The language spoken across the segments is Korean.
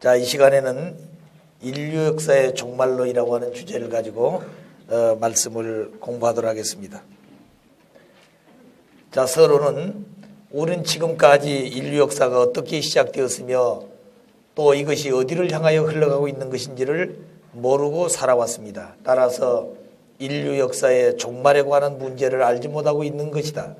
자, 이 시간에는 인류 역사의 종말론이라고 하는 주제를 가지고 말씀을 공부하도록 하겠습니다. 자, 서론은 우리는 지금까지 인류 역사가 어떻게 시작되었으며 또 이것이 어디를 향하여 흘러가고 있는 것인지를 모르고 살아왔습니다. 따라서 인류 역사의 종말에 관한 문제를 알지 못하고 있는 것이다.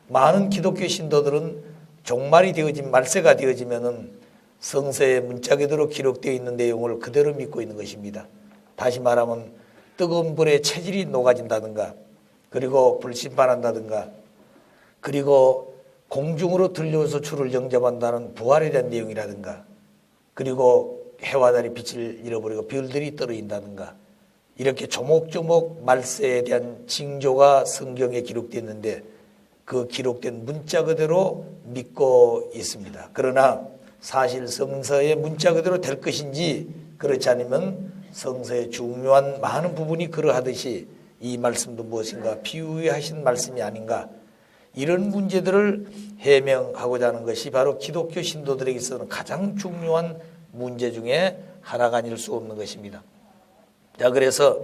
많은 기독교 신도들은 종말이 되어진 말세가 되어지면은 성서의 문자 그대로 기록되어 있는 내용을 그대로 믿고 있는 것입니다. 다시 말하면 뜨거운 불에 체질이 녹아진다든가, 그리고 불심판한다든가, 그리고 공중으로 들려서 주를 영접한다는 부활에 대한 내용이라든가, 그리고 해와 달이 빛을 잃어버리고 별들이 떨어진다든가, 이렇게 조목조목 말세에 대한 징조가 성경에 기록되었는데 그 기록된 문자 그대로 믿고 있습니다. 그러나 사실 성서의 문자 그대로 될 것인지, 그렇지 않으면 성서의 중요한 많은 부분이 그러하듯이 이 말씀도 무엇인가 비유하신 말씀이 아닌가, 이런 문제들을 해명하고자 하는 것이 바로 기독교 신도들에게 있어서는 가장 중요한 문제 중에 하나가 아닐 수 없는 것입니다. 자, 그래서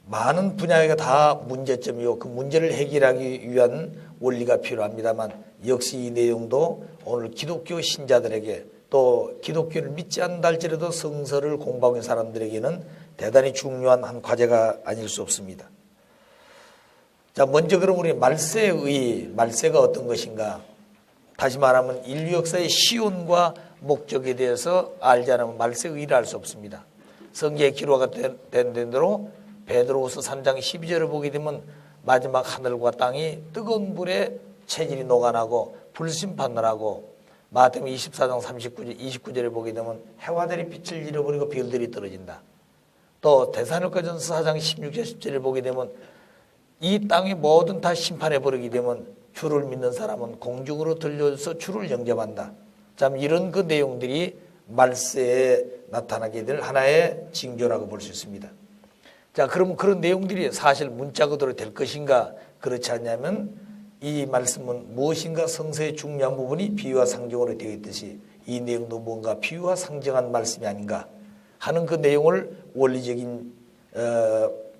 많은 분야가 다 문제점이고 그 문제를 해결하기 위한 원리가 필요합니다만, 역시 이 내용도 오늘 기독교 신자들에게, 또 기독교를 믿지 않는다 할지라도 성서를 공부하는 사람들에게는 대단히 중요한 한 과제가 아닐 수 없습니다. 자, 먼저 그럼 우리 말세가 어떤 것인가? 다시 말하면 인류 역사의 시온과 목적에 대해서 알지 않으면 말세의 의의를 알 수 없습니다. 성경에 기록가 된 대로 베드로후서 3장 12절을 보게 되면 마지막 하늘과 땅이 뜨거운 불에 체질이 녹아나고 불심판을 하고, 마태복음 24장 29절에 보게 되면 해와 달이 빛을 잃어버리고 별들이 떨어진다. 또 데살로니가전서 4장 16절 17절을 보게 되면 이 땅의 모든 다 심판해버리게 되면 주를 믿는 사람은 공중으로 들려서 주를 영접한다. 참 이런 그 내용들이 말세에 나타나게 될 하나의 징조라고 볼 수 있습니다. 자, 그럼 그런 내용들이 사실 문자 그대로 될 것인가? 그렇지 않냐면 이 말씀은 무엇인가 성서의 중요한 부분이 비유와 상징으로 되어 있듯이 이 내용도 뭔가 비유와 상징한 말씀이 아닌가 하는 그 내용을 원리적인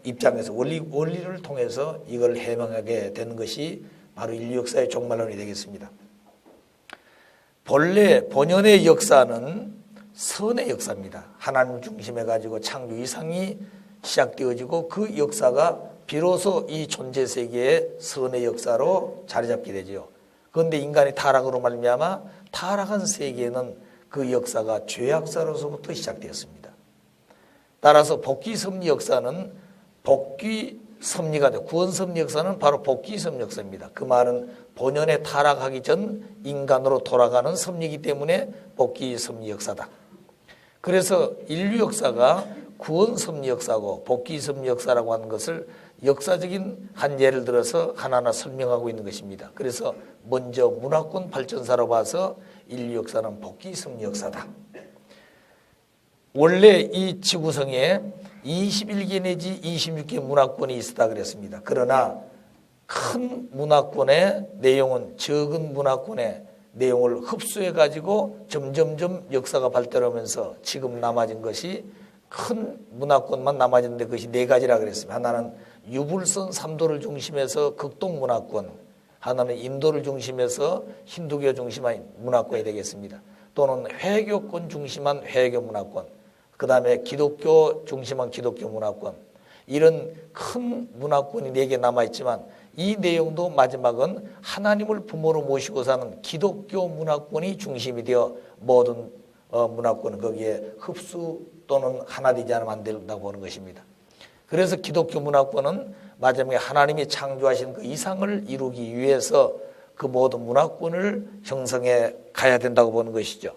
입장에서 원리를 통해서 이걸 해명하게 되는 것이 바로 인류 역사의 종말론이 되겠습니다. 본연의 역사는 선의 역사입니다. 하나님 중심에 가지고 창조 이상이 시작되어지고 그 역사가 비로소 이 존재 세계의 선의 역사로 자리 잡게 되죠. 그런데 인간이 타락으로 말미암아 타락한 세계에는 그 역사가 죄악사로서부터 시작되었습니다. 따라서 복귀 섭리 역사는 복귀 섭리가 돼. 구원 섭리 역사는 바로 복귀 섭리 역사입니다. 그 말은 본연에 타락하기 전 인간으로 돌아가는 섭리이기 때문에 복귀 섭리 역사다. 그래서 인류 역사가 구원 섭리 역사고 복귀 섭리 역사라고 하는 것을 역사적인 한 예를 들어서 하나하나 설명하고 있는 것입니다. 그래서 먼저 문화권 발전사로 봐서 인류 역사는 복귀 섭리 역사다. 원래 이 지구성에 21개 내지 26개 문화권이 있었다 그랬습니다. 그러나 큰 문화권의 내용은 적은 문화권의 내용을 흡수해 가지고 점점점 역사가 발달하면서 지금 남아진 것이 큰 문화권만 남아졌는데 그것이 네 가지라 그랬습니다. 하나는 유불선 3도를 중심해서 극동 문화권, 하나는 인도를 중심해서 힌두교 중심한 문화권이 되겠습니다. 또는 회교권 중심한 회교 문화권, 그 다음에 기독교 중심한 기독교 문화권, 이런 큰 문화권이 4개 남아있지만 이 내용도 마지막은 하나님을 부모로 모시고 사는 기독교 문화권이 중심이 되어 모든 문화권은 거기에 흡수 또는 하나 되지 않으면 안 된다고 보는 것입니다. 그래서 기독교 문화권은 마지막에 하나님이 창조하신 그 이상을 이루기 위해서 그 모든 문화권을 형성해 가야 된다고 보는 것이죠.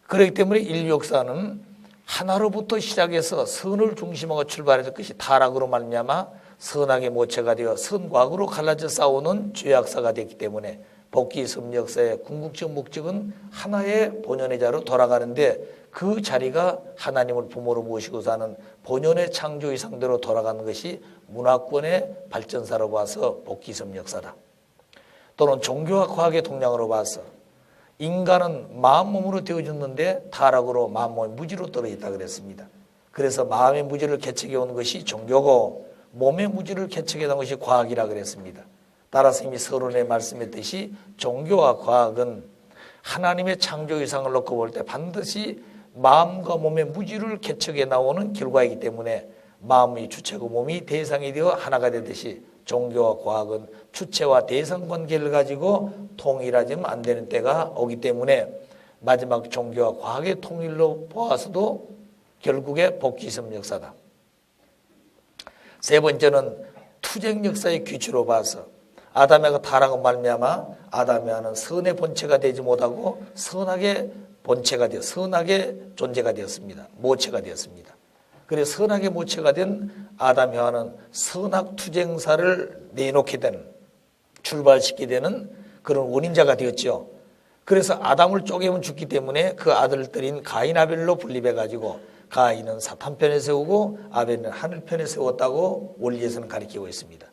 그렇기 때문에 인류 역사는 하나로부터 시작해서 선을 중심으로 출발했던 것이 타락으로 말미암아 선악의 모체가 되어 선과 악으로 갈라져 싸우는 죄악사가 됐기 때문에 복귀 섭리 역사의 궁극적 목적은 하나의 본연의 자로 돌아가는데 그 자리가 하나님을 부모로 모시고 사는 본연의 창조 이상대로 돌아가는 것이 문화권의 발전사로 봐서 복귀 섭리 역사다. 또는 종교와 과학의 동량으로 봐서 인간은 마음 몸으로 되어졌는데 타락으로 마음 몸이 무지로 떨어졌다 그랬습니다. 그래서 마음의 무지를 개척해 온 것이 종교고 몸의 무지를 개척해 온 것이 과학이라 그랬습니다. 따라서 이미 서론에 말씀했듯이 종교와 과학은 하나님의 창조 이상을 놓고 볼 때 반드시 마음과 몸의 무지를 개척해 나오는 결과이기 때문에 마음이 주체고 몸이 대상이 되어 하나가 되듯이 종교와 과학은 주체와 대상 관계를 가지고 통일하지는 안 되는 때가 오기 때문에 마지막 종교와 과학의 통일로 보아서도 결국에 복지성 역사다. 세 번째는 투쟁 역사의 규칙으로 봐서 아담의 타락은 말미암아 아담의 선의 본체가 되지 못하고 선악의 본체가 되어 선악의 존재가 되었습니다. 모체가 되었습니다. 그래서 선악의 모체가 된 아담 여하는 선악 투쟁사를 내놓게 되는 출발시키게 되는 그런 원인자가 되었죠. 그래서 아담을 쪼개면 죽기 때문에 그 아들들인 가인 아벨로 분립해 가지고 가인은 사탄 편에 세우고 아벨은 하늘 편에 세웠다고 원리에서는 가리키고 있습니다.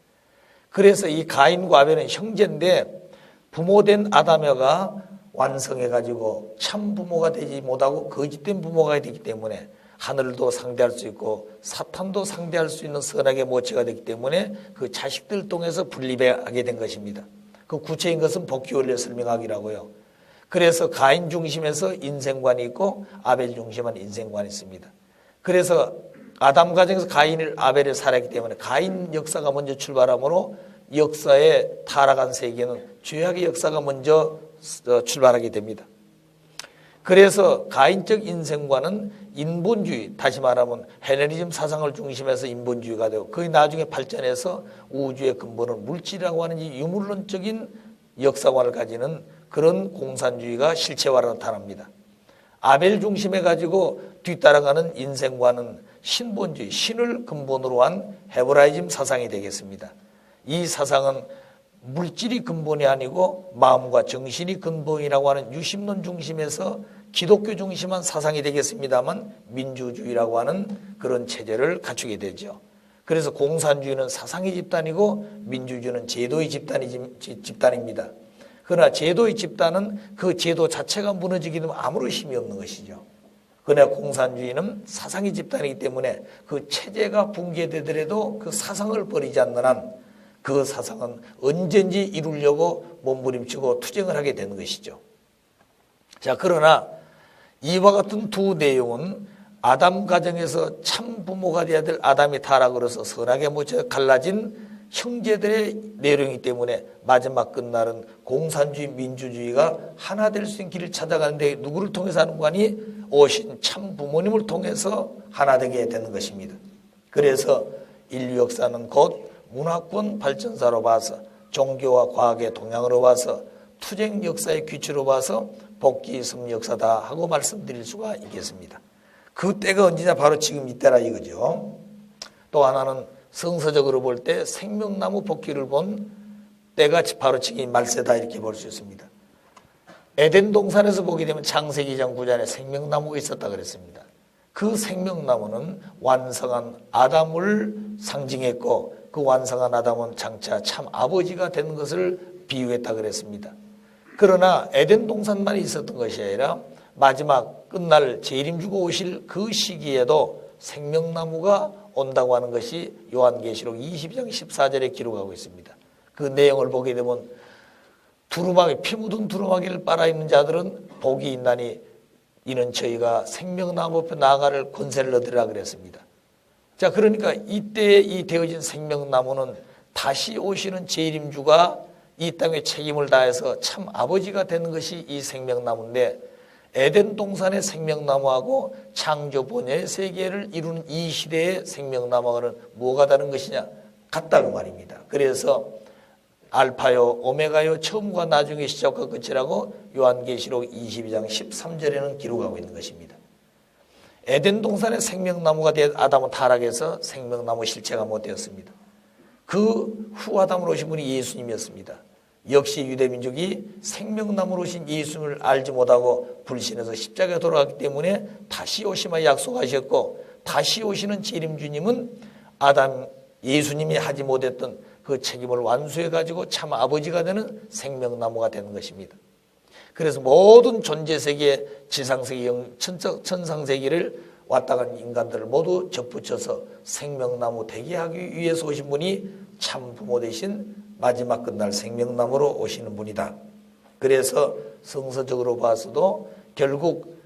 그래서 이 가인과 아벨은 형제인데 부모된 아담여가 완성해 가지고 참 부모가 되지 못하고 거짓된 부모가 되기 때문에 하늘도 상대할 수 있고 사탄도 상대할 수 있는 선악의 모체가 되기 때문에 그 자식들 통해서 분립하게 된 것입니다. 그 구체인 것은 복귀 원리의 설명하기라고요. 그래서 가인 중심에서 인생관이 있고 아벨 중심한 인생관이 있습니다. 그래서 아담 가정에서 가인을 아벨을 살았기 때문에 가인 역사가 먼저 출발하므로 역사에 타락한 세계는 죄악의 역사가 먼저 출발하게 됩니다. 그래서 가인적 인생관은 인본주의, 다시 말하면 헬레니즘 사상을 중심해서 인본주의가 되고 그게 나중에 발전해서 우주의 근본은 물질이라고 하는 이 유물론적인 역사관을 가지는 그런 공산주의가 실체화로 나타납니다. 아벨 중심해 가지고 뒤따라가는 인생관은 신본주의, 신을 근본으로 한 헤브라이즘 사상이 되겠습니다. 이 사상은 물질이 근본이 아니고 마음과 정신이 근본이라고 하는 유심론 중심에서 기독교 중심한 사상이 되겠습니다만 민주주의라고 하는 그런 체제를 갖추게 되죠. 그래서 공산주의는 사상의 집단이고 민주주의는 제도의 집단입니다. 그러나 제도의 집단은 그 제도 자체가 무너지게 되면 아무런 힘이 없는 것이죠. 그러나 공산주의는 사상의 집단이기 때문에 그 체제가 붕괴되더라도 그 사상을 버리지 않는 한 그 사상은 언제든지 이루려고 몸부림치고 투쟁을 하게 되는 것이죠. 자, 그러나 이와 같은 두 내용은 아담 가정에서 참 부모가 되어야 될 아담이 타락으로서 선악의 모체가 갈라진 형제들의 내용이기 때문에 마지막 끝날은 공산주의, 민주주의가 하나 될 수 있는 길을 찾아가는데 누구를 통해서 하는 거니? 오신 참 부모님을 통해서 하나 되게 되는 것입니다. 그래서 인류 역사는 곧 문화권 발전사로 봐서 종교와 과학의 동향으로 봐서 투쟁 역사의 규칙으로 봐서 복귀 승리 역사다 하고 말씀드릴 수가 있겠습니다. 그 때가 언제냐? 바로 지금 이때라 이거죠. 또 하나는 성서적으로 볼 때 생명나무 복귀를 본 때가 바로 지금 말세다 이렇게 볼 수 있습니다. 에덴 동산에서 보게 되면 창세기 2장 9절에 생명나무가 있었다 그랬습니다. 그 생명나무는 완성한 아담을 상징했고 그 완성한 아담은 장차 참 아버지가 되는 것을 비유했다 그랬습니다. 그러나 에덴 동산만 있었던 것이 아니라 마지막 끝날 재림 주고 오실 그 시기에도 생명나무가 온다고 하는 것이 요한계시록 22장 14절에 기록하고 있습니다. 그 내용을 보게 되면 두루마기, 피 묻은 두루마기를 빨아입는 자들은 복이 있나니 이는 저희가 생명나무 앞에 나아갈 권세를 얻으리라 그랬습니다. 자, 그러니까 이때에 이 되어진 생명나무는 다시 오시는 재림주가 이 땅에 책임을 다해서 참 아버지가 되는 것이 이 생명나무인데 에덴 동산의 생명나무하고 창조 본연의 세계를 이루는 이 시대의 생명나무와는 뭐가 다른 것이냐? 같다고 말입니다. 그래서 알파요 오메가요 처음과 나중의 시작과 끝이라고 요한계시록 22장 13절에는 기록하고 있는 것입니다. 에덴 동산의 생명나무가 된 아담은 타락해서 생명나무 실체가 못 되었습니다. 그 후 아담으로 오신 분이 예수님이었습니다. 역시 유대민족이 생명나무로 오신 예수님을 알지 못하고 불신해서 십자가에 돌아갔기 때문에 다시 오심을 약속하셨고 다시 오시는 재림주님은 아담 예수님이 하지 못했던 그 책임을 완수해 가지고 참 아버지가 되는 생명나무가 되는 것입니다. 그래서 모든 존재세계, 지상세계, 천상세계를 왔다 간 인간들을 모두 접붙여서 생명나무 되게 하기 위해서 오신 분이 참 부모 되신 마지막 끝날 생명나무로 오시는 분이다. 그래서 성서적으로 봐서도 결국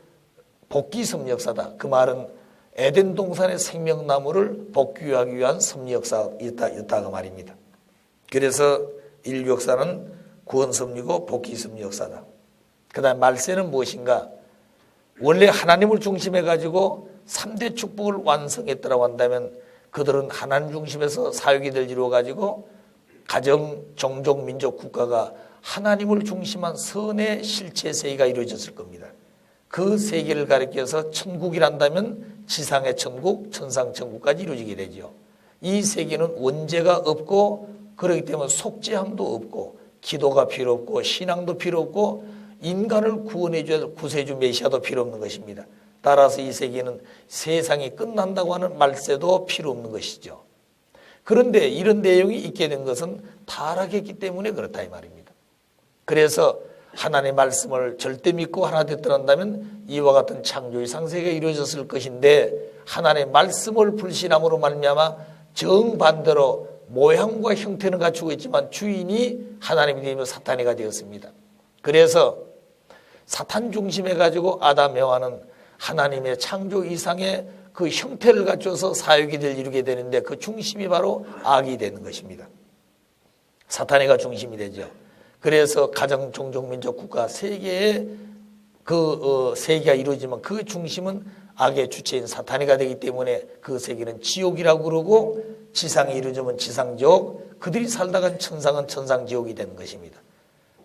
복귀섭리 역사다. 그 말은 에덴 동산의 생명나무를 복귀하기 위한 섭리 역사였다가 말입니다. 그래서 인류 역사는 구원섭리고 복귀섭리 역사다. 그 다음 말세는 무엇인가? 원래 하나님을 중심해 가지고 3대 축복을 완성했다고 한다면 그들은 하나님 중심에서 사회기를 이루어 가지고 가정, 종족, 민족, 국가가 하나님을 중심한 선의 실체 세계가 이루어졌을 겁니다. 그 세계를 가리켜서 천국이란다면 지상의 천국, 천상 천국까지 이루어지게 되죠. 이 세계는 원죄가 없고 그렇기 때문에 속죄함도 없고 기도가 필요 없고 신앙도 필요 없고 인간을 구원해 줘야 될 구세주 메시아도 필요 없는 것입니다. 따라서 이 세계는 세상이 끝난다고 하는 말세도 필요 없는 것이죠. 그런데 이런 내용이 있게 된 것은 타락했기 때문에 그렇다 이 말입니다. 그래서 하나님의 말씀을 절대 믿고 하나 됐더란다면 이와 같은 창조의 상세가 이루어졌을 것인데 하나님의 말씀을 불신함으로 말미암아 정반대로 모양과 형태는 갖추고 있지만 주인이 하나님이 되며 사탄이가 되었습니다. 그래서 사탄 중심해 가지고 아담 여와는 하나님의 창조 이상의 그 형태를 갖춰서 사역이들 이루게 되는데 그 중심이 바로 악이 되는 것입니다. 사탄이가 중심이 되죠. 그래서 가정, 종족, 민족, 국가 세계의 세계가 이루어지면 그 중심은 악의 주체인 사탄이가 되기 때문에 그 세계는 지옥이라고 그러고 지상이 이루어지면 지상지옥, 그들이 살다간 천상은 천상지옥이 되는 것입니다.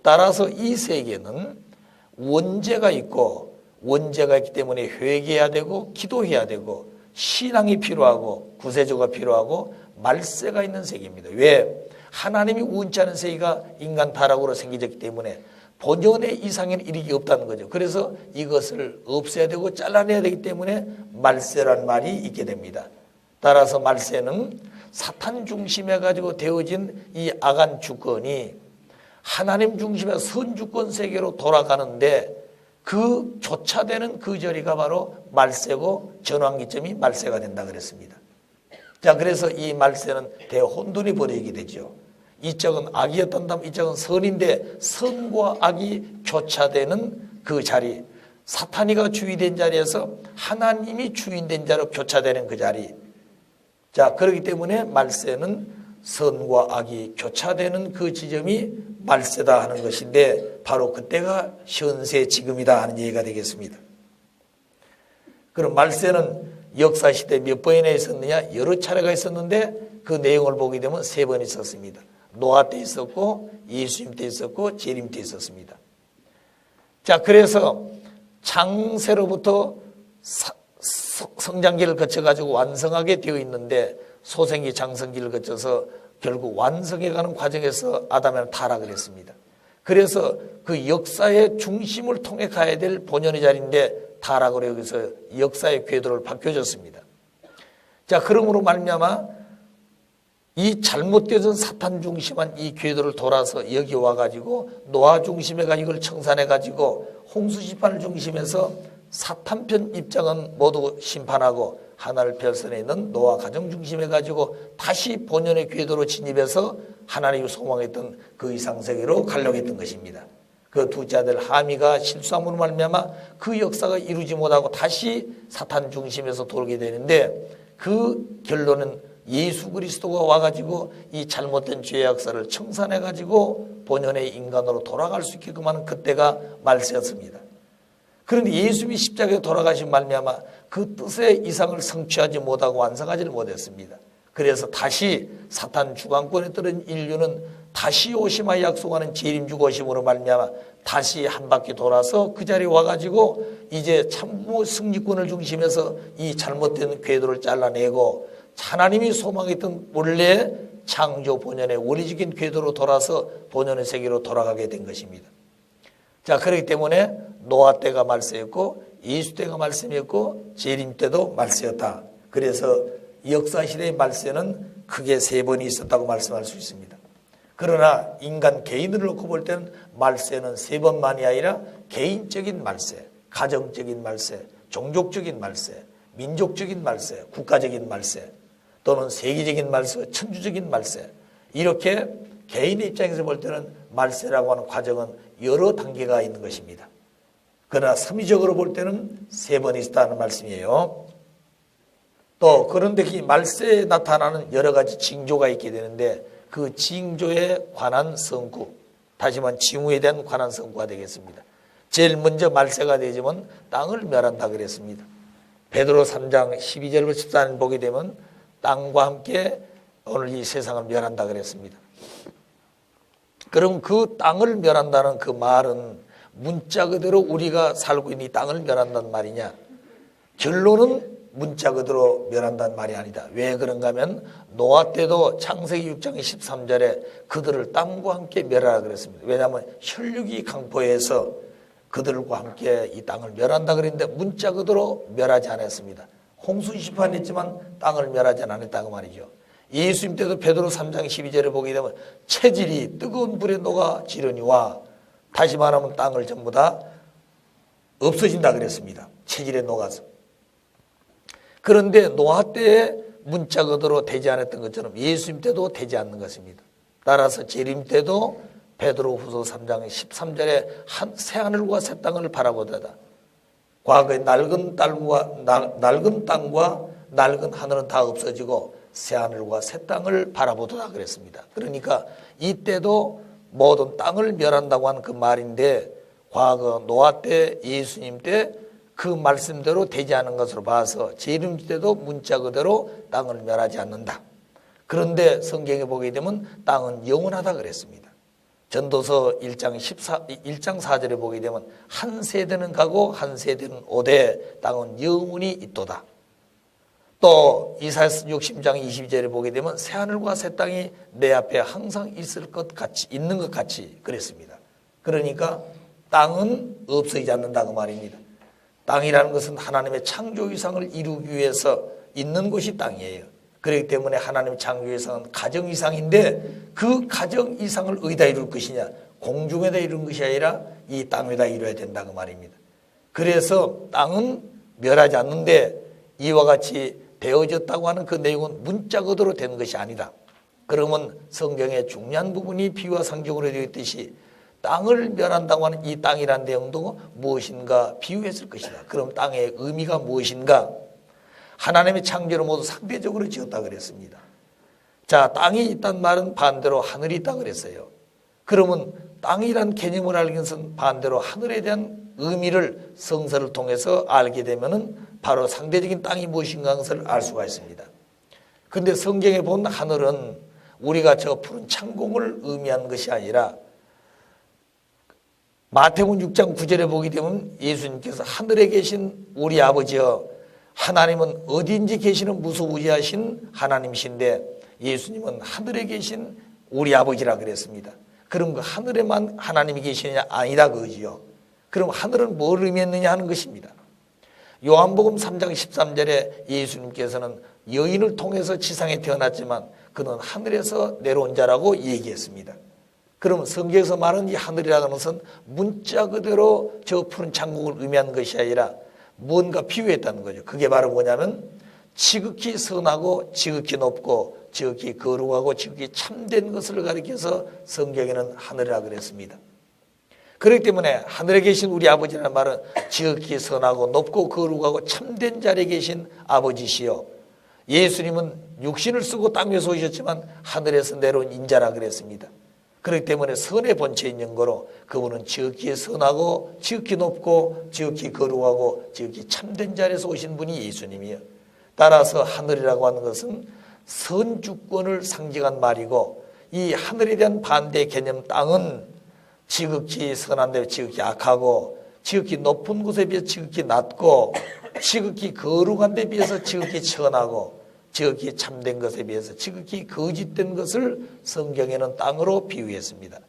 따라서 이 세계는 원죄가 있고 원죄가 있기 때문에 회개해야 되고 기도해야 되고 신앙이 필요하고 구세주가 필요하고 말세가 있는 세계입니다. 왜? 하나님이 우은치 않은 세계가 인간 타락으로 생기졌기 때문에 본연의 이상에는 이르기 없다는 거죠. 그래서 이것을 없애야 되고 잘라내야 되기 때문에 말세란 말이 있게 됩니다. 따라서 말세는 사탄 중심해 가지고 되어진 이 악한 주권이 하나님 중심의 선주권 세계로 돌아가는데 그 조차되는 그 자리가 바로 말세고 전환기점이 말세가 된다 그랬습니다. 자, 그래서 이 말세는 대혼돈이 벌어지게 되죠. 이쪽은 악이었던다면 이쪽은 선인데 선과 악이 교차되는 그 자리, 사탄이가 주인된 자리에서 하나님이 주인된 자로 교차되는 그 자리. 자, 그렇기 때문에 말세는 선과 악이 교차되는 그 지점이 말세다 하는 것인데 바로 그때가 현세 지금이다 하는 얘기가 되겠습니다. 그럼 말세는 역사시대 몇 번이나 있었느냐? 여러 차례가 있었는데 그 내용을 보게 되면 3번 있었습니다. 노아 때 있었고 예수님 때 있었고 재림 때 있었습니다. 자, 그래서 창세로부터 성장기를 거쳐가지고 완성하게 되어 있는데 소생기 장성기를 거쳐서 결국 완성해가는 과정에서 아담은 타락을 했습니다. 그래서 그 역사의 중심을 통해 가야 될 본연의 자리인데 타락을 여기서 역사의 궤도를 바뀌어졌습니다. 자, 그러므로 말미암아 이 잘못되어진 사탄 중심한 이 궤도를 돌아서 여기 와가지고 노아 중심에가 이걸 청산해가지고 홍수 심판을 중심해서 사탄편 입장은 모두 심판하고 하늘 별선에 있는 노아 가정 중심해 가지고 다시 본연의 궤도로 진입해서 하나님이 소망했던 그 이상세계로 가려고 했던 것입니다. 그 둘째 아들 하미가 실수함으로 말미암아 그 역사가 이루지 못하고 다시 사탄 중심에서 돌게 되는데 그 결론은 예수 그리스도가 와가지고 이 잘못된 죄의 역사를 청산해가지고 본연의 인간으로 돌아갈 수 있게끔 하는 그때가 말세였습니다. 그런데 예수님이 십자가에 돌아가신 말미암아 그 뜻의 이상을 성취하지 못하고 완성하지를 못했습니다. 그래서 다시 사탄 주관권에 들은 인류는 다시 오심하여 약속하는 재림주가 오심으로 말미암아 다시 한 바퀴 돌아서 그 자리에 와가지고 이제 참부 승리권을 중심해서 이 잘못된 궤도를 잘라내고 하나님이 소망했던 원래 창조 본연의 원리적인 궤도로 돌아서 본연의 세계로 돌아가게 된 것입니다. 자, 그렇기 때문에 노아 때가 말세였고 예수 때가 말씀이었고 재림 때도 말세였다. 그래서 역사시대의 말세는 크게 3번이 있었다고 말씀할 수 있습니다. 그러나 인간 개인을 놓고 볼 때는 말세는 세 번만이 아니라 개인적인 말세, 가정적인 말세, 종족적인 말세, 민족적인 말세, 국가적인 말세, 또는 세계적인 말세, 천주적인 말세, 이렇게 개인의 입장에서 볼 때는 말세라고 하는 과정은 여러 단계가 있는 것입니다. 그러나 섭리적으로 볼 때는 세 번 있었다는 말씀이에요. 또 그런데 이 말세에 나타나는 여러 가지 징조가 있게 되는데 그 징조에 관한 성구, 다시 말하면 징후에 대한 관한 성구가 되겠습니다. 제일 먼저 말세가 되지만 땅을 멸한다 그랬습니다. 베드로 3장 12절부터 14절 보게 되면 땅과 함께 오늘 이 세상을 멸한다 그랬습니다. 그럼 그 땅을 멸한다는 그 말은 문자 그대로 우리가 살고 있는 이 땅을 멸한다는 말이냐? 결론은 문자 그대로 멸한다는 말이 아니다. 왜 그런가 하면 노아 때도 창세기 6장 13절에 그들을 땅과 함께 멸하라 그랬습니다. 왜냐하면 혈육이 강포해서 그들과 함께 이 땅을 멸한다 그랬는데 문자 그대로 멸하지 않았습니다. 홍수 심판했지만 땅을 멸하지 않았다고 말이죠. 예수님 때도 베드로 3장 12절에 보게 되면 체질이 뜨거운 불에 녹아지려니와, 다시 말하면 땅을 전부 다 없어진다 그랬습니다. 체질에 녹아서. 그런데 노아 때에 문자 그대로 되지 않았던 것처럼 예수님 때도 되지 않는 것입니다. 따라서 재림 때도 베드로후서 3장 13절에 새 하늘과 새 땅을 바라보다다. 과거에 낡은 땅과 낡은 하늘은 다 없어지고 새 하늘과 새 땅을 바라보도다 그랬습니다. 그러니까 이때도 모든 땅을 멸한다고 하는 그 말인데 과거 노아 때 예수님 때 그 말씀대로 되지 않은 것으로 봐서 재림 때도 문자 그대로 땅을 멸하지 않는다. 그런데 성경에 보게 되면 땅은 영원하다 그랬습니다. 전도서 1장 4절에 보게 되면 한 세대는 가고 한 세대는 오되 땅은 영원히 있도다. 또 이사야서 60장 20절에 보게 되면 새하늘과 새 땅이 내 앞에 항상 있을 것 같이, 있는 것 같이 그랬습니다. 그러니까 땅은 없어지지 않는다고 말입니다. 땅이라는 것은 하나님의 창조 이상을 이루기 위해서 있는 곳이 땅이에요. 그렇기 때문에 하나님의 창조 이상은 가정 이상인데 그 가정 이상을 어디다 이룰 것이냐? 공중에다 이루는 것이 아니라 이 땅에다 이루어야 된다고 말입니다. 그래서 땅은 멸하지 않는데 이와 같이 되어졌다고 하는 그 내용은 문자 그대로 되는 것이 아니다. 그러면 성경의 중요한 부분이 비유와 상징으로 되어 있듯이 땅을 멸한다고 하는 이 땅이라는 내용도 무엇인가 비유했을 것이다. 그럼 땅의 의미가 무엇인가? 하나님의 창조를 모두 상대적으로 지었다 그랬습니다. 자, 땅이 있단 말은 반대로 하늘이 있다 그랬어요. 그러면 땅이란 개념을 알기 위해서는 반대로 하늘에 대한 의미를 성서를 통해서 알게 되면은 바로 상대적인 땅이 무엇인가 하는 것을 알 수가 있습니다. 그런데 성경에 본 하늘은 우리가 저 푸른 창공을 의미하는 것이 아니라 마태복음 6장 9절에 보게 되면 예수님께서 하늘에 계신 우리 아버지여, 하나님은 어디인지 계시는 무소부지하신 하나님이신데 예수님은 하늘에 계신 우리 아버지라 그랬습니다. 그럼 그 하늘에만 하나님이 계시느냐? 아니다 그거지요. 그럼 하늘은 뭘 의미했느냐 하는 것입니다. 요한복음 3장 13절에 예수님께서는 여인을 통해서 지상에 태어났지만 그는 하늘에서 내려온 자라고 얘기했습니다. 그러면 성경에서 말하는 이 하늘이라는 것은 문자 그대로 저 푸른 창공을 의미하는 것이 아니라 뭔가 비유했다는 거죠. 그게 바로 뭐냐면 지극히 선하고 지극히 높고 지극히 거룩하고 지극히 참된 것을 가리켜서 성경에는 하늘이라 그랬습니다. 그렇기 때문에 하늘에 계신 우리 아버지라는 말은 지극히 선하고 높고 거룩하고 참된 자리에 계신 아버지시요, 예수님은 육신을 쓰고 땅에서 오셨지만 하늘에서 내려온 인자라 그랬습니다. 그렇기 때문에 선의 본체인 영거로 그분은 지극히 선하고 지극히 높고 지극히 거룩하고 지극히 참된 자리에서 오신 분이 예수님이에요. 따라서 하늘이라고 하는 것은 선주권을 상징한 말이고, 이 하늘에 대한 반대 개념 땅은 지극히 선한데 지극히 악하고, 지극히 높은 곳에 비해서 지극히 낮고, 지극히 거룩한 데 비해서 지극히 천하고, 지극히 참된 것에 비해서 지극히 거짓된 것을 성경에는 땅으로 비유했습니다.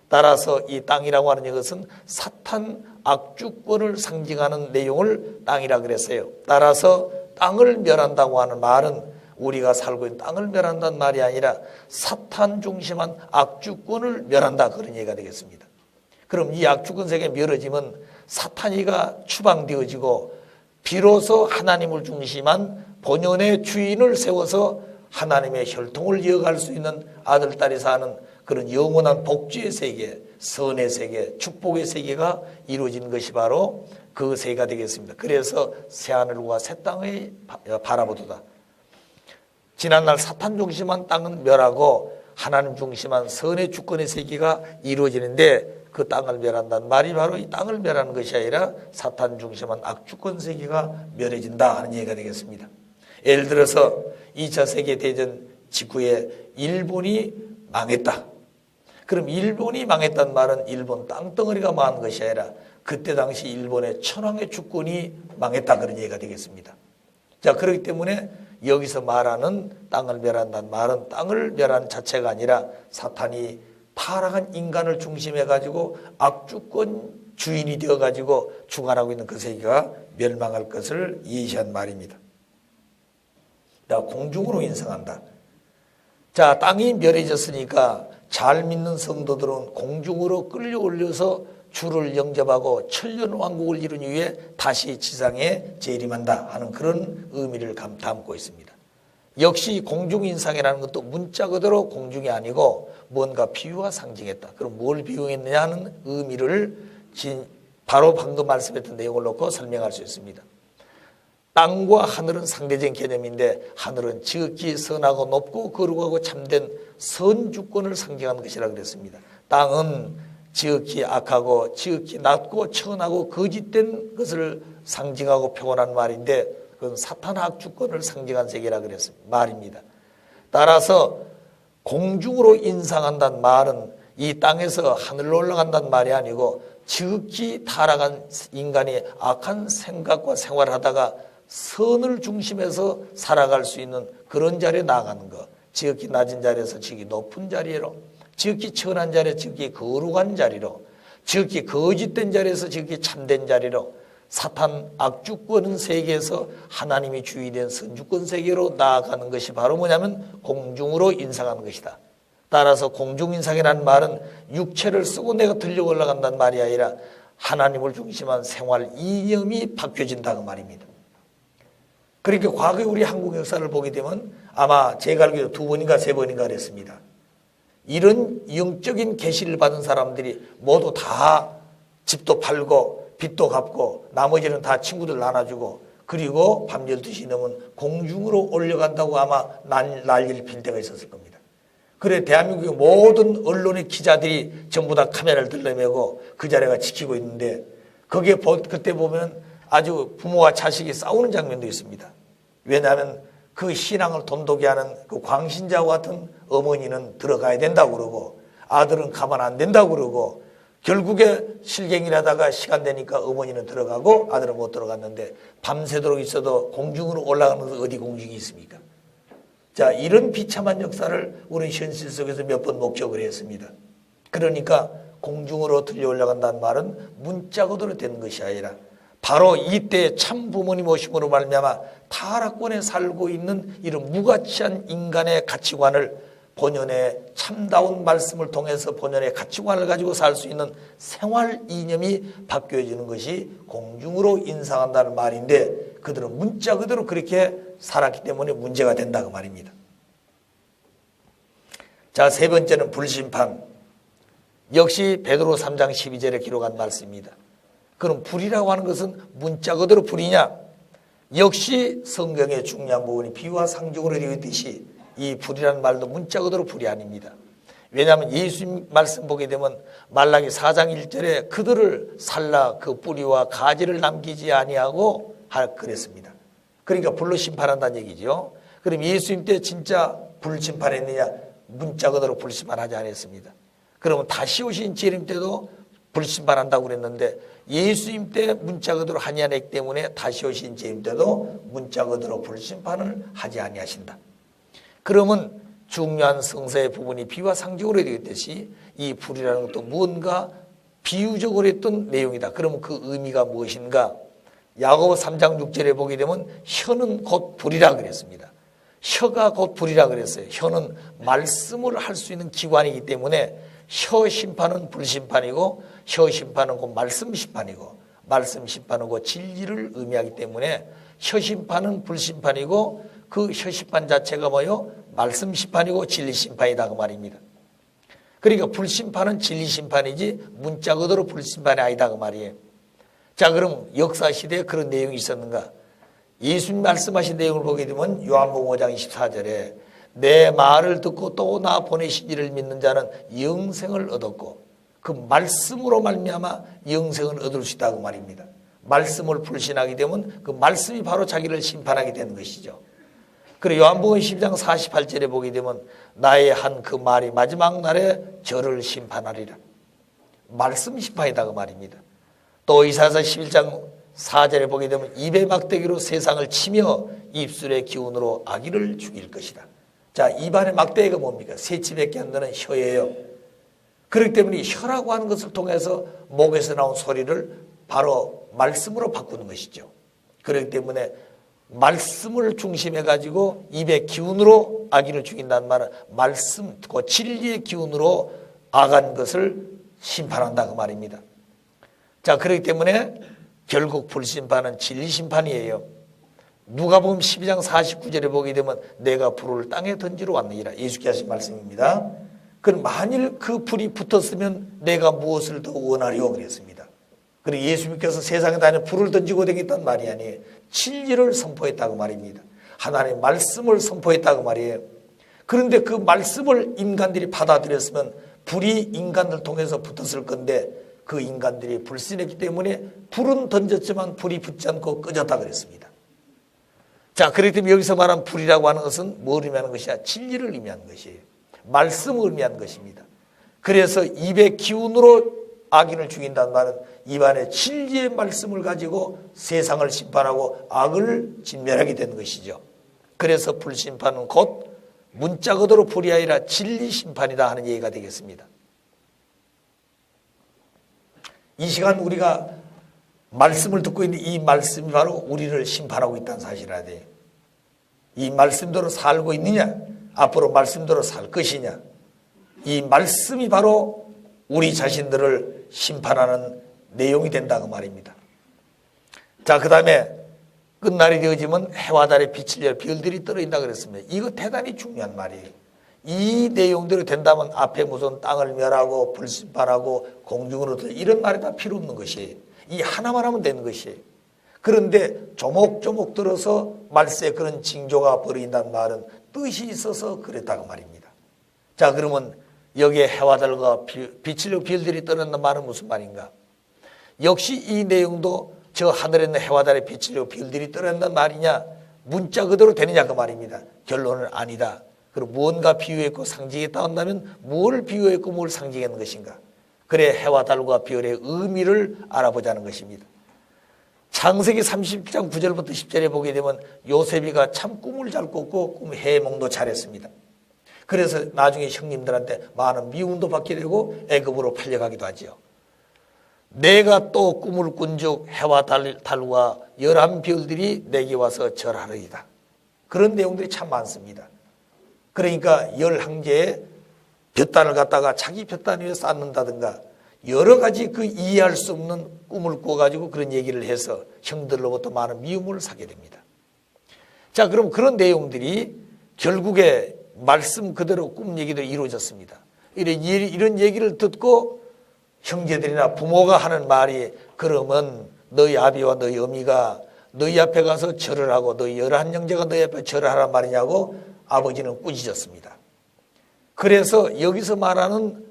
따라서 이 땅이라고 하는 것은 사탄 악주권을 상징하는 내용을 땅이라 그랬어요. 따라서 땅을 멸한다고 하는 말은 우리가 살고 있는 땅을 멸한다는 말이 아니라 사탄 중심한 악주권을 멸한다, 그런 얘기가 되겠습니다. 그럼 이 악주권 세계가 멸해지면 사탄이가 추방되어지고 비로소 하나님을 중심한 본연의 주인을 세워서 하나님의 혈통을 이어갈 수 있는 아들, 딸이 사는 그런 영원한 복주의 세계, 선의 세계, 축복의 세계가 이루어진 것이 바로 그 세계가 되겠습니다. 그래서 새하늘과 새 땅의 바라보도다. 지난날 사탄 중심한 땅은 멸하고 하나님 중심한 선의 주권의 세계가 이루어지는데, 그 땅을 멸한다는 말이 바로 이 땅을 멸하는 것이 아니라 사탄 중심한 악주권 세계가 멸해진다 하는 얘기가 되겠습니다. 예를 들어서 2차 세계대전 직후에 일본이 망했다. 그럼 일본이 망했다는 말은 일본 땅덩어리가 망한 것이 아니라 그때 당시 일본의 천황의 주권이 망했다, 그런 얘기가 되겠습니다. 자, 그렇기 때문에 여기서 말하는 땅을 멸한다는 말은 땅을 멸하는 자체가 아니라 사탄이 타락한 인간을 중심해 가지고 악주권 주인이 되어 가지고 주관하고 있는 그 세계가 멸망할 것을 예시한 말입니다. 자, 공중으로 인상한다. 자, 땅이 멸해졌으니까 잘 믿는 성도들은 공중으로 끌려 올려서 주를 영접하고 천년왕국을 이룬 이후에 다시 지상에 재림한다 하는 그런 의미를 담고 있습니다. 역시 공중인상이라는 것도 문자 그대로 공중이 아니고 뭔가 비유와 상징했다. 그럼 뭘 비유했느냐 하는 의미를 바로 방금 말씀했던 내용을 놓고 설명할 수 있습니다. 땅과 하늘은 상대적인 개념인데, 하늘은 지극히 선하고 높고 거룩하고 참된 선주권을 상징하는 것이라 그랬습니다. 땅은 지극히 악하고 지극히 낮고 천하고 거짓된 것을 상징하고 표현한 말인데, 그건 사탄 악주권을 상징한 세계라 그랬습니다. 말입니다. 따라서 공중으로 인상한다는 말은 이 땅에서 하늘로 올라간다는 말이 아니고 지극히 타락한 인간이 악한 생각과 생활을 하다가 선을 중심해서 살아갈 수 있는 그런 자리에 나아가는 것. 지극히 낮은 자리에서 지극히 높은 자리로, 지극히 천한 자리에서 지극히 거룩한 자리로, 지극히 거짓된 자리에서 지극히 참된 자리로, 사탄 악주권 세계에서 하나님이 주인된 선주권 세계로 나아가는 것이 바로 뭐냐면 공중으로 인상하는 것이다. 따라서 공중인상이라는 말은 육체를 쓰고 내가 들려 올라간다는 말이 아니라 하나님을 중심한 생활 이념이 바뀌어진다고 말입니다. 그러니까 과거에 우리 한국 역사를 보게 되면 아마 제가 알기로 2번인가 3번인가 그랬습니다. 이런 영적인 계시를 받은 사람들이 모두 다 집도 팔고 빚도 갚고 나머지는 다 친구들 나눠주고, 그리고 밤 12시 넘으면 공중으로 올려간다고 아마 난리를 필 때가 있었을 겁니다. 그래 대한민국의 모든 언론의 기자들이 전부 다 카메라를 들러매고 그 자리가 지키고 있는데, 거기에 그때 보면 아주 부모와 자식이 싸우는 장면도 있습니다. 왜냐하면 그 신앙을 돈독히 하는 그 광신자와 같은 어머니는 들어가야 된다고 그러고 아들은 가만 안 된다고 그러고, 결국에 실갱이라다가 시간 되니까 어머니는 들어가고 아들은 못 들어갔는데 밤새도록 있어도 공중으로 올라가는 것은 어디 공중이 있습니까? 자, 이런 비참한 역사를 우리 현실 속에서 몇 번 목격을 했습니다. 그러니까 공중으로 들려 올라간다는 말은 문자 그대로 된 것이 아니라 바로 이때 참 부모님 오심으로 말미암아 타락권에 살고 있는 이런 무가치한 인간의 가치관을 본연의 참다운 말씀을 통해서 본연의 가치관을 가지고 살 수 있는 생활 이념이 바뀌어지는 것이 공중으로 인상한다는 말인데, 그들은 문자 그대로 그렇게 살았기 때문에 문제가 된다고 말입니다. 자, 3번째는 불심판. 역시 베드로 3장 12절에 기록한 말씀입니다. 그럼 불이라고 하는 것은 문자 그대로 불이냐? 역시 성경의 중요한 부분이 비유와 상징으로 되어 있듯이 이 불이라는 말도 문자 그대로 불이 아닙니다. 왜냐하면 예수님 말씀 보게 되면 말라기 4장 1절에 그들을 살라 그 뿌리와 가지를 남기지 아니하고 그랬습니다. 그러니까 불로 심판한다는 얘기죠. 그럼 예수님 때 진짜 불 심판했느냐? 문자 그대로 불 심판하지 않았습니다. 그러면 다시 오신 재림 때도 불 심판한다고 그랬는데 예수님 때 문자 그대로 하지 않았기 때문에 다시 오신 재림 때도 문자 그대로 불 심판을 하지 아니하신다. 그러면 중요한 성서의 부분이 비와 상징으로 되었듯이 이 불이라는 것도 무언가 비유적으로 했던 내용이다. 그러면 그 의미가 무엇인가? 야고보 3장 6절에 보게 되면 혀는 곧 불이라 그랬습니다. 혀가 곧 불이라 그랬어요. 혀는 말씀을 할 수 있는 기관이기 때문에 혀 심판은 불심판이고 혀 심판은 곧 말씀 심판이고 말씀 심판은 곧 진리를 의미하기 때문에 혀 심판은 불심판이고 그 혀 심판 자체가 뭐요? 말씀 심판이고 진리 심판이다 그 말입니다. 그러니까 불심판은 진리 심판이지 문자 그대로 불심판이 아니다 그 말이에요. 자, 그럼 역사 시대에 그런 내용이 있었는가? 예수님 말씀하신 내용을 보게 되면 요한복음 5장 24절에 내 말을 듣고 또 나 보내신 이를 믿는 자는 영생을 얻었고 그 말씀으로 말미암아 영생을 얻을 수 있다고 말입니다. 말씀을 불신하게 되면 그 말씀이 바로 자기를 심판하게 되는 것이죠. 그리고 요한복음 12장 48절에 보게 되면 나의 한 그 말이 마지막 날에 저를 심판하리라. 말씀 심판이다 그 말입니다. 또 이사야서 11장 4절에 보게 되면 입의 막대기로 세상을 치며 입술의 기운으로 아기를 죽일 것이다. 자, 입안의 막대기가 뭡니까? 새치밖에 안 되는 혀예요. 그렇기 때문에 혀라고 하는 것을 통해서 목에서 나온 소리를 바로 말씀으로 바꾸는 것이죠. 그렇기 때문에 말씀을 중심해 가지고 입의 기운으로 아기를 죽인다는 말은 말씀, 그 진리의 기운으로 악한 것을 심판한다 그 말입니다. 자, 그렇기 때문에 결국 불심판은 진리 심판이에요. 누가복음 12장 49절에 보게 되면 내가 불을 땅에 던지러 왔느니라. 예수께서 하신 말씀입니다. 그럼 만일 그 불이 붙었으면 내가 무엇을 더 원하리요 그랬습니다. 그리고 예수님께서 세상에 다니는 불을 던지고 다녔단 말이 아니에요. 진리를 선포했다고 말입니다. 하나님의 말씀을 선포했다고 말이에요. 그런데 그 말씀을 인간들이 받아들였으면 불이 인간을 통해서 붙었을 건데 그 인간들이 불신했기 때문에 불은 던졌지만 불이 붙지 않고 꺼졌다 그랬습니다. 자, 그렇기 때문에 여기서 말한 불이라고 하는 것은 뭘 의미하는 것이야? 진리를 의미하는 것이에요. 말씀을 의미하는 것입니다. 그래서 입의 기운으로 악인을 죽인다는 말은 입안에 진리의 말씀을 가지고 세상을 심판하고 악을 진멸하게 되는 것이죠. 그래서 불심판은 곧 문자 그대로 불이 아니라 진리 심판이다 하는 얘기가 되겠습니다. 이 시간 우리가 말씀을 듣고 있는 이 말씀이 바로 우리를 심판하고 있다는 사실을 알아야 돼요. 이 말씀대로 살고 있느냐, 앞으로 말씀대로 살 것이냐, 이 말씀이 바로 우리 자신들을 심판하는 내용이 된다고 말입니다. 자, 그 다음에 끝날이 되어지면 해와 달에 빛을 열 별들이 떨어진다 그랬습니다. 이거 대단히 중요한 말이에요. 이 내용대로 된다면 앞에 무슨 땅을 멸하고 불심판하고 공중으로 이런 말이 다 필요 없는 것이에요. 이 하나만 하면 되는 것이에요. 그런데 조목조목 들어서 말세에 그런 징조가 벌어진다는 말은 뜻이 있어서 그랬다고 말입니다. 자, 그러면 여기에 해와 달과 빛을 별들이 떨어진다는 말은 무슨 말인가? 역시 이 내용도 저 하늘에 있는 해와 달의 빛을 별들이 떨어진다는 말이냐? 문자 그대로 되느냐 그 말입니다. 결론은 아니다. 그리고 무언가 비유했고 상징했다 한다면 무엇을 비유했고 무엇을 상징했는 것인가? 그래 해와 달과 별의 의미를 알아보자는 것입니다. 창세기 30장 9절부터 10절에 보게 되면 요셉이가 참 꿈을 잘 꿨고 꿈 해몽도 잘했습니다. 그래서 나중에 형님들한테 많은 미움도 받게 되고 애굽으로 팔려가기도 하지요. 내가 또 꿈을 꾼즉 해와 달과 11별들이 내게 와서 절하리이다. 그런 내용들이 참 많습니다. 그러니까 11개의 볕단을 갖다가 자기 볕단 위에 쌓는다든가 여러 가지 그 이해할 수 없는 꿈을 꿔가지고 그런 얘기를 해서 형들로부터 많은 미움을 사게 됩니다. 자, 그럼 그런 내용들이 결국에 말씀 그대로 꿈 얘기도 이루어졌습니다. 이런 얘기를 듣고 형제들이나 부모가 하는 말이 그러면 너희 아비와 너희 어미가 너희 앞에 가서 절을 하고 너희 11형제가 너희 앞에 절을 하란 말이냐고 아버지는 꾸짖었습니다. 그래서 여기서 말하는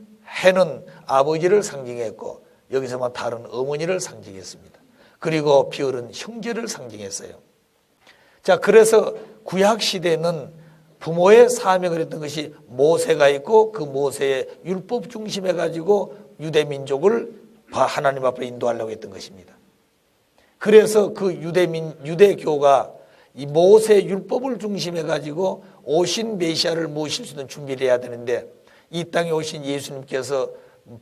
해는 아버지를 상징했고 여기서만 다른 어머니를 상징했습니다. 그리고 별은 형제를 상징했어요. 자, 그래서 구약시대는 부모의 사명을 했던 것이 모세가 있고 그 모세의 율법 중심해 가지고 유대민족을 하나님 앞으로 인도하려고 했던 것입니다. 그래서 그 유대교가 이 모세 율법을 중심해 가지고 오신 메시아를 모실 수 있는 준비를 해야 되는데 이 땅에 오신 예수님께서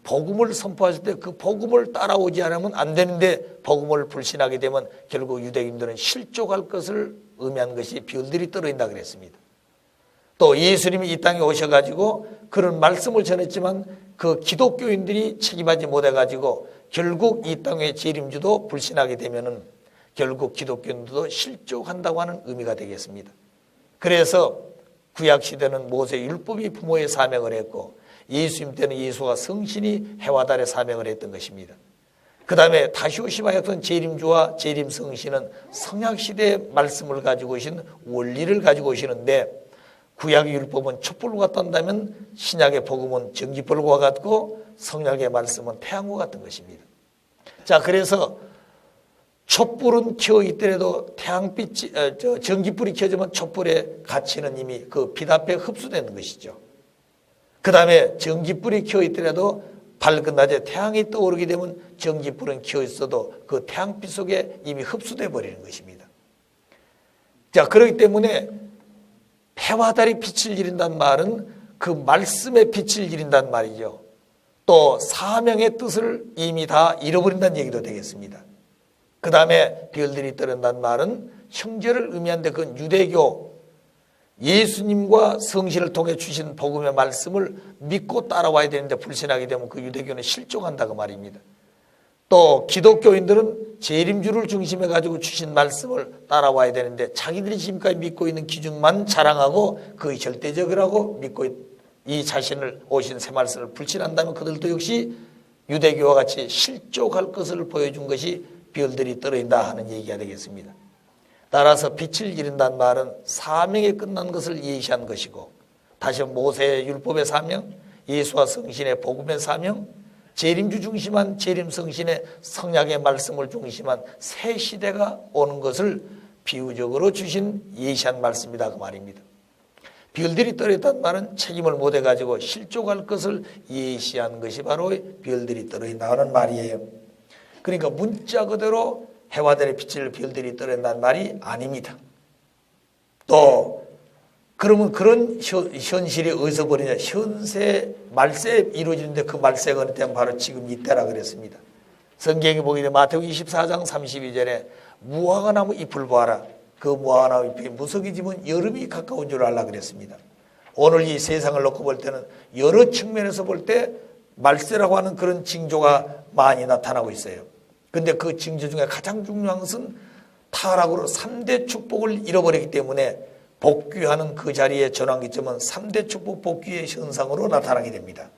복음을 선포하실 때 그 복음을 따라오지 않으면 안 되는데 복음을 불신하게 되면 결국 유대인들은 실족할 것을 의미한 것이 별들이 떨어진다 그랬습니다. 또 예수님이 이 땅에 오셔가지고 그런 말씀을 전했지만 그 기독교인들이 책임하지 못해가지고 결국 이 땅의 재림주도 불신하게 되면은 결국 기독교인들도 실족한다고 하는 의미가 되겠습니다. 그래서 구약시대는 모세 율법이 부모의 사명을 했고 예수님 때는 예수가 성신이 해와 달의 사명을 했던 것입니다. 그 다음에 다시 오시마 약속은 재림주와 재림성신은 성약시대의 말씀을 가지고 오신 원리를 가지고 오시는데 구약의 율법은 촛불과 떤다면 신약의 복음은 전기불과 같고 성약의 말씀은 태양과 같은 것입니다. 자, 그래서 촛불은 켜 있더라도 태양빛이 전기불이 켜지면 촛불의 가치는 이미 그 빛 앞에 흡수되는 것이죠. 그 다음에 전기불이 켜 있더라도 밝은 낮에 태양이 떠오르게 되면 전기불은 켜 있어도 그 태양빛 속에 이미 흡수돼 버리는 것입니다. 자, 그렇기 때문에 해와 달이 빛을 지린다는 말은 그 말씀의 빛을 지린다는 말이죠. 또 사명의 뜻을 이미 다 잃어버린다는 얘기도 되겠습니다. 그 다음에 별들이 떠른다는 말은 형제를 의미하는데 그건 유대교 예수님과 성신을 통해 주신 복음의 말씀을 믿고 따라와야 되는데 불신하게 되면 그 유대교는 실종한다고 말입니다. 또 기독교인들은 재림주를 중심에 가지고 주신 말씀을 따라와야 되는데 자기들이 지금까지 믿고 있는 기준만 자랑하고 그의 절대적이라고 믿고 이 자신을 오신 새 말씀을 불신한다면 그들도 역시 유대교와 같이 실족할 것을 보여준 것이 별들이 떨어진다 하는 얘기가 되겠습니다. 따라서 빛을 기른다는 말은 사명에 끝난 것을 예시한 것이고 다시 모세의 율법의 사명, 예수와 성신의 복음의 사명, 재림주 중심한 재림성신의 성약의 말씀을 중심한 새 시대가 오는 것을 비유적으로 주신 예시한 말씀이다 그 말입니다. 별들이 떨어졌다는 말은 책임을 못해가지고 실족할 것을 예시한 것이 바로 별들이 떨어진다는 말이에요. 그러니까 문자 그대로 해와 달의 빛을 별들이 떨어진다는 말이 아닙니다. 또 그러면 그런 현실이 어디서 벌이냐? 현세 말세 이루어지는데 그 말세가 어느 때는 바로 지금 이때라 그랬습니다. 성경에 보게 되면 마태복음 24장 32절에 무화과 나무 잎을 보아라. 그 무화과 나무 잎이 무석이 지면 여름이 가까운 줄 알라 그랬습니다. 오늘 이 세상을 놓고 볼 때는 여러 측면에서 볼 때 말세라고 하는 그런 징조가 많이 나타나고 있어요. 그런데 그 징조 중에 가장 중요한 것은 타락으로 3대 축복을 잃어버리기 때문에 복귀하는 그 자리의 전환기점은 3대 축복 복귀의 현상으로 나타나게 됩니다.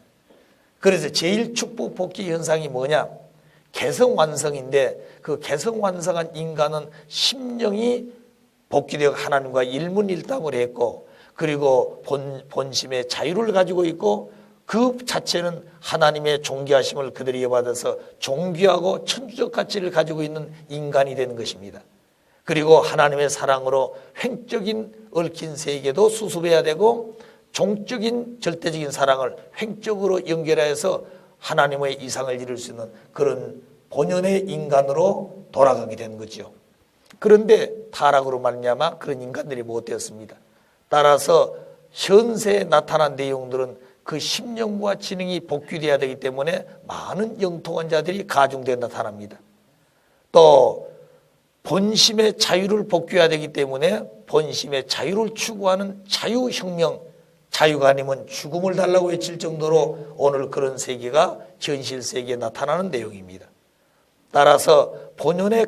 그래서 제일 축복 복귀 현상이 뭐냐? 개성완성인데 그 개성완성한 인간은 심령이 복귀되어 하나님과 일문일답을 했고 그리고 본심의 자유를 가지고 있고 그 자체는 하나님의 존귀하심을 그들이 이어받아서 존귀하고 천주적 가치를 가지고 있는 인간이 되는 것입니다. 그리고 하나님의 사랑으로 횡적인 얽힌 세계도 수습해야 되고 종적인 절대적인 사랑을 횡적으로 연결해서 하나님의 이상을 이룰 수 있는 그런 본연의 인간으로 돌아가게 되는 거죠. 그런데 타락으로 말미암아 그런 인간들이 못되었습니다. 따라서 현세에 나타난 내용들은 그 심령과 지능이 복귀되어야 되기 때문에 많은 영통한 자들이 가중되어 나타납니다. 또 본심의 자유를 복귀해야 되기 때문에 본심의 자유를 추구하는 자유혁명, 자유가 아니면 죽음을 달라고 외칠 정도로 오늘 그런 세계가 현실 세계에 나타나는 내용입니다. 따라서 본연의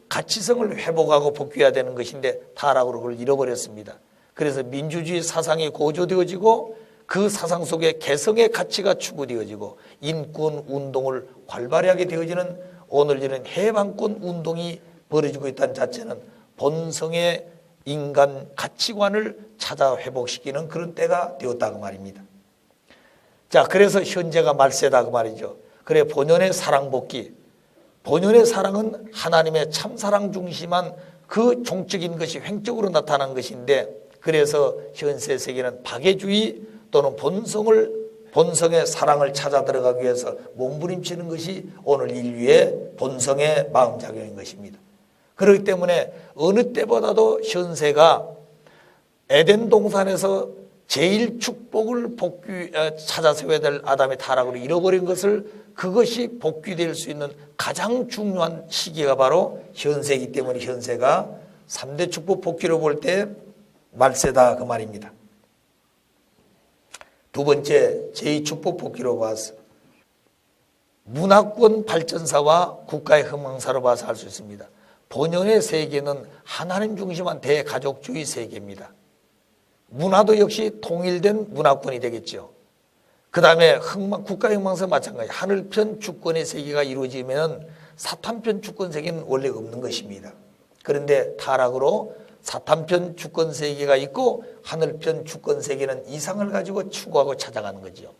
가치성을 회복하고 복귀해야 되는 것인데 타락으로 그걸 잃어버렸습니다. 그래서 민주주의 사상이 고조되어지고 그 사상 속에 개성의 가치가 추구되어지고 인권 운동을 활발히 하게 되어지는 오늘 이런 해방권 운동이 벌어지고 있다는 자체는 본성의 인간 가치관을 찾아 회복시키는 그런 때가 되었다고 말입니다. 자, 그래서 현재가 말세다 그 말이죠. 그래 본연의 사랑 복귀, 본연의 사랑은 하나님의 참사랑 중심한 그 종적인 것이 횡적으로 나타난 것인데 그래서 현세 세계는 박애주의 또는 본성의 사랑을 찾아 들어가기 위해서 몸부림치는 것이 오늘 인류의 본성의 마음작용인 것입니다. 그렇기 때문에 어느 때보다도 현세가 에덴 동산에서 제일 축복을 찾아 세워야 될 아담의 타락으로 잃어버린 것을 그것이 복귀될 수 있는 가장 중요한 시기가 바로 현세이기 때문에 현세가 3대 축복 복귀로 볼 때 말세다 그 말입니다. 두 번째, 제2축복 복귀로 봐서 문화권 발전사와 국가의 흥망사로 봐서 할 수 있습니다. 본연의 세계는 하나님 중심한 대가족주의 세계입니다. 문화도 역시 통일된 문화권이 되겠죠. 그 다음에 국가의 흥망사 마찬가지. 하늘편 주권의 세계가 이루어지면 사탄편 주권 세계는 원래 없는 것입니다. 그런데 타락으로 사탄편 주권 세계가 있고 하늘편 주권 세계는 이상을 가지고 추구하고 찾아가는 거죠.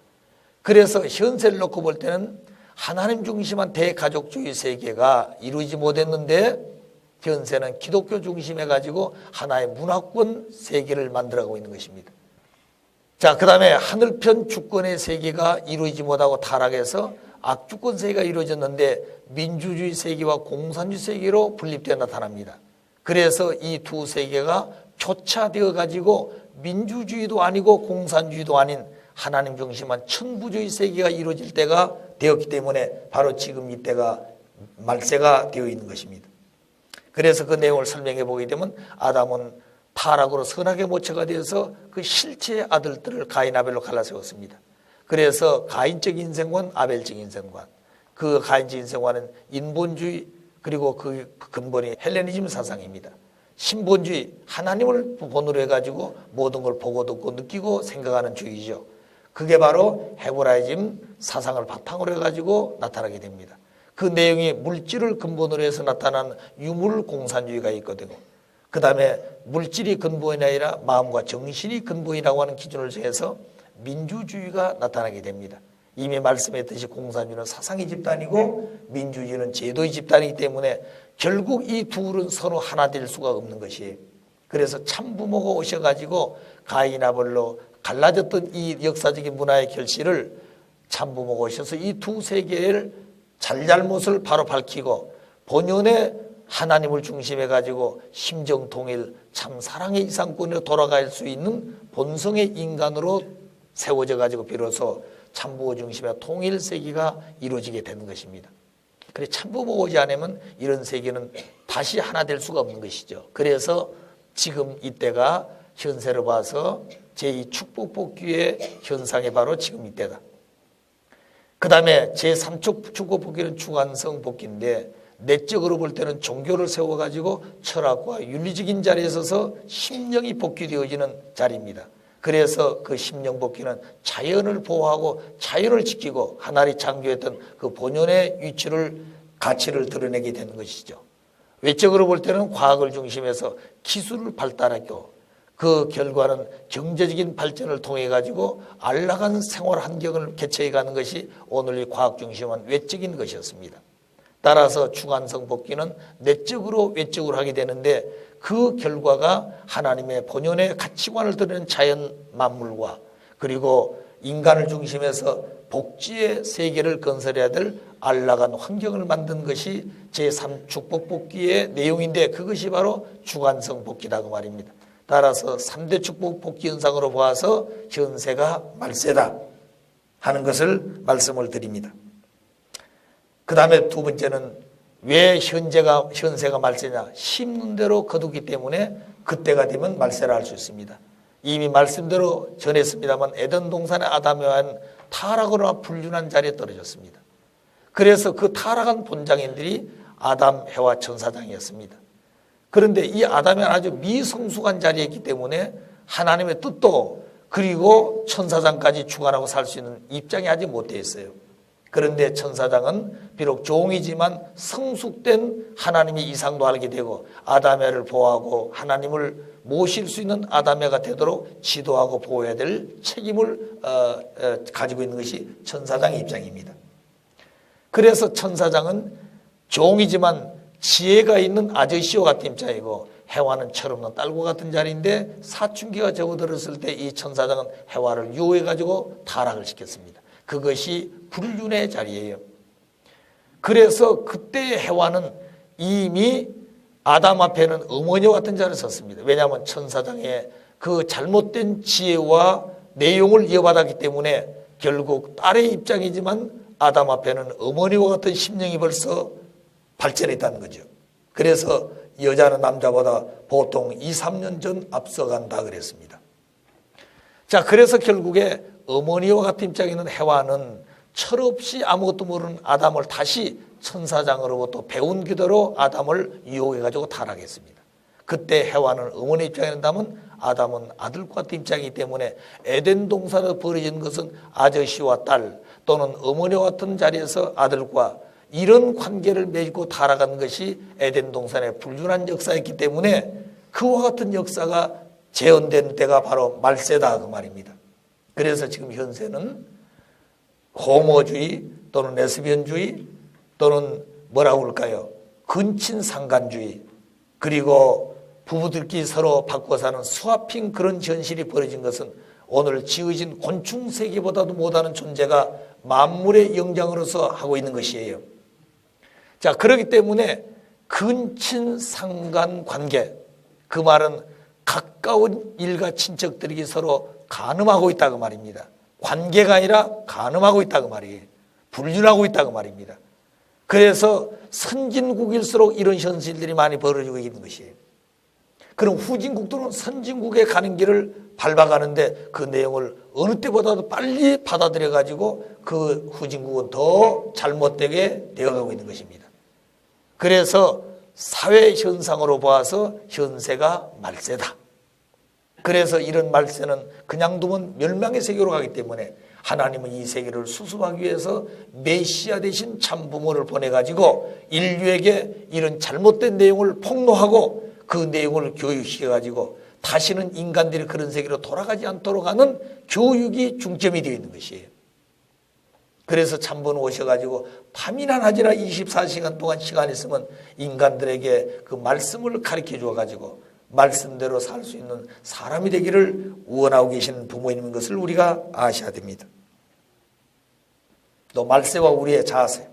그래서 현세를 놓고 볼 때는 하나님 중심한 대가족주의 세계가 이루어지지 못했는데 현세는 기독교 중심해 가지고 하나의 문화권 세계를 만들어가고 있는 것입니다. 자, 그 다음에 하늘편 주권의 세계가 이루어지지 못하고 타락해서 악주권 세계가 이루어졌는데 민주주의 세계와 공산주의 세계로 분립되어 나타납니다. 그래서 이 두 세계가 교차되어 가지고 민주주의도 아니고 공산주의도 아닌 하나님 중심한 천부주의 세계가 이루어질 때가 되었기 때문에 바로 지금 이때가 말세가 되어 있는 것입니다. 그래서 그 내용을 설명해 보게 되면 아담은 타락으로 선악의 모처가 되어서 그 실체의 아들들을 가인 아벨로 갈라세웠습니다. 그래서 가인적 인생관, 아벨적 인생관, 그 가인적 인생관은 인본주의 그리고 그 근본이 헬레니즘 사상입니다. 신본주의, 하나님을 본으로 해가지고 모든 걸 보고 듣고 느끼고 생각하는 주의죠. 그게 바로 헤브라이즘 사상을 바탕으로 해가지고 나타나게 됩니다. 그 내용이 물질을 근본으로 해서 나타나는 유물공산주의가 있거든요. 그 다음에 물질이 근본이 아니라 마음과 정신이 근본이라고 하는 기준을 정해서 민주주의가 나타나게 됩니다. 이미 말씀했듯이 공산주의는 사상의 집단이고 민주주의는 제도의 집단이기 때문에 결국 이 둘은 서로 하나 될 수가 없는 것이, 그래서 참부모가 오셔가지고 가인 아벨로 갈라졌던 이 역사적인 문화의 결실을 참부모가 오셔서 이 두 세계를 잘잘못을 바로 밝히고 본연의 하나님을 중심해 가지고 심정통일 참 사랑의 이상권으로 돌아갈 수 있는 본성의 인간으로 세워져 가지고 비로소 참부모 중심의 통일 세계가 이루어지게 되는 것입니다. 그래 참부모가 오지 않으면 이런 세계는 다시 하나 될 수가 없는 것이죠. 그래서 지금 이때가 현세로 봐서 제2축복복귀의 현상이 바로 지금 이때다. 그 다음에 제3축복복귀는 주관성 복귀인데 내적으로 볼 때는 종교를 세워가지고 철학과 윤리적인 자리에 서서 심령이 복귀되어지는 자리입니다. 그래서 그 심령 복귀는 자연을 보호하고 자연을 지키고 하나님 창조했던 그 본연의 위치를 가치를 드러내게 되는 것이죠. 외적으로 볼 때는 과학을 중심해서 기술을 발달하고 그 결과는 경제적인 발전을 통해 가지고 안락한 생활 환경을 개최해 가는 것이 오늘의 과학 중심한 외적인 것이었습니다. 따라서 주관성 복귀는 내적으로 외적으로 하게 되는데 그 결과가 하나님의 본연의 가치관을 드리는 자연 만물과 그리고 인간을 중심해서 복지의 세계를 건설해야 될 안락한 환경을 만든 것이 제3축복 복귀의 내용인데 그것이 바로 주관성 복귀다 그 말입니다. 따라서 3대 축복 복귀 현상으로 보아서 현세가 말세다 하는 것을 말씀을 드립니다. 그 다음에 두 번째는 왜 현세가 말세냐? 심는 대로 거두기 때문에 그때가 되면 말세라 할 수 있습니다. 이미 말씀대로 전했습니다만 에덴 동산의 아담과는 타락으로 불륜한 자리에 떨어졌습니다. 그래서 그 타락한 본장인들이 아담, 해와 천사장이었습니다. 그런데 이 아담은 아주 미성숙한 자리에 있기 때문에 하나님의 뜻도 그리고 천사장까지 주관하고 살 수 있는 입장이 아직 못 되어 있어요. 그런데 천사장은 비록 종이지만 성숙된 하나님의 이상도 알게 되고 아담애를 보호하고 하나님을 모실 수 있는 아담애가 되도록 지도하고 보호해야 될 책임을 가지고 있는 것이 천사장의 입장입니다. 그래서 천사장은 종이지만 지혜가 있는 아저씨와 같은 입장이고 해와는 철없는 딸과 같은 자리인데 사춘기가 접어들었을 때 이 천사장은 해와를 유혹해가지고 타락을 시켰습니다. 그것이 불륜의 자리예요. 그래서 그때의 해와는 이미 아담 앞에는 어머니와 같은 자리를 섰습니다. 왜냐하면 천사장의 그 잘못된 지혜와 내용을 이어받았기 때문에 결국 딸의 입장이지만 아담 앞에는 어머니와 같은 심령이 벌써 발전했다는 거죠. 그래서 여자는 남자보다 보통 2, 3년 전 앞서간다 그랬습니다. 자, 그래서 결국에 어머니와 같은 입장에 있는 해와는 철없이 아무것도 모르는 아담을 다시 천사장으로부터 배운 기도로 아담을 유혹해가지고 타락했습니다. 그때 해와는 어머니 입장에 있다면 아담은 아들과 같은 입장이기 때문에 에덴 동산에서 벌어진 것은 아저씨와 딸 또는 어머니와 같은 자리에서 아들과 이런 관계를 맺고 타락한 것이 에덴 동산의 불륜한 역사였기 때문에 그와 같은 역사가 재현된 때가 바로 말세다 그 말입니다. 그래서 지금 현세는 호모주의 또는 레스비언주의 또는 뭐라고 할까요? 근친상간주의 그리고 부부들끼리 서로 바꿔 사는 스와핑 그런 현실이 벌어진 것은 오늘 지어진 곤충 세계보다도 못하는 존재가 만물의 영장으로서 하고 있는 것이에요. 자, 그렇기 때문에 근친상간 관계, 그 말은 가까운 일가 친척들이 서로 간음하고 있다 그 말입니다. 관계가 아니라 간음하고 있다 그 말이에요. 불륜하고 있다 그 말입니다. 그래서 선진국일수록 이런 현실들이 많이 벌어지고 있는 것이에요. 그럼 후진국들은 선진국에 가는 길을 밟아가는데 그 내용을 어느 때보다도 빨리 받아들여 가지고 그 후진국은 더 잘못되게 되어가고 있는 것입니다. 그래서 사회 현상으로 봐서 현세가 말세다. 그래서 이런 말세는 그냥 두면 멸망의 세계로 가기 때문에 하나님은 이 세계를 수습하기 위해서 메시아 대신 참부모를 보내가지고 인류에게 이런 잘못된 내용을 폭로하고 그 내용을 교육시켜가지고 다시는 인간들이 그런 세계로 돌아가지 않도록 하는 교육이 중점이 되어 있는 것이에요. 그래서 참부모 오셔가지고 밤이나 낮이나 24시간 동안 시간 있으면 인간들에게 그 말씀을 가르쳐 주어가지고 말씀대로 살 수 있는 사람이 되기를 원하고 계시는 부모님인 것을 우리가 아셔야 됩니다. 또 말세와 우리의 자세.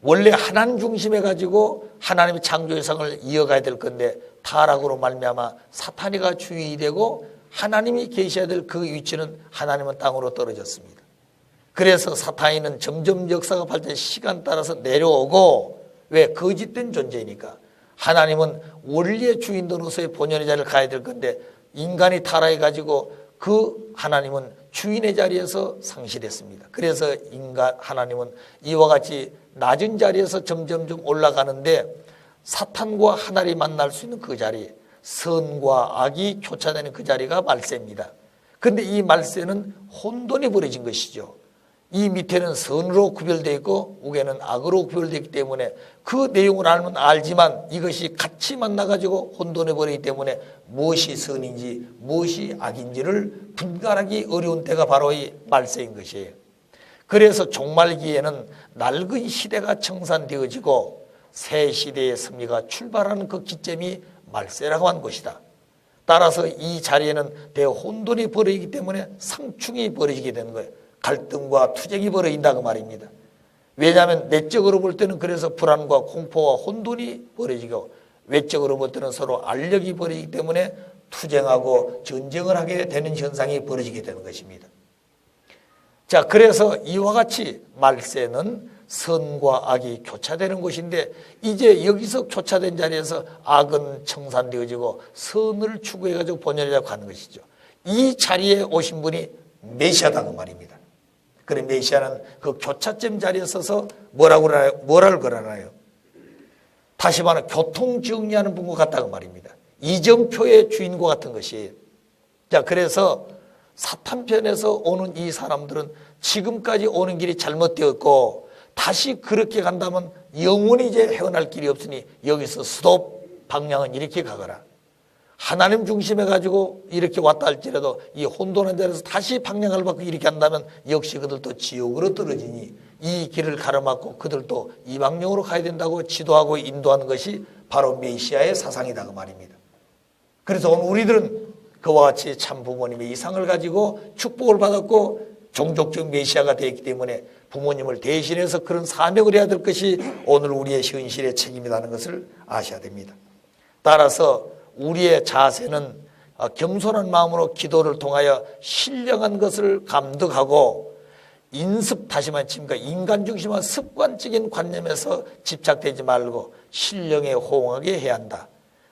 원래 하나님 중심에 가지고 하나님의 창조의상을 이어가야 될 건데 타락으로 말미암아 사탄이가 주인이 되고 하나님이 계셔야 될 그 위치는 하나님은 땅으로 떨어졌습니다. 그래서 사탄이는 점점 역사가 발전 시간 따라서 내려오고 왜 거짓된 존재이니까 하나님은 원리의 주인으로서의 본연의 자리를 가야 될 건데 인간이 타락해 가지고 그 하나님은 주인의 자리에서 상실했습니다. 그래서 하나님은 이와 같이 낮은 자리에서 점점 올라가는데 사탄과 하나님이 만날 수 있는 그 자리, 선과 악이 교차되는 그 자리가 말세입니다. 그런데 이 말세는 혼돈이 벌어진 것이죠. 이 밑에는 선으로 구별되어 있고 위에는 악으로 구별되어 있기 때문에 그 내용을 알지만 이것이 같이 만나가지고 혼돈해 버리기 때문에 무엇이 선인지 무엇이 악인지를 분간하기 어려운 때가 바로 이 말세인 것이에요. 그래서 종말기에는 낡은 시대가 청산되어지고 새 시대의 승리가 출발하는 그 기점이 말세라고 한 것이다. 따라서 이 자리에는 대혼돈이 벌어지기 때문에 상충이 벌어지게 되는 거예요. 갈등과 투쟁이 벌어진다 그 말입니다. 왜냐하면 내적으로 볼 때는 그래서 불안과 공포와 혼돈이 벌어지고 외적으로 볼 때는 서로 알력이 벌어지기 때문에 투쟁하고 전쟁을 하게 되는 현상이 벌어지게 되는 것입니다. 자, 그래서 이와 같이 말세는 선과 악이 교차되는 곳인데 이제 여기서 교차된 자리에서 악은 청산되어지고 선을 추구해가지고 본연이라고 하는 것이죠. 이 자리에 오신 분이 메시아다 그 말입니다. 그래 메시아는 그 교차점 자리에 서서 뭐라고 그러나요? 다시 말하면 교통정리하는 분과 같다고 말입니다. 이정표의 주인과 같은 것이에요. 자, 그래서 사탄편에서 오는 이 사람들은 지금까지 오는 길이 잘못되었고 다시 그렇게 간다면 영원히 이제 헤어날 길이 없으니 여기서 스톱, 방향은 이렇게 가거라. 하나님 중심에 가지고 이렇게 왔다 할지라도 이 혼돈한 자리에서 다시 방향을 바꾸고 이렇게 한다면 역시 그들도 지옥으로 떨어지니 이 길을 가로막고 그들도 이방령으로 가야 된다고 지도하고 인도하는 것이 바로 메시아의 사상이다 그 말입니다. 그래서 오늘 우리들은 그와 같이 참 부모님의 이상을 가지고 축복을 받았고 종족적 메시아가 되었기 때문에 부모님을 대신해서 그런 사명을 해야 될 것이 오늘 우리의 현실의 책임이라는 것을 아셔야 됩니다. 따라서 우리의 자세는 겸손한 마음으로 기도를 통하여 신령한 것을 감독하고 다시 말해 인간 중심화 습관적인 관념에서 집착되지 말고 신령에 호응하게 해야 한다.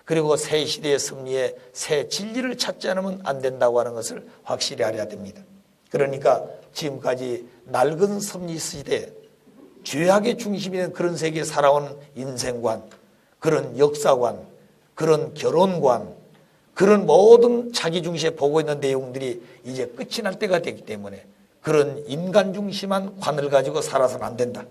그리고 새 시대의 섭리에 새 진리를 찾지 않으면 안 된다고 하는 것을 확실히 알아야 됩니다. 그러니까 지금까지 낡은 섭리 시대, 죄악의 중심이 된 그런 세계에 살아온 인생관, 그런 역사관, 그런 결혼관, 그런 모든 자기 중심에 보고 있는 내용들이 이제 끝이 날 때가 되기 때문에 그런 인간 중심한 관을 가지고 살아서는 안 된다.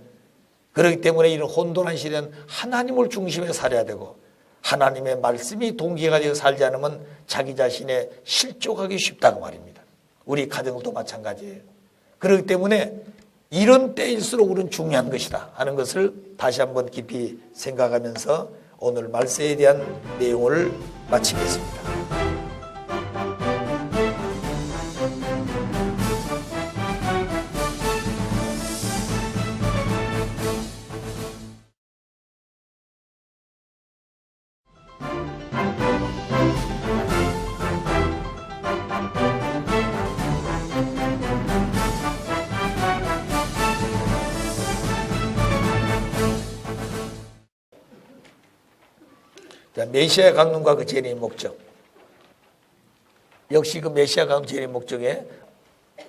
그렇기 때문에 이런 혼돈한 시대는 하나님을 중심에 살아야 되고 하나님의 말씀이 동기가 되어 살지 않으면 자기 자신에 실족하기 쉽다고 말입니다. 우리 가정도 마찬가지예요. 그렇기 때문에 이런 때일수록 우리는 중요한 것이다 하는 것을 다시 한번 깊이 생각하면서 오늘 말세에 대한 내용을 마치겠습니다. 자, 메시아 강림과 그 재림의 목적. 역시 그 메시아 강림 재림의 목적에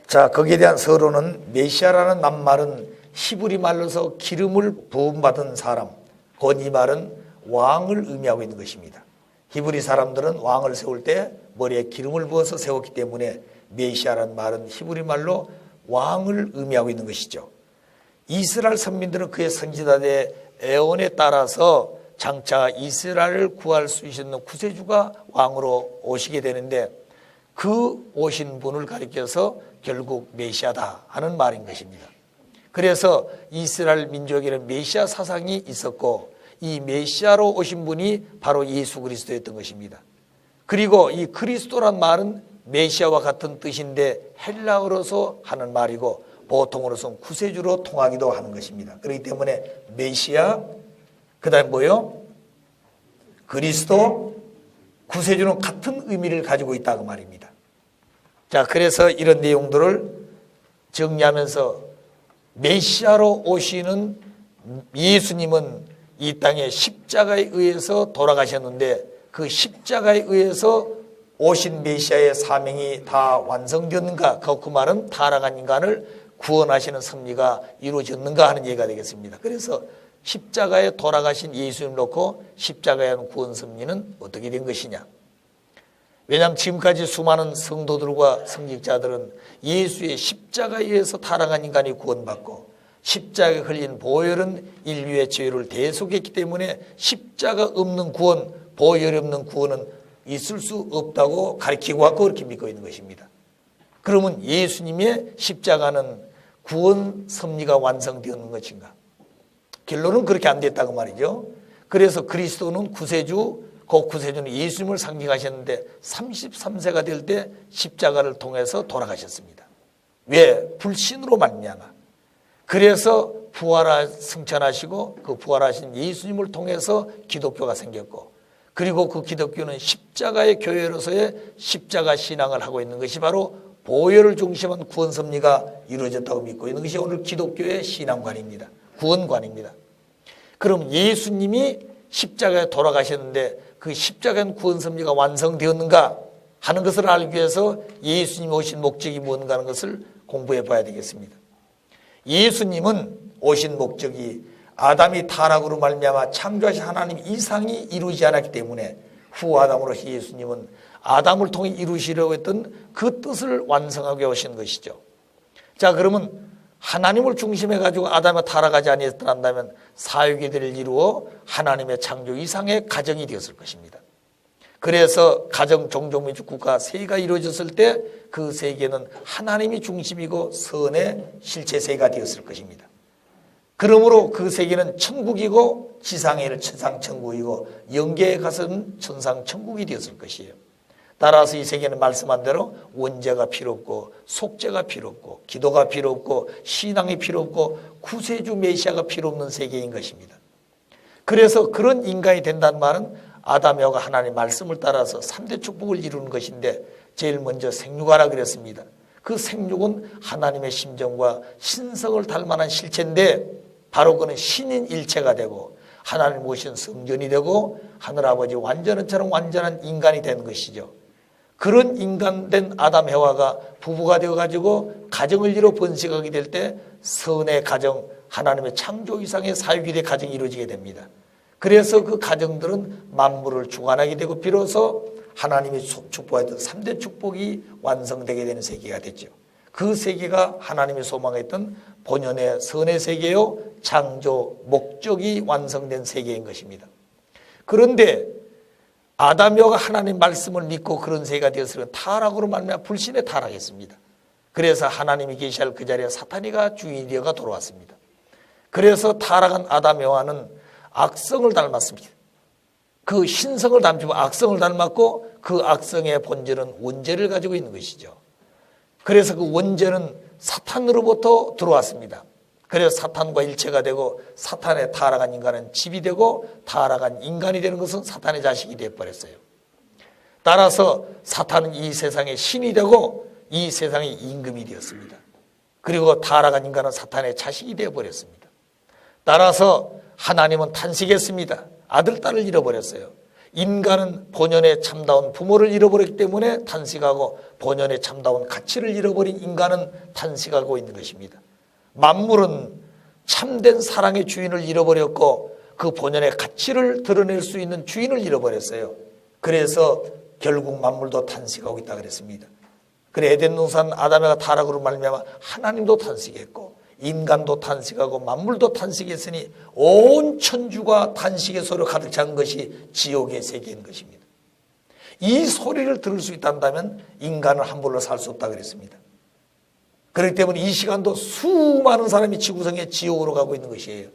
자 거기에 대한 서론은 메시아라는 낱말은 히브리 말로서 기름을 부음받은 사람, 곧 이 말은 왕을 의미하고 있는 것입니다. 히브리 사람들은 왕을 세울 때 머리에 기름을 부어서 세웠기 때문에 메시아라는 말은 히브리 말로 왕을 의미하고 있는 것이죠. 이스라엘 선민들은 그의 선지자들의 애원에 따라서 장차 이스라엘을 구할 수 있는 구세주가 왕으로 오시게 되는데 그 오신 분을 가리켜서 결국 메시아다 하는 말인 것입니다. 그래서 이스라엘 민족에는 메시아 사상이 있었고 이 메시아로 오신 분이 바로 예수 그리스도였던 것입니다. 그리고 이 그리스도란 말은 메시아와 같은 뜻인데 헬라어로서 하는 말이고 보통으로서는 구세주로 통하기도 하는 것입니다. 그렇기 때문에 메시아 그 다음에 뭐요? 그리스도, 구세주는 같은 의미를 가지고 있다고 말입니다. 자, 그래서 이런 내용들을 정리하면서 메시아로 오시는 예수님은 이 땅에 십자가에 의해서 돌아가셨는데 그 십자가에 의해서 오신 메시아의 사명이 다 완성되었는가? 그 말은 타락한 인간을 구원하시는 섭리가 이루어졌는가 하는 얘기가 되겠습니다. 그래서 십자가에 돌아가신 예수님을 놓고 십자가에 하는 구원 섭리는 어떻게 된 것이냐. 왜냐하면 지금까지 수많은 성도들과 성직자들은 예수의 십자가에 의해서 타락한 인간이 구원받고 십자가에 흘린 보혈은 인류의 죄를 대속했기 때문에 십자가 없는 구원, 보혈 없는 구원은 있을 수 없다고 가르치고 왔고 그렇게 믿고 있는 것입니다. 그러면 예수님의 십자가는 구원 섭리가 완성되는 것인가? 결론은 그렇게 안 됐다고 말이죠. 그래서 그리스도는 구세주, 그 구세주는 예수님을 상징하셨는데 33세가 될 때 십자가를 통해서 돌아가셨습니다. 왜? 불신으로 말미암아. 그래서 승천하시고 그 부활하신 예수님을 통해서 기독교가 생겼고 그리고 그 기독교는 십자가의 교회로서의 십자가 신앙을 하고 있는 것이 바로 보혈을 중심한 구원 섭리가 이루어졌다고 믿고 있는 것이 오늘 기독교의 신앙관입니다. 구원관입니다. 그럼 예수님이 십자가에 돌아가셨는데 그 십자가의 구원 섭리가 완성되었는가 하는 것을 알기 위해서 예수님이 오신 목적이 무엇인가 하는 것을 공부해 봐야 되겠습니다. 예수님은 오신 목적이 아담이 타락으로 말미암아 창조하신 하나님 이상이 이루어지지 않았기 때문에 후 아담으로서 예수님은 아담을 통해 이루시려고 했던 그 뜻을 완성하게 오신 것이죠. 자, 그러면 하나님을 중심해 가지고 아담이 타락하지 아니했다면 사유계들을 이루어 하나님의 창조 이상의 가정이 되었을 것입니다. 그래서 가정 종족민족 국가 세계가 이루어졌을 때 그 세계는 하나님이 중심이고 선의 실체 세계가 되었을 것입니다. 그러므로 그 세계는 천국이고 지상에는 천상천국이고 영계에 가서는 천상천국이 되었을 것이에요. 따라서 이 세계는 말씀한 대로 원죄가 필요 없고 속죄가 필요 없고 기도가 필요 없고 신앙이 필요 없고 구세주 메시아가 필요 없는 세계인 것입니다. 그래서 그런 인간이 된다는 말은 아담 여가 하나님의 말씀을 따라서 3대 축복을 이루는 것인데 제일 먼저 생육하라 그랬습니다. 그 생육은 하나님의 심정과 신성을 닮아난 실체인데 바로 그는 신인 일체가 되고 하나님 모신 성전이 되고 하늘아버지 완전한처럼 완전한 인간이 된 것이죠. 그런 인간된 아담 해와가 부부가 되어가지고 가정을 이루어 번식하게 될 때 선의 가정, 하나님의 창조 이상의 사유기대 가정이 이루어지게 됩니다. 그래서 그 가정들은 만물을 주관하게 되고 비로소 하나님이 축복했던 3대 축복이 완성되게 되는 세계가 됐죠. 그 세계가 하나님이 소망했던 본연의 선의 세계요 창조 목적이 완성된 세계인 것입니다. 그런데 아담이가 하나님 말씀을 믿고 그런 세계가 되었으면 타락으로 말미암아 불신에 타락했습니다. 그래서 하나님이 계시할 그 자리에 사탄이가 주인이 되어가 돌아왔습니다. 그래서 타락한 아담이와는 악성을 닮았습니다. 그 신성을 닮지 말고 악성을 닮았고 그 악성의 본질은 원죄를 가지고 있는 것이죠. 그래서 그 원죄는 사탄으로부터 들어왔습니다. 그래서 사탄과 일체가 되고 사탄의 타락한 인간은 집이 되고 타락한 인간이 되는 것은 사탄의 자식이 되어버렸어요. 따라서 사탄은 이 세상의 신이 되고 이 세상의 임금이 되었습니다. 그리고 타락한 인간은 사탄의 자식이 되어버렸습니다. 따라서 하나님은 탄식했습니다. 아들, 딸을 잃어버렸어요. 인간은 본연의 참다운 부모를 잃어버렸기 때문에 탄식하고 본연의 참다운 가치를 잃어버린 인간은 탄식하고 있는 것입니다. 만물은 참된 사랑의 주인을 잃어버렸고 그 본연의 가치를 드러낼 수 있는 주인을 잃어버렸어요. 그래서 결국 만물도 탄식하고 있다 그랬습니다. 그래 에덴 동산 아담과 타락으로 말미암아 하나님도 탄식했고 인간도 탄식하고 만물도 탄식했으니 온 천주가 탄식의 소리로 가득 찬 것이 지옥의 세계인 것입니다. 이 소리를 들을 수 있단다면 인간은 함부로 살 수 없다 그랬습니다. 그렇기 때문에 이 시간도 수많은 사람이 지구상의 지옥으로 가고 있는 것이에요.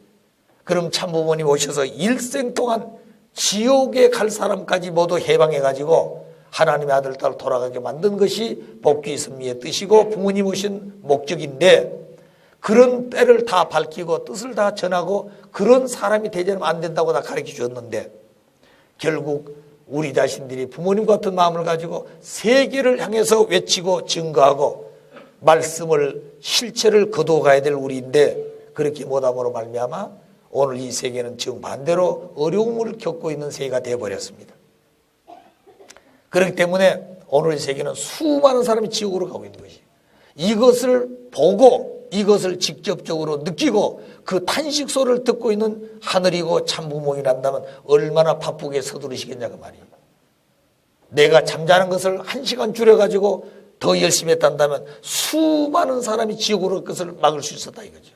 그럼 참부모님 오셔서 일생 동안 지옥에 갈 사람까지 모두 해방해가지고 하나님의 아들, 딸 돌아가게 만든 것이 복귀 섭리의 뜻이고 부모님 오신 목적인데 그런 때를 다 밝히고 뜻을 다 전하고 그런 사람이 되지는 안 된다고 다 가르쳐 주었는데 결국 우리 자신들이 부모님 같은 마음을 가지고 세계를 향해서 외치고 증거하고 말씀을 실체를 거두어가야 될 우리인데 그렇게 못함으로 말미암아 오늘 이 세계는 정반대로 어려움을 겪고 있는 세계가 되어버렸습니다. 그렇기 때문에 오늘 이 세계는 수많은 사람이 지옥으로 가고 있는 것이에요. 이것을 보고 이것을 직접적으로 느끼고 그 탄식 소리를 듣고 있는 하늘이고 참부모이란다면 얼마나 바쁘게 서두르시겠냐고 말이에요. 내가 잠자는 것을 1시간 줄여가지고 더 열심히 했단다면 수많은 사람이 지옥으로 갈 것을 막을 수 있었다 이거죠.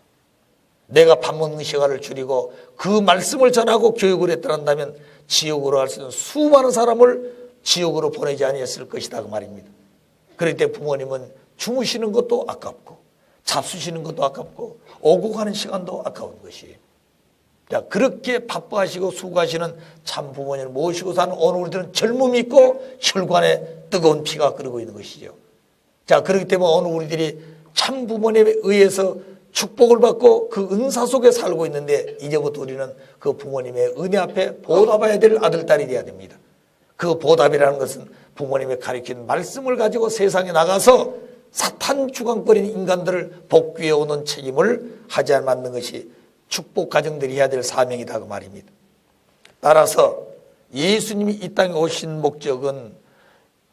내가 밥 먹는 시간을 줄이고 그 말씀을 전하고 교육을 했더란다면 지옥으로 갈 수 있는 수많은 사람을 지옥으로 보내지 아니했을 것이다 그 말입니다. 그럴 때 부모님은 주무시는 것도 아깝고 잡수시는 것도 아깝고 오고 가는 시간도 아까운 것이에요. 자, 그렇게 바빠하시고 수고하시는 참 부모님을 모시고 사는 오늘 우리들은 젊음이 있고 혈관에 뜨거운 피가 끓고 있는 것이죠. 자, 그렇기 때문에 오늘 우리들이 참 부모님에 의해서 축복을 받고 그 은사 속에 살고 있는데 이제부터 우리는 그 부모님의 은혜 앞에 보답해야 될 아들, 딸이 되어야 됩니다. 그 보답이라는 것은 부모님이 가르친 말씀을 가지고 세상에 나가서 사탄 주관거리는 인간들을 복귀해 오는 책임을 하지 않는 것이 축복 가정들이 해야 될 사명이다 그 말입니다. 따라서 예수님이 이 땅에 오신 목적은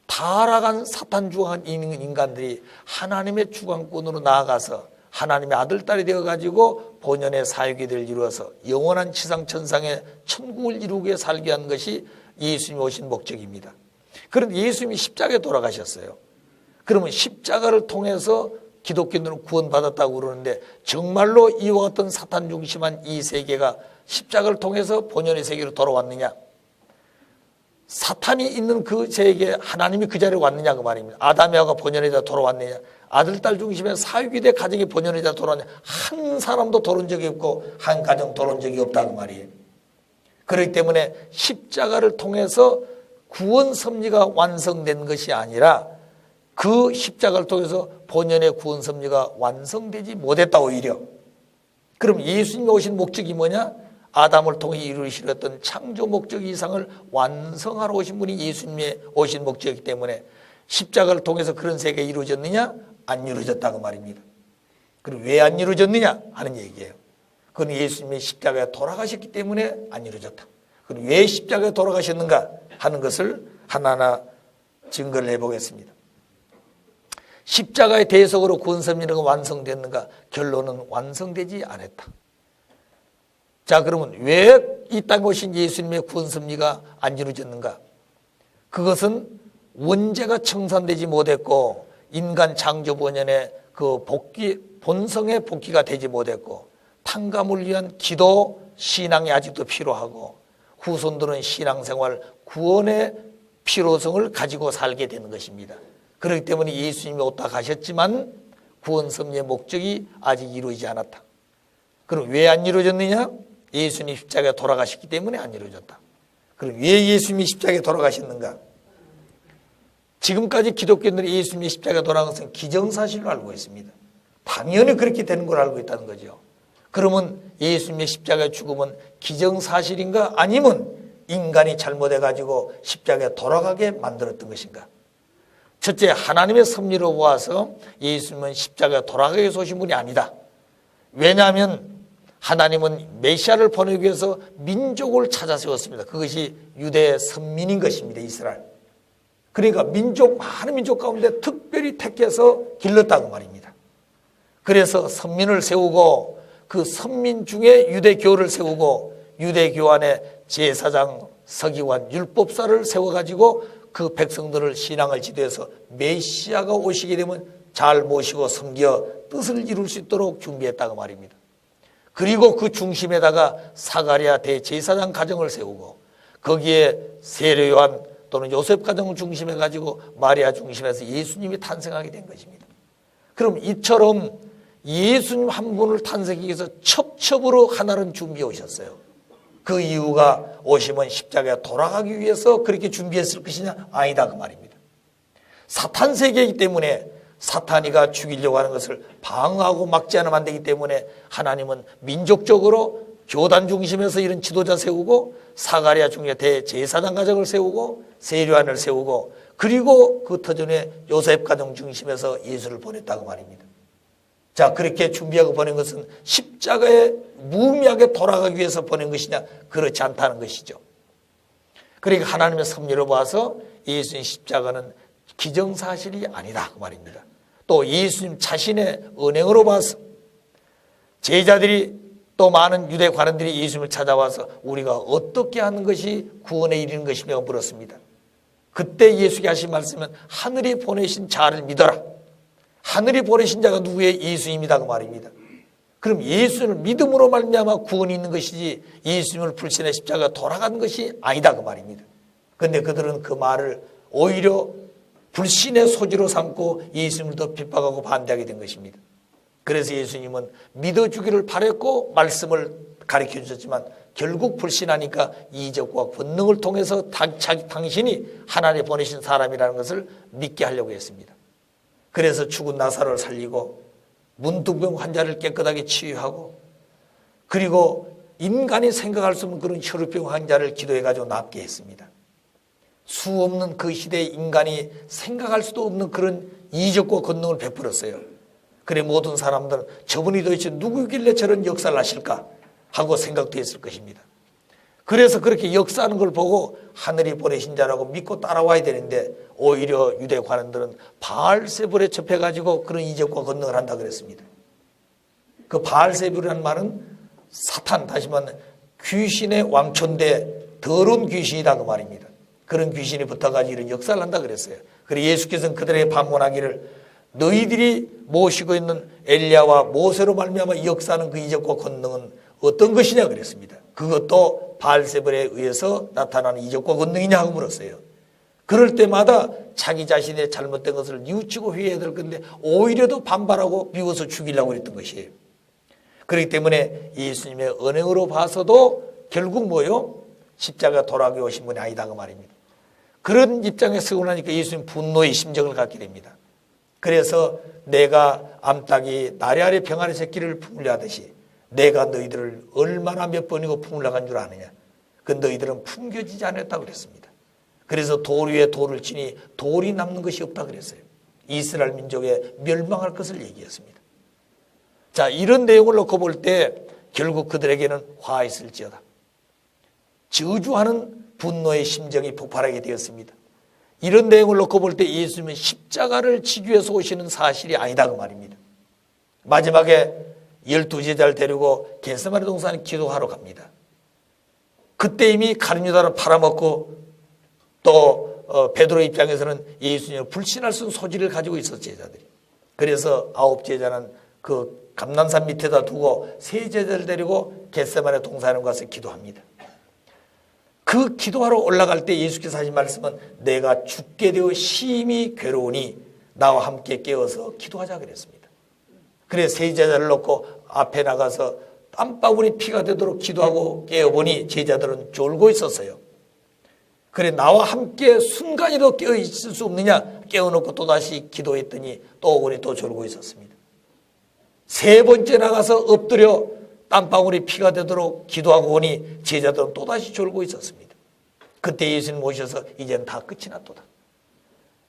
타락한 사탄 주관 있는 인간들이 하나님의 주관권으로 나아가서 하나님의 아들, 딸이 되어가지고 본연의 사역을 이루어서 영원한 지상천상의 천국을 이루게 살게 한 것이 예수님이 오신 목적입니다. 그런데 예수님이 십자가에 돌아가셨어요. 그러면 십자가를 통해서 기독교인들은 구원받았다고 그러는데 정말로 이와 같은 사탄 중심한 이 세계가 십자가를 통해서 본연의 세계로 돌아왔느냐? 사탄이 있는 그 세계에 하나님이 그 자리에 왔느냐 그 말입니다. 아담이가 본연에 다 돌아왔느냐? 아들, 딸 중심의 사유기대 가정이 본연에 다 돌아왔느냐? 한 사람도 돌아온 적이 없고 한 가정 돌아온 적이 없다 그 말이에요. 그렇기 때문에 십자가를 통해서 구원 섭리가 완성된 것이 아니라 그 십자가를 통해서 본연의 구원 섭리가 완성되지 못했다 오히려. 그럼 예수님이 오신 목적이 뭐냐? 아담을 통해 이루시렸던 창조 목적 이상을 완성하러 오신 분이 예수님이 오신 목적이기 때문에 십자가를 통해서 그런 세계가 이루어졌느냐? 안 이루어졌다고 말입니다. 그리고 왜 안 이루어졌느냐 하는 얘기예요. 그건 예수님이 십자가에 돌아가셨기 때문에 안 이루어졌다. 그럼 왜 십자가에 돌아가셨는가 하는 것을 하나하나 증거를 해보겠습니다. 십자가의 대속으로 구원섭리가 완성됐는가? 결론은 완성되지 않았다. 자, 그러면 왜 이 땅에 오신 예수님의 구원섭리가 안 이루어졌는가? 그것은 원죄가 청산되지 못했고 인간 창조 본연의 그 본성의 복귀가 되지 못했고 탕감을 위한 기도, 신앙이 아직도 필요하고 후손들은 신앙생활, 구원의 필요성을 가지고 살게 되는 것입니다. 그렇기 때문에 예수님이 오다 가셨지만 구원섭리의 목적이 아직 이루어지지 않았다. 그럼 왜 안 이루어졌느냐? 예수님이 십자가에 돌아가셨기 때문에 안 이루어졌다. 그럼 왜 예수님이 십자가에 돌아가셨는가? 지금까지 기독교인들이 예수님이 십자가에 돌아간 것은 기정사실로 알고 있습니다. 당연히 그렇게 되는 걸 알고 있다는 거죠. 그러면 예수님의 십자가의 죽음은 기정사실인가? 아니면 인간이 잘못해가지고 십자가에 돌아가게 만들었던 것인가? 첫째, 하나님의 섭리로 보아서 예수님은 십자가에 돌아가기 위해서 오신 분이 아니다. 왜냐하면 하나님은 메시아를 보내기 위해서 민족을 찾아 세웠습니다. 그것이 유대 선민인 것입니다. 이스라엘. 그러니까 많은 민족 가운데 특별히 택해서 길렀다고 말입니다. 그래서 선민을 세우고 그 선민 중에 유대교를 세우고 유대교 안에 제사장, 서기관, 율법사를 세워가지고 그 백성들을 신앙을 지도해서 메시아가 오시게 되면 잘 모시고 섬겨 뜻을 이룰 수 있도록 준비했다고 말입니다. 그리고 그 중심에다가 사가랴 대제사장 가정을 세우고 거기에 세례 요한 또는 요셉 가정을 중심해 가지고 마리아 중심에서 예수님이 탄생하게 된 것입니다. 그럼 이처럼 예수님 한 분을 탄생하기 위해서 첩첩으로 하나는 준비해 오셨어요. 그 이유가 오시면 십자가에 돌아가기 위해서 그렇게 준비했을 것이냐? 아니다 그 말입니다. 사탄 세계이기 때문에 사탄이가 죽이려고 하는 것을 방어하고 막지 않으면 안 되기 때문에 하나님은 민족적으로 교단 중심에서 이런 지도자 세우고 사가랴 중에 대제사장 가정을 세우고 세례요한을 세우고 그리고 그 터전에 요셉 가정 중심에서 예수를 보냈다고 말입니다. 자, 그렇게 준비하고 보낸 것은 십자가에 무의미하게 돌아가기 위해서 보낸 것이냐? 그렇지 않다는 것이죠. 그러니까 하나님의 섭리로 봐서 예수님 십자가는 기정사실이 아니다 그 말입니다. 또 예수님 자신의 은행으로 봐서 제자들이 또 많은 유대 관원들이 예수님을 찾아와서 우리가 어떻게 하는 것이 구원에 이르는 것이냐고 물었습니다. 그때 예수께 하신 말씀은 하늘이 보내신 자를 믿어라. 하늘이 보내신 자가 누구의 예수님이다 그 말입니다. 그럼 예수님을 믿음으로 말미암아 구원이 있는 것이지 예수님을 불신의 십자가 돌아간 것이 아니다 그 말입니다. 그런데 그들은 그 말을 오히려 불신의 소지로 삼고 예수님을 더 핍박하고 반대하게 된 것입니다. 그래서 예수님은 믿어주기를 바랬고 말씀을 가르쳐 주셨지만 결국 불신하니까 이적과 권능을 통해서 당신이 하나님 보내신 사람이라는 것을 믿게 하려고 했습니다. 그래서 죽은 나사로를 살리고 문둥병 환자를 깨끗하게 치유하고 그리고 인간이 생각할 수 없는 그런 혈우병 환자를 기도해가지고 낫게 했습니다. 수 없는 그 시대의 인간이 생각할 수도 없는 그런 이적과 권능을 베풀었어요. 그래 모든 사람들은 저분이 도대체 누구길래 저런 역사를 하실까 하고 생각도 했을 것입니다. 그래서 그렇게 역사하는 걸 보고 하늘이 보내신 자라고 믿고 따라와야 되는데 오히려 유대 관원들은 바알세불에 접해가지고 그런 이적과 권능을 한다 그랬습니다. 그 바알세불이라는 말은 사탄, 다시 말하면 귀신의 왕초인데 더러운 귀신이다 그 말입니다. 그런 귀신이 붙어가지고 이런 역사를 한다 그랬어요. 그래서 예수께서는 그들에게 반문하기를 너희들이 모시고 있는 엘리야와 모세로 말미암아 역사하는 그 이적과 권능은 어떤 것이냐 그랬습니다. 그것도 바알세불에 의해서 나타나는 이적과 권능이냐 하고 물었어요. 그럴 때마다 자기 자신의 잘못된 것을 뉘우치고 회개해야 될 건데 오히려 더 반발하고 미워서 죽이려고 그랬던 것이에요. 그렇기 때문에 예수님의 은행으로 봐서도 결국 뭐요? 십자가 돌아가게 오신 분이 아니다 그 말입니다. 그런 입장에 서고 나니까 예수님 분노의 심정을 갖게 됩니다. 그래서 내가 암탉이 나리 아래 병아리 새끼를 품으려 하듯이 내가 너희들을 얼마나 몇 번이고 품으려고 한 줄 아느냐. 그 너희들은 품겨지지 않았다고 그랬습니다. 그래서 돌 위에 돌을 치니 돌이 남는 것이 없다 그랬어요. 이스라엘 민족의 멸망할 것을 얘기했습니다. 자, 이런 내용을 놓고 볼 때 결국 그들에게는 화있을지어다. 저주하는 분노의 심정이 폭발하게 되었습니다. 이런 내용을 놓고 볼 때 예수님은 십자가를 지기 위해서 오시는 사실이 아니다 그 말입니다. 마지막에 12제자를 데리고 겟세마네 동산에 기도하러 갑니다. 그때 이미 가룟 유다를 팔아먹고 또 베드로 입장에서는 예수님을 불신할 수 있는 소지를 가지고 있었죠, 제자들이. 그래서 9제자는 그 감난산 밑에다 두고 3제자를 데리고 겟세마네 동산에 가서 기도합니다. 그 기도하러 올라갈 때 예수께서 하신 말씀은 내가 죽게 되어 심히 괴로우니 나와 함께 깨어서 기도하자 그랬습니다. 그래서 3제자를 놓고 앞에 나가서 땀방울이 피가 되도록 기도하고 깨어보니 제자들은 졸고 있었어요. 그래 나와 함께 순간이라도 깨어 있을 수 없느냐 깨어놓고 또다시 기도했더니 또 오더니 또 졸고 있었습니다. 3번째 나가서 엎드려 땀방울이 피가 되도록 기도하고 오니 제자들은 또다시 졸고 있었습니다. 그때 예수님 오셔서 이제는 다 끝이 났도다.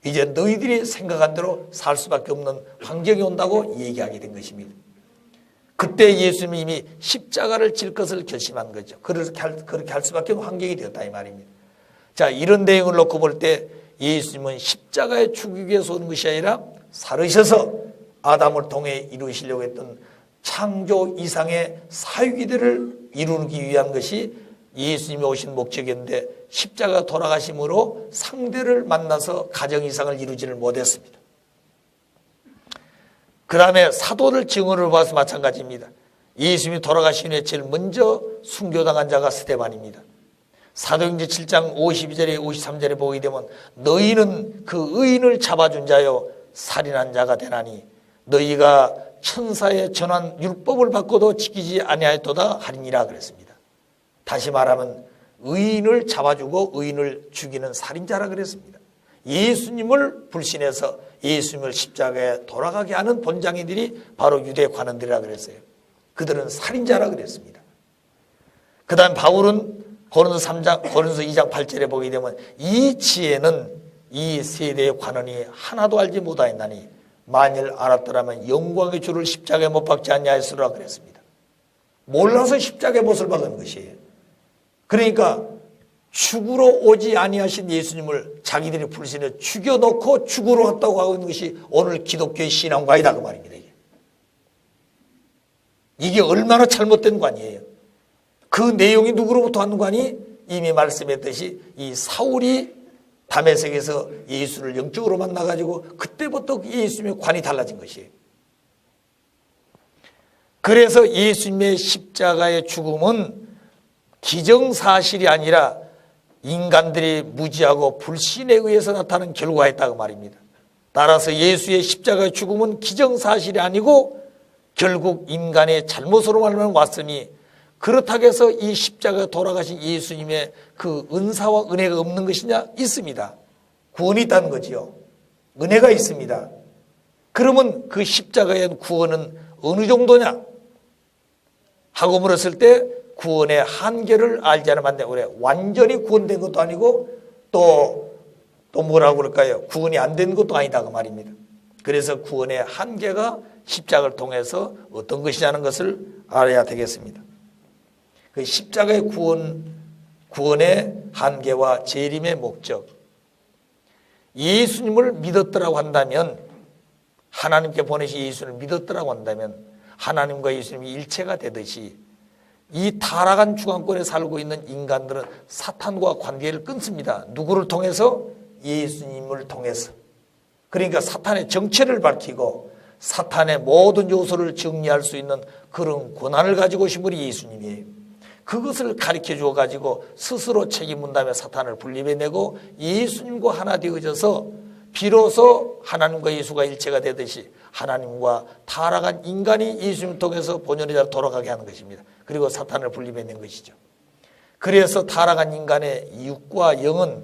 이제 너희들이 생각한 대로 살 수밖에 없는 환경이 온다고 얘기하게 된 것입니다. 그때 예수님이 이미 십자가를 질 것을 결심한 거죠. 그렇게 할 수밖에 없는 환경이 되었다 이 말입니다. 자, 이런 내용을 놓고 볼 때 예수님은 십자가에 죽이기 위해서 오는 것이 아니라 살으셔서 아담을 통해 이루시려고 했던 창조 이상의 사유기들을 이루기 위한 것이 예수님이 오신 목적이었는데 십자가 돌아가심으로 상대를 만나서 가정 이상을 이루지를 못했습니다. 그 다음에 사도들 증언을 봐서 마찬가지입니다. 예수님이 돌아가신 후에 제일 먼저 순교당한 자가 스데반입니다. 사도행전 7장 52절에 53절에 보게 되면 너희는 그 의인을 잡아준 자요 살인한 자가 되나니 너희가 천사의 전한 율법을 받고도 지키지 아니하였도다 하리니라 그랬습니다. 다시 말하면 의인을 잡아주고 의인을 죽이는 살인자라 그랬습니다. 예수님을 불신해서 예수님을 십자가에 돌아가게 하는 본장이들이 바로 유대 관원들이라 그랬어요. 그들은 살인자라 그랬습니다. 그 다음 바울은 고린도서 2장 8절에 보게 되면 이 지혜는 이 세대의 관원이 하나도 알지 못하였나니 만일 알았더라면 영광의 주를 십자가에 못 박지 아니하였으리라 그랬습니다. 몰라서 십자가에 못을 박은 것이에요. 그러니까 죽으러 오지 아니하신 예수님을 자기들이 불신해 죽여놓고 죽으러 왔다고 하고 있는 것이 오늘 기독교의 신앙과이다 그 말입니다. 이게 얼마나 잘못된 관이에요. 그 내용이 누구로부터 왔는 관이 이미 말씀했듯이 이 사울이 다메섹에서 예수를 영적으로 만나가지고 그때부터 예수님의 관이 달라진 것이에요. 그래서 예수님의 십자가의 죽음은 기정사실이 아니라 인간들이 무지하고 불신에 의해서 나타나는 결과였다고 말입니다. 따라서 예수의 십자가의 죽음은 기정사실이 아니고 결국 인간의 잘못으로 말하면 왔으니 그렇다고 해서 이 십자가에 돌아가신 예수님의 그 은사와 은혜가 없는 것이냐? 있습니다. 구원이 있다는 거지요. 은혜가 있습니다. 그러면 그 십자가의 구원은 어느 정도냐? 하고 물었을 때 구원의 한계를 알지 않으면 그래 완전히 구원된 것도 아니고 또 뭐라고 그럴까요? 구원이 안 된 것도 아니다 그 말입니다. 그래서 구원의 한계가 십자가를 통해서 어떤 것이냐는 것을 알아야 되겠습니다. 그 십자가의 구원의 한계와 재림의 목적. 예수님을 믿었더라고 한다면 하나님께 보내신 예수님을 믿었더라고 한다면 하나님과 예수님이 일체가 되듯이 이 타락한 주관권에 살고 있는 인간들은 사탄과 관계를 끊습니다. 누구를 통해서? 예수님을 통해서. 그러니까 사탄의 정체를 밝히고 사탄의 모든 요소를 정리할 수 있는 그런 권한을 가지고 오신 분이 예수님이에요. 그것을 가르쳐 주어 가지고 스스로 책임 분담해 사탄을 분리해내고 예수님과 하나 되어져서 비로소 하나님과 예수가 일체가 되듯이 하나님과 타락한 인간이 예수님을 통해서 본연의 자로 돌아가게 하는 것입니다. 그리고 사탄을 분리해낸 것이죠. 그래서 타락한 인간의 육과 영은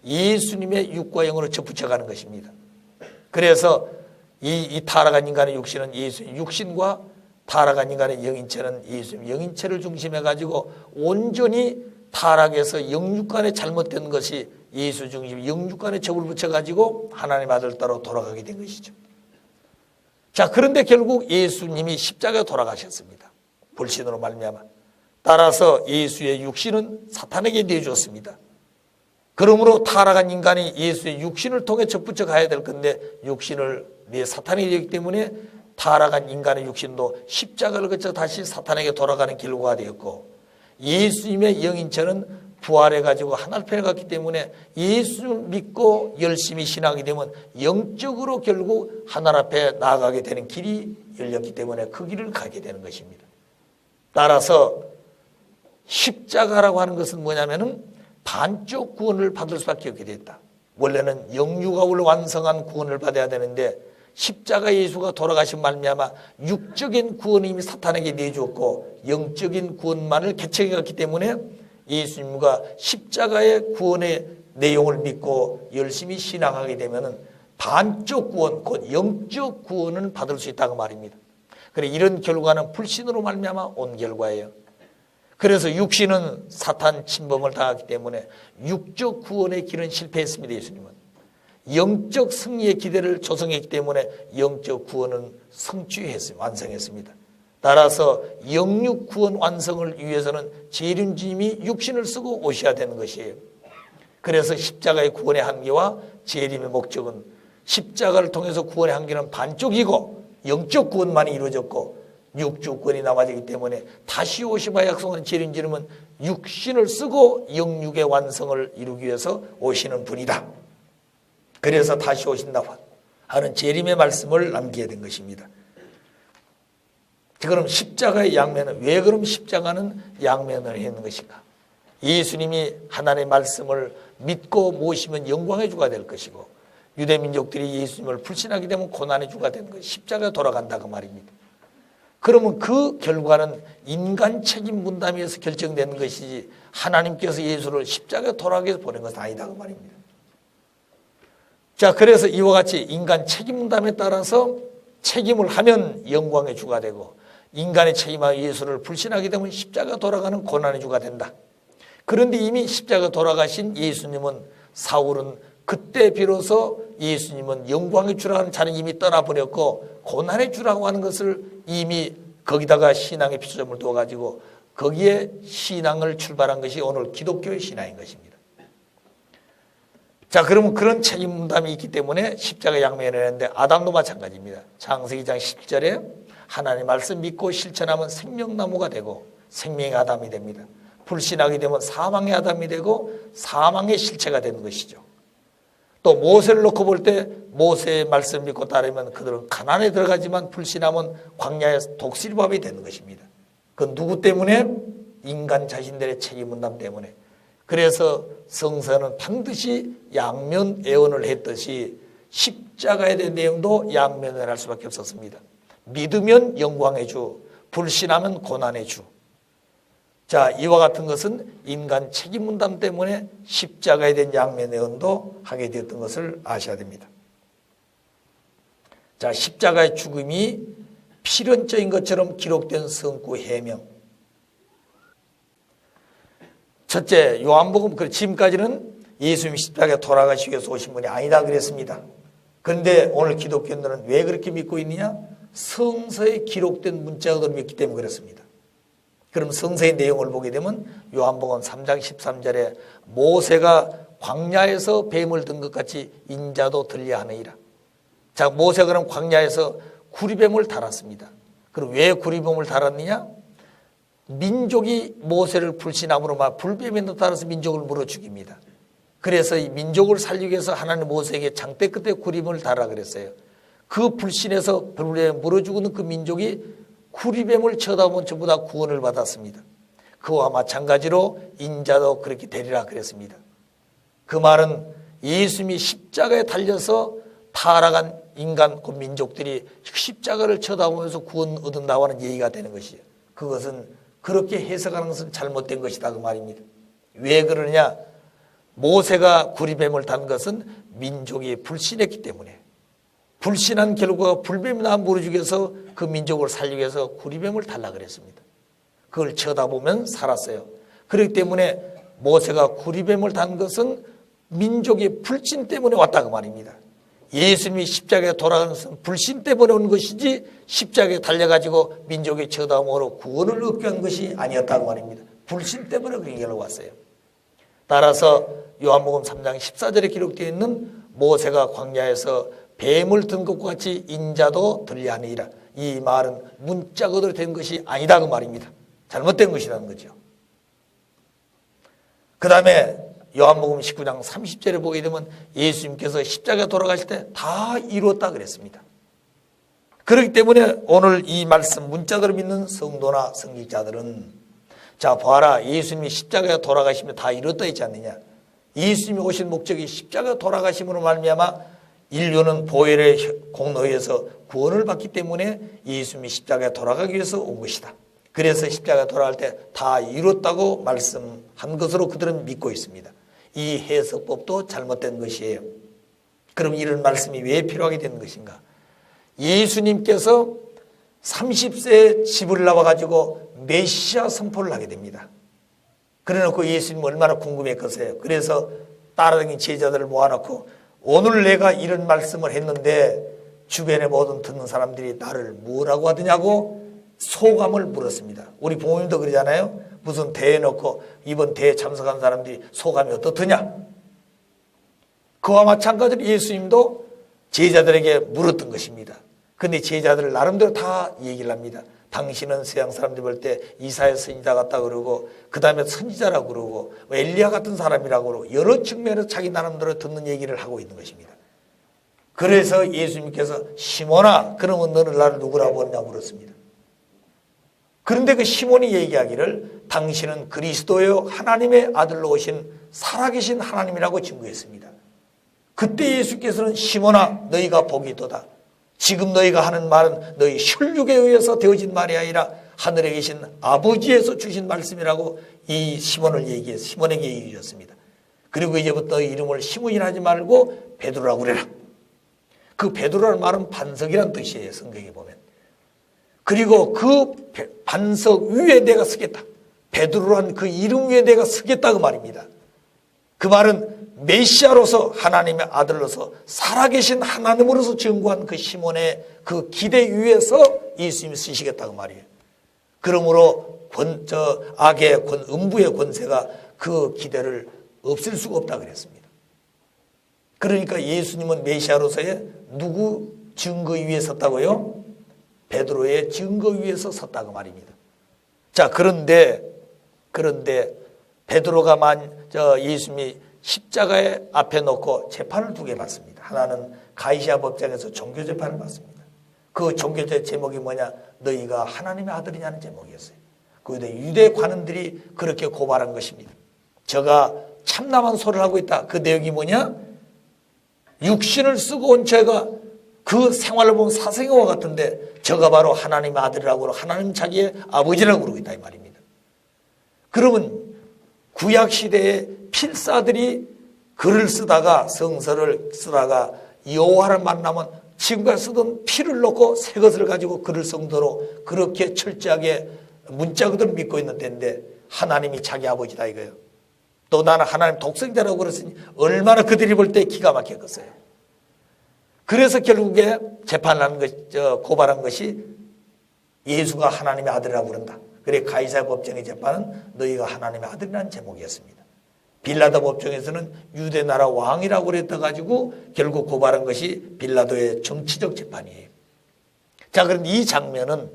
예수님의 육과 영으로 접붙여가는 것입니다. 그래서 이 타락한 인간의 육신은 예수님 육신과 타락한 인간의 영인체는 예수님 영인체를 중심해 가지고 온전히 타락해서 영육간에 잘못된 것이 예수 중심 영육간에 접을 붙여가지고 하나님 아들 따라 돌아가게 된 것이죠. 자, 그런데 결국 예수님이 십자가에 돌아가셨습니다. 불신으로 말미암아. 따라서 예수의 육신은 사탄에게 내주었습니다. 그러므로 타락한 인간이 예수의 육신을 통해 접붙여 가야 될 건데 육신을 사탄에게 되기 때문에 타락한 인간의 육신도 십자가를 거쳐 다시 사탄에게 돌아가는 결과가 되었고, 예수님의 영인체는 부활해가지고 하늘편에 갔기 때문에 예수 믿고 열심히 신앙이 되면 영적으로 결국 하늘 앞에 나아가게 되는 길이 열렸기 때문에 그 길을 가게 되는 것입니다. 따라서 십자가라고 하는 것은 뭐냐면은 반쪽 구원을 받을 수밖에 없게 됐다. 원래는 영육아울 완성한 구원을 받아야 되는데 십자가 예수가 돌아가신 말미암아 육적인 구원을 이미 사탄에게 내주었고 영적인 구원만을 개척해 갔기 때문에 예수님과 십자가의 구원의 내용을 믿고 열심히 신앙하게 되면은 반쪽 구원, 곧 영적 구원을 받을 수 있다고 말입니다. 그래, 이런 결과는 불신으로 말미암아 온 결과예요. 그래서 육신은 사탄 침범을 당했기 때문에 육적 구원의 길은 실패했습니다. 예수님은 영적 승리의 기대를 조성했기 때문에 영적 구원은 성취했습니다. 완성했습니다. 따라서 영육 구원 완성을 위해서는 재림주님이 육신을 쓰고 오셔야 되는 것이에요. 그래서 십자가의 구원의 한계와 재림의 목적은 십자가를 통해서 구원의 한계는 반쪽이고 영적 구원만이 이루어졌고 육적 구원이 남아지기 때문에 다시 오시마 약속하는 재림주님은 육신을 쓰고 영육의 완성을 이루기 위해서 오시는 분이다. 그래서 다시 오신다고 하는 재림의 말씀을 남기게 된 것입니다. 그럼 십자가의 양면은 왜 그럼 십자가는 양면을 했는 것인가? 예수님이 하나님의 말씀을 믿고 모시면 영광의 주가 될 것이고 유대민족들이 예수님을 불신하게 되면 고난의 주가 되는 것이 십자가에 돌아간다고 말입니다. 그러면 그 결과는 인간 책임 분담에서 결정되는 것이지 하나님께서 예수를 십자가에 돌아가게 해서 보낸 것은 아니다 그 말입니다. 자, 그래서 이와 같이 인간 책임 분담에 따라서 책임을 하면 영광의 주가 되고 인간의 책임하여 예수를 불신하게 되면 십자가 돌아가는 고난의 주가 된다. 그런데 이미 십자가 돌아가신 예수님은 사울은 그때 비로소 예수님은 영광의 주라는 자는 이미 떠나버렸고 고난의 주라고 하는 것을 이미 거기다가 신앙의 피초점을 두어가지고 거기에 신앙을 출발한 것이 오늘 기독교의 신앙인 것입니다. 자, 그러면 그런 책임 분담이 있기 때문에 십자가 양면을 했는데 아담도 마찬가지입니다. 창세기 2장 10절에 하나님 말씀 믿고 실천하면 생명나무가 되고 생명의 아담이 됩니다. 불신하게 되면 사망의 아담이 되고 사망의 실체가 되는 것이죠. 또 모세를 놓고 볼 때 모세의 말씀 믿고 따르면 그들은 가나안에 들어가지만 불신하면 광야의 독실밥이 되는 것입니다. 그건 누구 때문에? 인간 자신들의 책임 분담 때문에. 그래서 성서는 반드시 양면 애원을 했듯이 십자가에 대한 내용도 양면을 할 수밖에 없었습니다. 믿으면 영광의 주, 불신하면 고난의 주. 자, 이와 같은 것은 인간 책임 분담 때문에 십자가에 대한 양면 애원도 하게 되었던 것을 아셔야 됩니다. 자, 십자가의 죽음이 필연적인 것처럼 기록된 성구 해명. 첫째, 요한복음 지금까지는 예수님이 십자가에 돌아가시기 위해서 오신 분이 아니다 그랬습니다. 그런데 오늘 기독교인들은 왜 그렇게 믿고 있느냐? 성서에 기록된 문자들을 믿기 때문에 그렇습니다. 그럼 성서의 내용을 보게 되면 요한복음 3장 13절에 모세가 광야에서 뱀을 든 것 같이 인자도 들려 하느니라. 자, 모세가 그럼 광야에서 구리뱀을 달았습니다. 그럼 왜 구리뱀을 달았느냐? 민족이 모세를 불신함으로 막 불뱀에 따라서 민족을 물어 죽입니다. 그래서 이 민족을 살리기 위해서 하나님 모세에게 장대 끝에 구리뱀을 달아 그랬어요. 그 불신에서 불뱀에 물어 죽는 그 민족이 구리뱀을 쳐다보면 전부 다 구원을 받았습니다. 그와 마찬가지로 인자도 그렇게 되리라 그랬습니다. 그 말은 예수님이 십자가에 달려서 타락한 인간 그 민족들이 십자가를 쳐다보면서 구원 얻은다고 하는 얘기가 되는 것이에요. 그것은 그렇게 해석하는 것은 잘못된 것이다 그 말입니다. 왜 그러냐? 모세가 구리뱀을 단 것은 민족이 불신했기 때문에, 불신한 결과가 불뱀이 나 물어주기 위해서 그 민족을 살리기 위해서 구리뱀을 달라 그랬습니다. 그걸 쳐다보면 살았어요. 그렇기 때문에 모세가 구리뱀을 단 것은 민족의 불신 때문에 왔다고 말입니다. 예수님이 십자가에 돌아가는 것은 불신 때문에 온 것이지 십자가에 달려가지고 민족의 처담으로 구원을 얻게 한 것이 아니었다고 말입니다. 불신 때문에 그 길로 왔어요. 따라서 요한복음 3장 14절에 기록되어 있는 모세가 광야에서 뱀을 든 것과 같이 인자도 들려하니라. 이 말은 문자거대로 된 것이 아니다 그 말입니다. 잘못된 것이라는 거죠. 그 다음에 요한복음 19장 30절에 보게 되면 예수님께서 십자가에 돌아가실 때 다 이루었다 그랬습니다. 그렇기 때문에 오늘 이 말씀 문자대로 믿는 성도나 성직자들은 자 봐라, 예수님이 십자가에 돌아가시면 다 이뤘다 했지 않느냐. 예수님이 오신 목적이 십자가에 돌아가심으로 말미암아 인류는 보혈의 공로에서 구원을 받기 때문에 예수님이 십자가에 돌아가기 위해서 온 것이다. 그래서 십자가에 돌아갈 때 다 이뤘다고 말씀한 것으로 그들은 믿고 있습니다. 이 해석법도 잘못된 것이에요. 그럼 이런 말씀이 왜 필요하게 되는 것인가? 예수님께서 30세에 집을 나와가지고 메시아 선포를 하게 됩니다. 그래놓고 예수님 얼마나 궁금했겠어요. 그래서 따라다니는 제자들을 모아놓고 오늘 내가 이런 말씀을 했는데 주변에 모든 듣는 사람들이 나를 뭐라고 하더냐고 소감을 물었습니다. 우리 부모님도 그러잖아요. 무슨 대회 놓고 이번 대회에 참석한 사람들이 소감이 어떻더냐. 그와 마찬가지로 예수님도 제자들에게 물었던 것입니다. 그런데 제자들 나름대로 다 얘기를 합니다. 당신은 서양 사람들이 볼 때 이사야 선지자 같다 그러고 그 다음에 선지자라고 그러고 엘리야 같은 사람이라고 그러고 여러 측면에서 자기 나름대로 듣는 얘기를 하고 있는 것입니다. 그래서 예수님께서 시몬아 그러면 너는 나를 누구라고 하느냐고 물었습니다. 그런데 그 시몬이 얘기하기를 당신은 그리스도요 하나님의 아들로 오신 살아계신 하나님이라고 증거했습니다. 그때 예수께서는 시몬아 너희가 복이 있도다. 지금 너희가 하는 말은 너희 혈육에 의해서 되어진 말이 아니라 하늘에 계신 아버지에서 주신 말씀이라고 이 시몬에게 얘기해 주셨습니다. 그리고 이제부터 너희 이름을 시몬이라 하지 말고 베드로라고 그래라. 그 베드로라는 말은 반석이란 뜻이에요. 성경에 보면. 그리고 그 반석 위에 내가 서겠다. 베드로란 그 이름 위에 내가 서겠다 그 말입니다. 그 말은 메시아로서 하나님의 아들로서 살아계신 하나님으로서 증거한 그 시몬의 그 기대 위에서 예수님이 쓰시겠다고 말이에요. 그러므로 악의 음부의 권세가 그 기대를 없앨 수가 없다 그랬습니다. 그러니까 예수님은 메시아로서의 누구 증거 위에 섰다고요? 베드로의 증거 위에서 섰다고 말입니다. 자, 그런데 베드로가 예수님이 십자가에 앞에 놓고 재판을 두 개 받습니다. 하나는 가이사랴 법정에서 종교재판을 받습니다. 그 종교제 제목이 뭐냐? 너희가 하나님의 아들이냐는 제목이었어요. 그런데 유대 관원들이 그렇게 고발한 것입니다. 저가 참남한 소리를 하고 있다. 그 내용이 뭐냐? 육신을 쓰고 온 저가 그 생활을 보면 사생아와 같은데 저가 바로 하나님의 아들이라고 하나님 자기의 아버지라고 그러고 있다 이 말입니다. 그러면 구약시대에 필사들이 글을 쓰다가 성서를 쓰다가 여호와를 만나면 지금까지 쓰던 피를 놓고 새 것을 가지고 글을 성도로 그렇게 철저하게 문자 그대로 믿고 있는 때인데 하나님이 자기 아버지다 이거예요. 또 나는 하나님 독생자라고 그랬으니 얼마나 그들이 볼 때 기가 막혔겠어요. 그래서 결국에 재판하는 고발한 것이 예수가 하나님의 아들이라고 그런다. 그래 가이사랴 법정의 재판은 너희가 하나님의 아들이라는 제목이었습니다. 빌라도 법정에서는 유대 나라 왕이라고 그랬다 가지고 결국 고발한 것이 빌라도의 정치적 재판이에요. 자, 그런데 이 장면은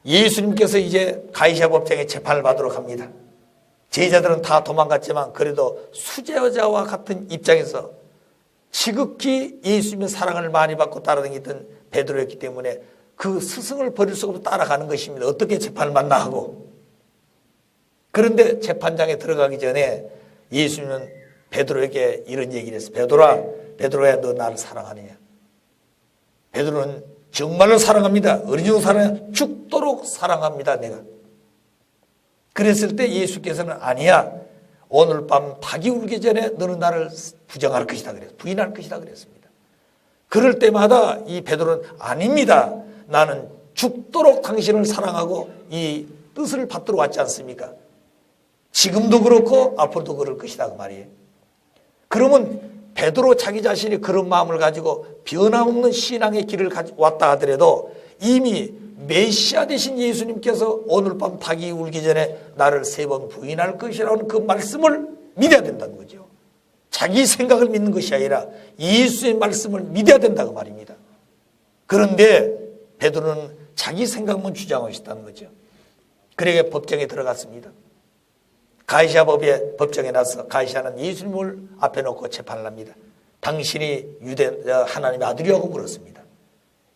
예수님께서 이제 가이사랴 법정에 재판을 받으러 갑니다. 제자들은 다 도망갔지만 그래도 수제자와 같은 입장에서 지극히 예수님의 사랑을 많이 받고 따라다니던 베드로였기 때문에 그 스승을 버릴 수가 없어 따라가는 것입니다. 어떻게 재판을 만나 하고. 그런데 재판장에 들어가기 전에 예수님은 베드로에게 이런 얘기를 했어요. 베드로야 너 나를 사랑하느냐. 베드로는 정말로 사랑합니다. 어느 정도 사랑해? 죽도록 사랑합니다 내가. 그랬을 때 예수께서는 아니야. 오늘 밤 닭이 울기 전에 너는 나를 부정할 것이다 그랬어요. 부인할 것이다 그랬습니다. 그럴 때마다 이 베드로는 아닙니다. 나는 죽도록 당신을 사랑하고 이 뜻을 받들어 왔지 않습니까? 지금도 그렇고 앞으로도 그럴 것이다 그 말이에요. 그러면 베드로 자기 자신이 그런 마음을 가지고 변함없는 신앙의 길을 왔다 하더라도 이미 메시아 되신 예수님께서 오늘 밤 닭이 울기 전에 나를 3번 부인할 것이라는 그 말씀을 믿어야 된다는 거죠. 자기 생각을 믿는 것이 아니라 예수의 말씀을 믿어야 된다고 말입니다. 그런데 베드로는 자기 생각만 주장하고 있었다는 거죠. 그러게 법정에 들어갔습니다. 가이사 법정에 나서 가이사는 예수님을 앞에 놓고 재판을 합니다. 당신이 하나님의 아들이라고 물었습니다.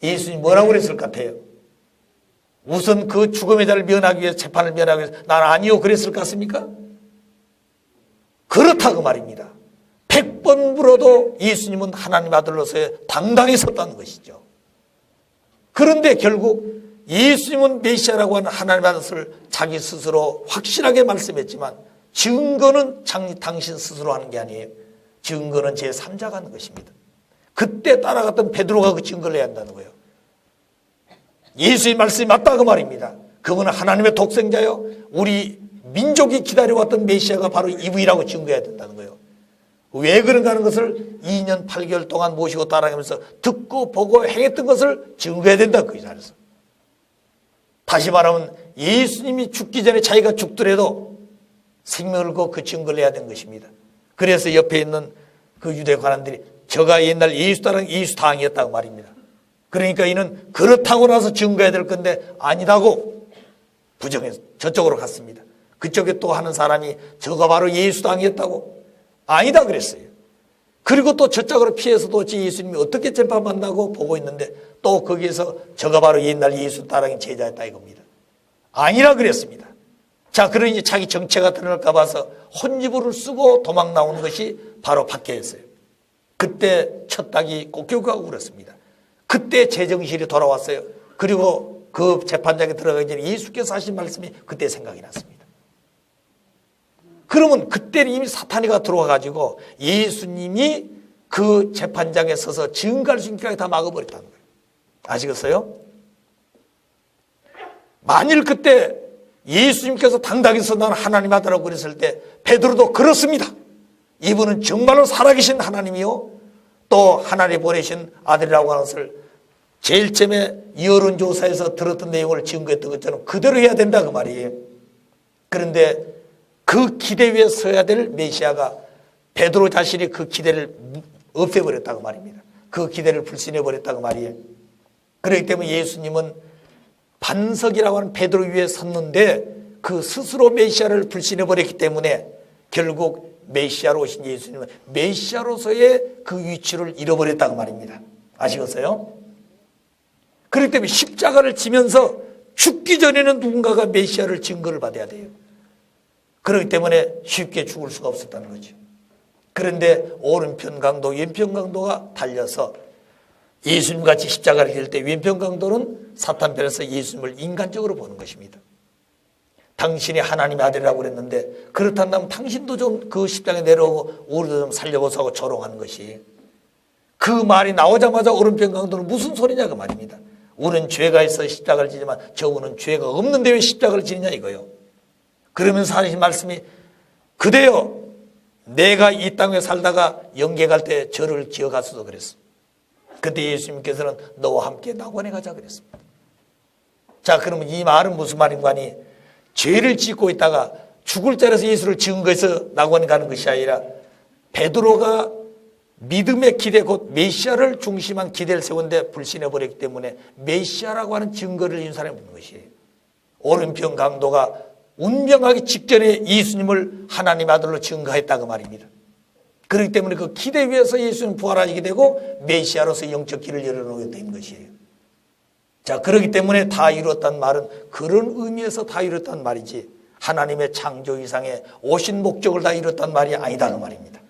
예수님이 뭐라고 그랬을 것 같아요? 우선 그 죽음의 자를 면하기 위해서 재판을 면하기 위해서 난 아니요 그랬을 것 같습니까? 그렇다고 말입니다. 100번 물어도 예수님은 하나님 아들로서의 당당히 섰다는 것이죠. 그런데 결국 예수님은 메시아라고 하는 하나님의 아들을 자기 스스로 확실하게 말씀했지만 증거는 당신 스스로 하는 게 아니에요. 증거는 제3자가 하는 것입니다. 그때 따라갔던 베드로가 그 증거를 해야 한다는 거예요. 예수의 말씀이 맞다고 말입니다. 그분은 하나님의 독생자요. 우리 민족이 기다려왔던 메시아가 바로 이분이라고 증거해야 된다는 거예요. 왜 그런가 하는 것을 2년 8개월 동안 모시고 따라가면서 듣고 보고 행했던 것을 증거해야 된다. 그 자리에서. 다시 말하면 예수님이 죽기 전에 자기가 죽더라도 생명을 걸고 그 증거를 해야 되는 것입니다. 그래서 옆에 있는 그 유대 관원들이 저가 옛날 예수 당이었다고 말입니다. 그러니까 이는 그렇다고 나서 증거해야 될 건데 아니다고 부정해서 저쪽으로 갔습니다. 그쪽에 또 하는 사람이 저가 바로 예수 당이었다고 아니다 그랬어요. 그리고 또 저쪽으로 피해서도 예수님이 어떻게 재판받는다고 보고 있는데 또 거기에서 저가 바로 옛날 예수 따랑이 제자였다 이겁니다. 아니라 그랬습니다. 자, 그러니 자기 정체가 드러날까 봐서 혼지부를 쓰고 도망 나오는 것이 바로 박해였어요. 그때 첫 닭이 꼭-껴가고 그랬습니다. 그때 제정신이 돌아왔어요. 그리고 그 재판장에 들어가기 전에 예수께서 하신 말씀이 그때 생각이 났습니다. 그러면 그때는 이미 사탄이가 들어와가지고 예수님이 그 재판장에 서서 증거할 수 있게 다 막아버렸다는 거예요. 아시겠어요? 만일 그때 예수님께서 당당히 서 나는 하나님 아들이라고 그랬을 때 베드로도 그렇습니다. 이분은 정말로 살아계신 하나님이요 또 하나님 보내신 아들이라고 하는 것을 제일 처음에 여론조사에서 들었던 내용을 증거했던 것처럼 그대로 해야 된다 그 말이에요. 그런데 그 기대 위에 서야 될 메시아가 베드로 자신이 그 기대를 없애버렸다고 말입니다. 그 기대를 불신해버렸다고 말이에요. 그렇기 때문에 예수님은 반석이라고 하는 베드로 위에 섰는데 그 스스로 메시아를 불신해버렸기 때문에 결국 메시아로 오신 예수님은 메시아로서의 그 위치를 잃어버렸다고 말입니다. 아시겠어요? 그렇기 때문에 십자가를 지면서 죽기 전에는 누군가가 메시아를 증거를 받아야 돼요. 그렇기 때문에 쉽게 죽을 수가 없었다는 거죠. 그런데 오른편 강도, 왼편 강도가 달려서 예수님같이 십자가를 질 때 왼편 강도는 사탄 편에서 예수님을 인간적으로 보는 것입니다. 당신이 하나님의 아들이라고 그랬는데 그렇다면 당신도 좀 그 십자가에 내려오고 우리도 좀 살려보소 하고 조롱하는 것이 그 말이 나오자마자 오른편 강도는 무슨 소리냐 그 말입니다. 우리는 죄가 있어 십자가를 지지만 저분은 죄가 없는데 왜 십자가를 지느냐 이거요. 그러면서 하신 말씀이 그대여 내가 이 땅에 살다가 영계 갈 때 저를 기억하소서 그랬어. 그때 예수님께서는 너와 함께 낙원에 가자 그랬습니다. 자, 그러면 이 말은 무슨 말인가 하니 죄를 짓고 있다가 죽을 자리에서 예수를 증거해서 낙원에 가는 것이 아니라 베드로가 믿음의 기대 곧 메시아를 중심한 기대를 세운데 불신해버렸기 때문에 메시아라고 하는 증거를 준 사람이 있는 것이에요. 오른편 강도가 운명하기 직전에 예수님을 하나님 아들로 증거했다고 말입니다. 그렇기 때문에 그 기대 위에서 예수는 부활하게 되고 메시아로서 영적 길을 열어놓게 된 것이에요. 자, 그렇기 때문에 다 이뤘다는 말은 그런 의미에서 다 이뤘다는 말이지 하나님의 창조 이상의 오신 목적을 다 이뤘다는 말이 아니다 그 말입니다.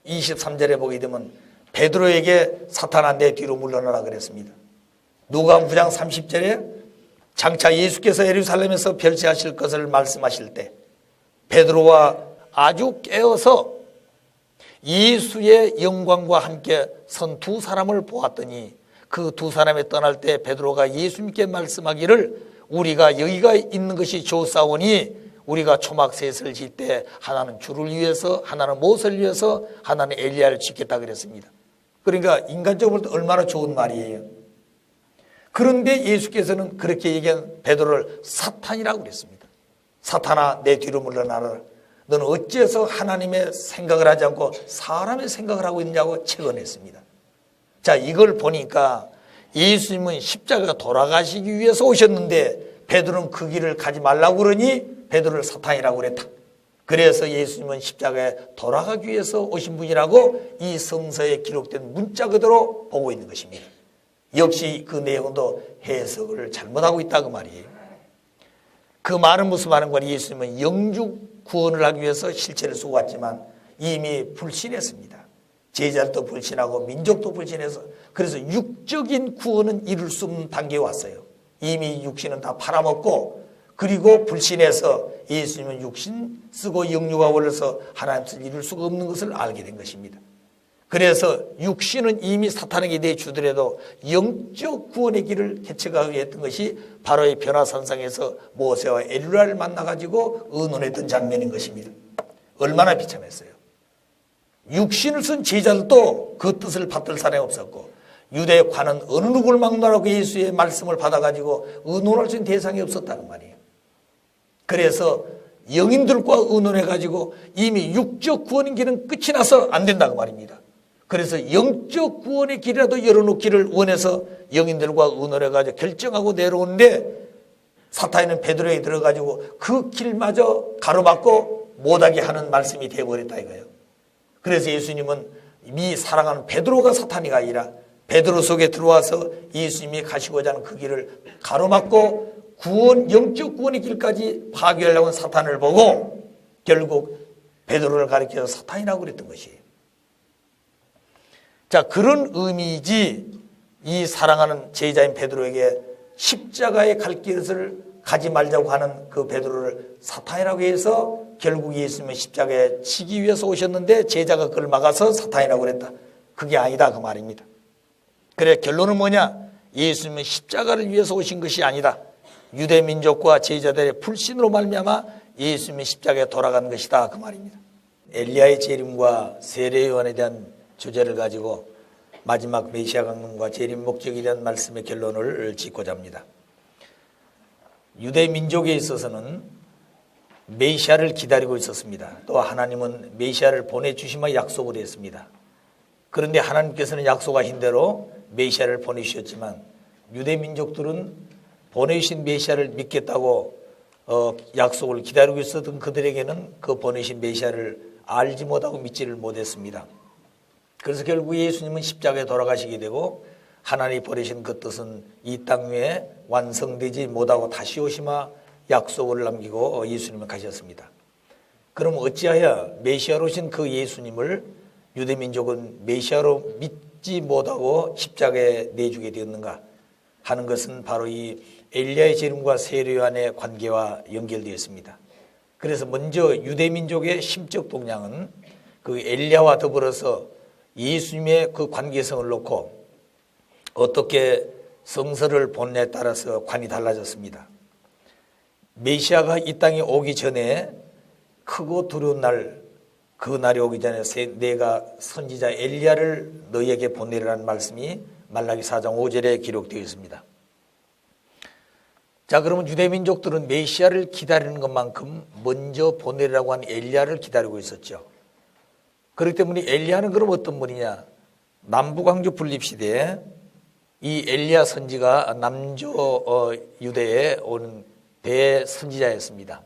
23절에 보게 되면 베드로에게 사탄아 내 뒤로 물러나라 그랬습니다. 누가복음 9장 30절에 장차 예수께서 예루살렘에서 별세하실 것을 말씀하실 때 베드로와 아주 깨어서 예수의 영광과 함께 선 두 사람을 보았더니 그 두 사람이 떠날 때 베드로가 예수님께 말씀하기를 우리가 여기가 있는 것이 좋사오니 우리가 초막셋을 질 때 하나는 주를 위해서, 하나는 모세를 위해서, 하나는 엘리야를 짓겠다 그랬습니다. 그러니까 인간적으로 얼마나 좋은 말이에요. 그런데 예수께서는 그렇게 얘기한 베드로를 사탄이라고 그랬습니다. 사탄아, 내 뒤로 물러나라. 너는 어째서 하나님의 생각을 하지 않고 사람의 생각을 하고 있느냐고 체언했습니다. 자, 이걸 보니까 예수님은 십자가가 돌아가시기 위해서 오셨는데 베드로는 그 길을 가지 말라고 그러니 베드로를 사탄이라고 그랬다. 그래서 예수님은 십자가에 돌아가기 위해서 오신 분이라고 이 성서에 기록된 문자 그대로 보고 있는 것입니다. 역시 그 내용도 해석을 잘못하고 있다 그 말이에요. 그 말은 무슨 말인 거냐? 예수님은 영육 구원을 하기 위해서 실체를 쓰고 왔지만 이미 불신했습니다. 제자들도 불신하고 민족도 불신해서 그래서 육적인 구원은 이룰 수 없는 단계에 왔어요. 이미 육신은 다 팔아먹고 그리고 불신해서 예수님은 육신 쓰고 영육하고 올려서 하나님 뜻을 이룰 수가 없는 것을 알게 된 것입니다. 그래서 육신은 이미 사탄에게 내주더라도 영적 구원의 길을 개척하기 했던 것이 바로 이 변화산상에서 모세와 엘리야를 만나가지고 의논했던 장면인 것입니다. 얼마나 비참했어요. 육신을 쓴 제자들도 그 뜻을 받들 사람이 없었고 유대 관은 어느 누구를 막론하고 예수의 말씀을 받아가지고 의논할 수 있는 대상이 없었다는 말이에요. 그래서 영인들과 의논해가지고 이미 육적 구원의 길은 끝이 나서 안 된다고 말입니다. 그래서 영적 구원의 길이라도 열어놓기를 원해서 영인들과 의논해가지고 결정하고 내려오는데 사탄이는 베드로에 들어가지고 그 길마저 가로막고 못하게 하는 말씀이 되어버렸다 이거예요. 그래서 예수님은 이 사랑하는 베드로가 사탄이가 아니라 베드로 속에 들어와서 예수님이 가시고자 하는 그 길을 가로막고 구원, 영적 구원의 길까지 파괴하려고 하는 사탄을 보고 결국 베드로를 가리켜서 사탄이라고 그랬던 것이에요. 자, 그런 의미이지 이 사랑하는 제자인 베드로에게 십자가의 갈 길을 가지 말자고 하는 그 베드로를 사탄이라고 해서 결국 예수님은 십자가에 치기 위해서 오셨는데 제자가 그걸 막아서 사탄이라고 그랬다. 그게 아니다 그 말입니다. 그래 결론은 뭐냐? 예수님은 십자가를 위해서 오신 것이 아니다. 유대 민족과 제자들의 불신으로 말미암아 예수님이 십자가에 돌아간 것이다 그 말입니다. 엘리야의 재림과 세례 요한에 대한 주제를 가지고 마지막 메시아 강림과 재림 목적에 대한 말씀의 결론을 짓고자 합니다. 유대 민족에 있어서는 메시아를 기다리고 있었습니다. 또 하나님은 메시아를 보내주시며 약속을 했습니다. 그런데 하나님께서는 약속하신 대로 메시아를 보내주셨지만 유대 민족들은 보내주신 메시아를 믿겠다고 약속을 기다리고 있었던 그들에게는 그 보내신 메시아를 알지 못하고 믿지를 못했습니다. 그래서 결국 예수님은 십자가에 돌아가시게 되고 하나님이 보내신 그 뜻은 이 땅 위에 완성되지 못하고 다시 오시마 약속을 남기고 예수님은 가셨습니다. 그럼 어찌하여 메시아로 오신 그 예수님을 유대민족은 메시아로 믿지 못하고 십자가에 내주게 되었는가 하는 것은 바로 이 엘리야의 재림과 세례 요한의 관계와 연결되어 있습니다. 그래서 먼저 유대민족의 심적 동향은 그 엘리야와 더불어서 예수님의 그 관계성을 놓고 어떻게 성서를 본에 따라서 관이 달라졌습니다. 메시아가 이 땅에 오기 전에 크고 두려운 날, 그 날이 오기 전에 내가 선지자 엘리야를 너희에게 보내리라는 말씀이 말라기 4장 5절에 기록되어 있습니다. 자, 그러면 유대민족들은 메시아를 기다리는 것만큼 먼저 보내리라고 한 엘리야를 기다리고 있었죠. 그렇기 때문에 엘리야는 그럼 어떤 분이냐? 남북왕조 분립시대에 이 엘리야 선지가 남조 유대에 오는 대선지자였습니다.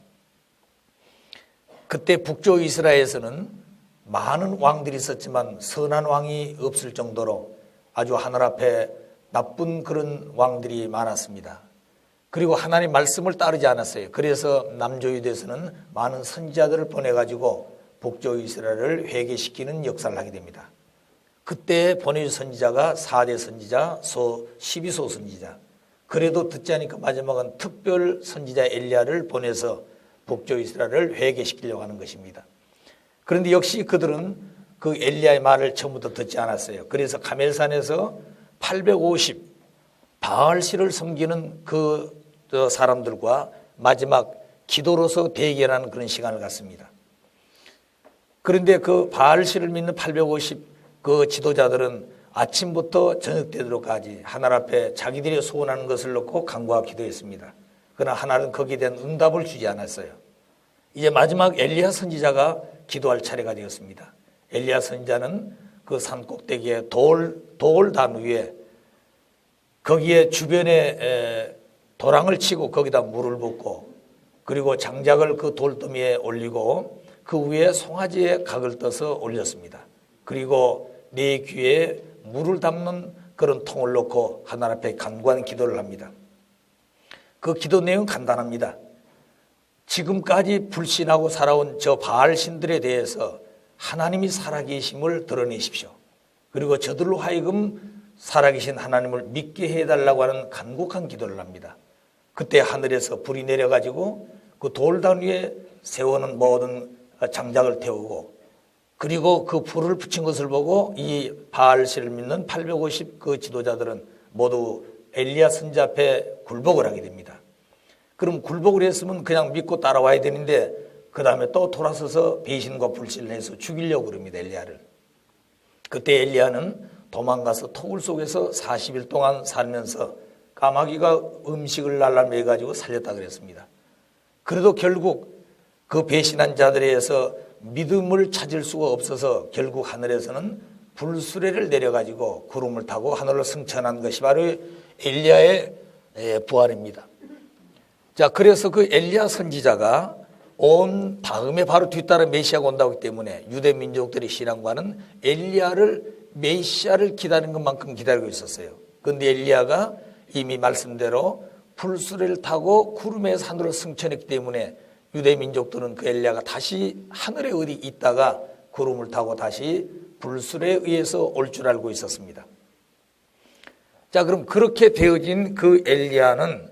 그때 북조 이스라엘에서는 많은 왕들이 있었지만 선한 왕이 없을 정도로 아주 하늘 앞에 나쁜 그런 왕들이 많았습니다. 그리고 하나님의 말씀을 따르지 않았어요. 그래서 남조 유대에서는 많은 선지자들을 보내가지고 북조 이스라엘을 회개시키는 역사를 하게 됩니다. 그때 보내준 선지자가 4대 선지자, 12소 선지자. 그래도 듣지 않으니까 마지막은 특별 선지자 엘리야를 보내서 북조 이스라엘을 회개시키려고 하는 것입니다. 그런데 역시 그들은 그 엘리야의 말을 처음부터 듣지 않았어요. 그래서 가멜산에서 850 바알시를 섬기는 그 사람들과 마지막 기도로서 대결하는 그런 시간을 갖습니다. 그런데 그 바알신을 믿는 850 그 지도자들은 아침부터 저녁 되도록까지 하나님 앞에 자기들이 소원하는 것을 놓고 간구하고 기도했습니다. 그러나 하나님은 거기에 대한 응답을 주지 않았어요. 이제 마지막 엘리야 선지자가 기도할 차례가 되었습니다. 엘리야 선지자는 그 산 꼭대기에 돌단 위에 거기에 주변에 도랑을 치고 거기다 물을 붓고 그리고 장작을 그 돌더미에 올리고 그 위에 송아지의 각을 떠서 올렸습니다. 그리고 네 귀에 물을 담는 그런 통을 놓고 하나님 앞에 간구하는 기도를 합니다. 그 기도 내용은 간단합니다. 지금까지 불신하고 살아온 저 바알 신들에 대해서 하나님이 살아계심을 드러내십시오. 그리고 저들로 하여금 살아계신 하나님을 믿게 해달라고 하는 간곡한 기도를 합니다. 그때 하늘에서 불이 내려가지고 그 돌단 위에 세우는 모든 장작을 태우고 그리고 그 불을 붙인 것을 보고 이 바알신을 믿는 850 그 지도자들은 모두 엘리야 선지자 앞에 굴복을 하게 됩니다. 그럼 굴복을 했으면 그냥 믿고 따라와야 되는데 그 다음에 또 돌아서서 배신과 불신을 해서 죽이려고 그럽니다. 엘리야를. 그때 엘리야는 도망가서 토굴 속에서 40일 동안 살면서 까마귀가 음식을 날라매 가지고 살렸다 그랬습니다. 그래도 결국 그 배신한 자들에 의해서 믿음을 찾을 수가 없어서 결국 하늘에서는 불수레를 내려가지고 구름을 타고 하늘로 승천한 것이 바로 엘리야의 부활입니다. 자, 그래서 그 엘리야 선지자가 온 다음에 바로 뒤따라 메시아가 온다고 하기 때문에 유대 민족들의 신앙과는 엘리야를 메시아를 기다리는 것만큼 기다리고 있었어요. 그런데 엘리야가 이미 말씀대로 불수레를 타고 구름에서 하늘로 승천했기 때문에 유대 민족들은 그 엘리야가 다시 하늘에 어디 있다가 구름을 타고 다시 불수레에 의해서 올 줄 알고 있었습니다. 자, 그럼 그렇게 되어진 그 엘리야는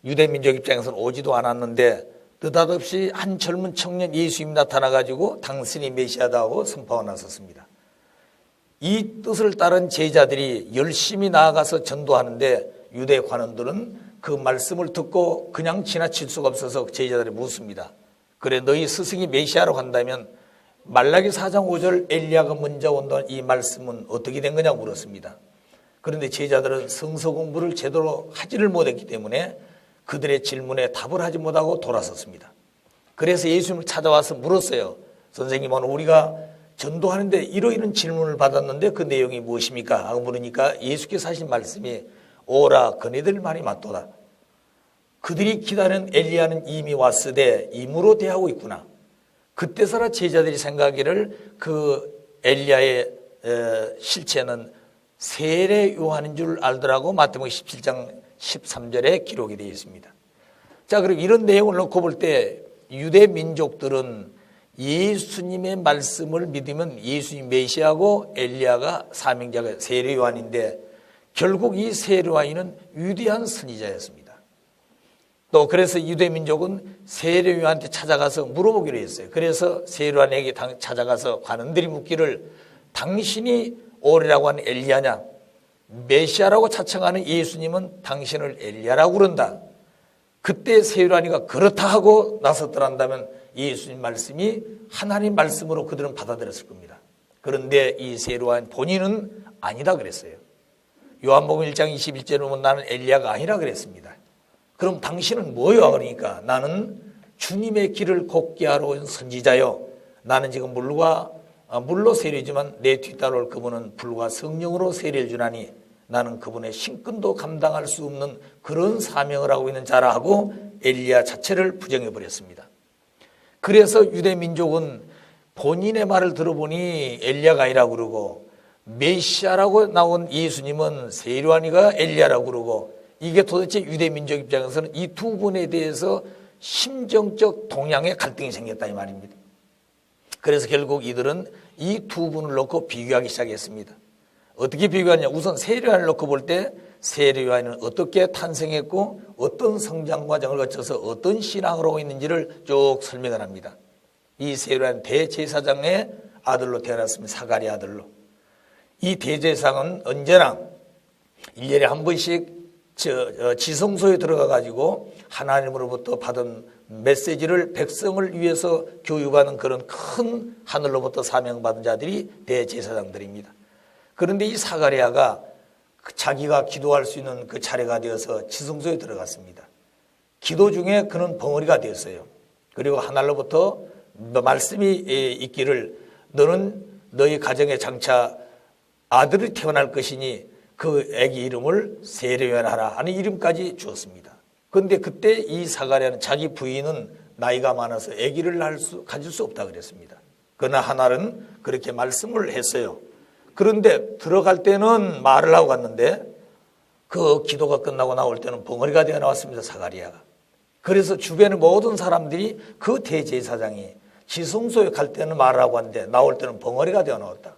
유대 민족 입장에서는 오지도 않았는데 느닷없이 한 젊은 청년 예수님이 나타나가지고 당신이 메시아다고 선포하고 나섰습니다. 이 뜻을 따른 제자들이 열심히 나아가서 전도하는데 유대 관원들은 그 말씀을 듣고 그냥 지나칠 수가 없어서 제자들이 묻습니다. 그래, 너희 스승이 메시아라고 한다면 말라기 4장 5절 엘리야가 먼저 온다는 이 말씀은 어떻게 된 거냐고 물었습니다. 그런데 제자들은 성서 공부를 제대로 하지를 못했기 때문에 그들의 질문에 답을 하지 못하고 돌아섰습니다. 그래서 예수님을 찾아와서 물었어요. 선생님, 오늘 우리가 전도하는데 이러이런 질문을 받았는데 그 내용이 무엇입니까? 하고 물으니까 예수께서 하신 말씀이 오라 그네들 말이 맞도다. 그들이 기다리는 엘리야는 이미 왔으되 임으로 대하고 있구나. 그때서라 제자들이 생각하기를 그 엘리야의 실체는 세례 요한인 줄 알더라고. 마태복음 17장 13절에 기록이 되어 있습니다. 자, 그럼 이런 내용을 놓고 볼 때 유대 민족들은 예수님의 말씀을 믿으면 예수님 메시아고 엘리야가 사명자가 세례 요한인데 결국 이 세례 요한은 위대한 선지자였습니다. 또 그래서 유대 민족은 세례 요한한테 찾아가서 물어보기로 했어요. 그래서 세례 요한에게 찾아가서 관원들이 묻기를 당신이 오리라고 하는 엘리야냐? 메시아라고 자청하는 예수님은 당신을 엘리야라고 그런다. 그때 세례 요한이가 그렇다 하고 나섰더란다면 예수님 말씀이 하나님 말씀으로 그들은 받아들였을 겁니다. 그런데 이 세례 요한 본인은 아니다 그랬어요. 요한복음 1장 21절에 보면 나는 엘리야가 아니라 그랬습니다. 그럼 당신은 뭐요? 그러니까 나는 주님의 길을 곱게 하러 온 선지자요. 나는 지금 물로 세례지만 내 뒤따라올 그분은 불과 성령으로 세례를 주나니 나는 그분의 신근도 감당할 수 없는 그런 사명을 하고 있는 자라 하고 엘리야 자체를 부정해버렸습니다. 그래서 유대 민족은 본인의 말을 들어보니 엘리야가 아니라고 그러고 메시아라고 나온 예수님은 세례 요한이가 엘리야라고 그러고 이게 도대체 유대 민족 입장에서는 이 두 분에 대해서 심정적 동양의 갈등이 생겼다 이 말입니다. 그래서 결국 이들은 이 두 분을 놓고 비교하기 시작했습니다. 어떻게 비교하냐? 우선 세례 요한을 놓고 볼 때 세례 요한은 어떻게 탄생했고 어떤 성장 과정을 거쳐서 어떤 신앙을 하고 있는지를 쭉 설명을 합니다. 이 세례 요한 대제사장의 아들로 태어났습니다. 사가랴 아들로. 이 대제사장은 언제나 1년에 한 번씩 지성소에 들어가 가지고 하나님으로부터 받은 메시지를 백성을 위해서 교육하는 그런 큰 하늘로부터 사명받은 자들이 대제사장들입니다. 그런데 이 사가랴가 자기가 기도할 수 있는 그 자리가 되어서 지성소에 들어갔습니다. 기도 중에 그는 벙어리가 되었어요. 그리고 하늘로부터 말씀이 있기를 너는 너희 가정에 장차 아들이 태어날 것이니 그 아기 이름을 세례요한하라 하는 이름까지 주었습니다. 그런데 그때 이 사가랴는 자기 부인은 나이가 많아서 아기를 가질 수 없다 그랬습니다. 그러나 하나는 그렇게 말씀을 했어요. 그런데 들어갈 때는 말을 하고 갔는데 그 기도가 끝나고 나올 때는 벙어리가 되어 나왔습니다. 사가랴가. 그래서 주변의 모든 사람들이 그 대제사장이 지성소에 갈 때는 말을 하고 왔는데 나올 때는 벙어리가 되어 나왔다.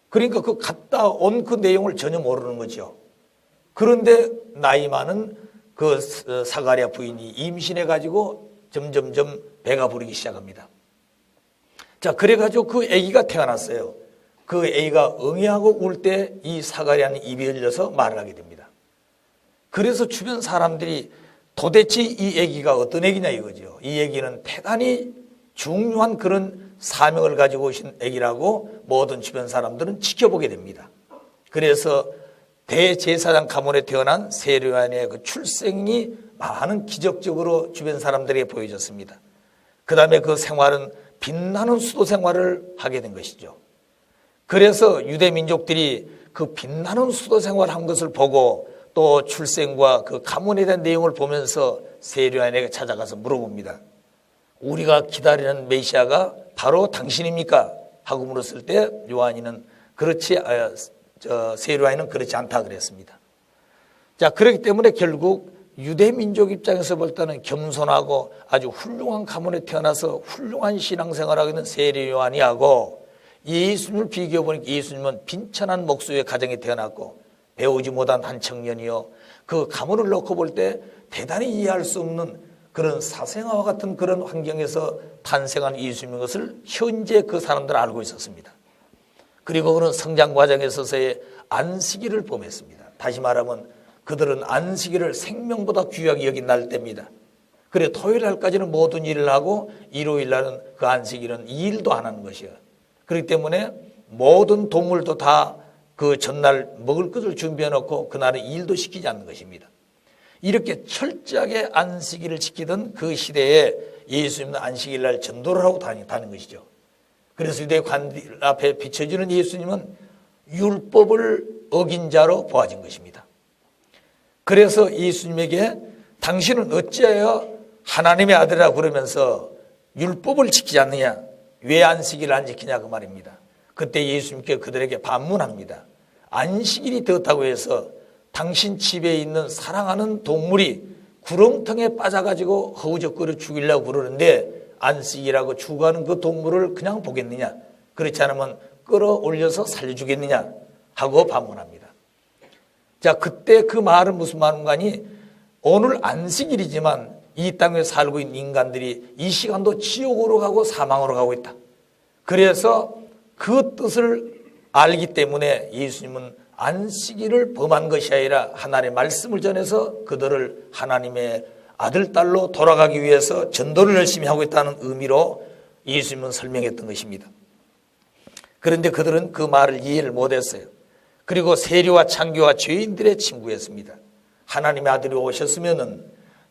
그러니까 그 갔다 온 그 내용을 전혀 모르는 거죠. 그런데 나이 많은 그 사가랴 부인이 임신해가지고 점점점 배가 부르기 시작합니다. 자, 그래가지고 그 아기가 태어났어요. 그 아기가 응애하고 울 때 이 사가랴는 입이 열려서 말을 하게 됩니다. 그래서 주변 사람들이 도대체 이 아기가 어떤 아기냐 이거죠. 이 아기는 대단히 중요한 그런 사명을 가지고 오신 아기라고 모든 주변 사람들은 지켜보게 됩니다. 그래서 대제사장 가문에 태어난 세례요한의 그 출생이 많은 기적적으로 주변 사람들에게 보여졌습니다. 그 다음에 그 생활은 빛나는 수도 생활을 하게 된 것이죠. 그래서 유대 민족들이 그 빛나는 수도 생활을 한 것을 보고 또 출생과 그 가문에 대한 내용을 보면서 세례요한에게 찾아가서 물어봅니다. 우리가 기다리는 메시아가 바로 당신입니까? 하고 물었을 때 요한이는 세례요한은 그렇지 않다 그랬습니다. 자, 그렇기 때문에 결국 유대 민족 입장에서 볼 때는 겸손하고 아주 훌륭한 가문에 태어나서 훌륭한 신앙생활을 하고 있는 세례요한이 하고 예수님을 비교해 보니까 예수님은 빈천한 목수의 가정에 태어났고 배우지 못한 한 청년이요. 그 가문을 놓고 볼 때 대단히 이해할 수 없는 그런 사생아와 같은 그런 환경에서 탄생한 예수님인 것을 현재 그 사람들은 알고 있었습니다. 그리고 그런 성장 과정에 있어서의 안식일을 범했습니다. 다시 말하면 그들은 안식일을 생명보다 귀하게 여긴 날때입니다. 그래 토요일 날까지는 모든 일을 하고 일요일 날은 그 안식일은 일도 안 하는 것이에요. 그렇기 때문에 모든 동물도 다 그 전날 먹을 것을 준비해 놓고 그날은 일도 시키지 않는 것입니다. 이렇게 철저하게 안식일을 지키던 그 시대에 예수님은 안식일 날 전도를 하고 다니는 것이죠. 그래서 유대 관들 앞에 비춰지는 예수님은 율법을 어긴 자로 보아진 것입니다. 그래서 예수님에게 당신은 어찌하여 하나님의 아들이라 그러면서 율법을 지키지 않느냐? 왜 안식일을 안 지키냐 그 말입니다. 그때 예수님께 그들에게 반문합니다. 안식일이 되었다고 해서 당신 집에 있는 사랑하는 동물이 구렁텅에 빠져가지고 허우적거려 죽이려고 그러는데 안식이라고 죽어가는 그 동물을 그냥 보겠느냐? 그렇지 않으면 끌어올려서 살려주겠느냐? 하고 반문합니다. 자, 그때 그 말은 무슨 말인가니 오늘 안식일이지만 이 땅에 살고 있는 인간들이 이 시간도 지옥으로 가고 사망으로 가고 있다. 그래서 그 뜻을 알기 때문에 예수님은 안식일을 범한 것이 아니라 하나님의 말씀을 전해서 그들을 하나님의 아들, 딸로 돌아가기 위해서 전도를 열심히 하고 있다는 의미로 예수님은 설명했던 것입니다. 그런데 그들은 그 말을 이해를 못했어요. 그리고 세리와 창교와 죄인들의 친구였습니다. 하나님의 아들이 오셨으면은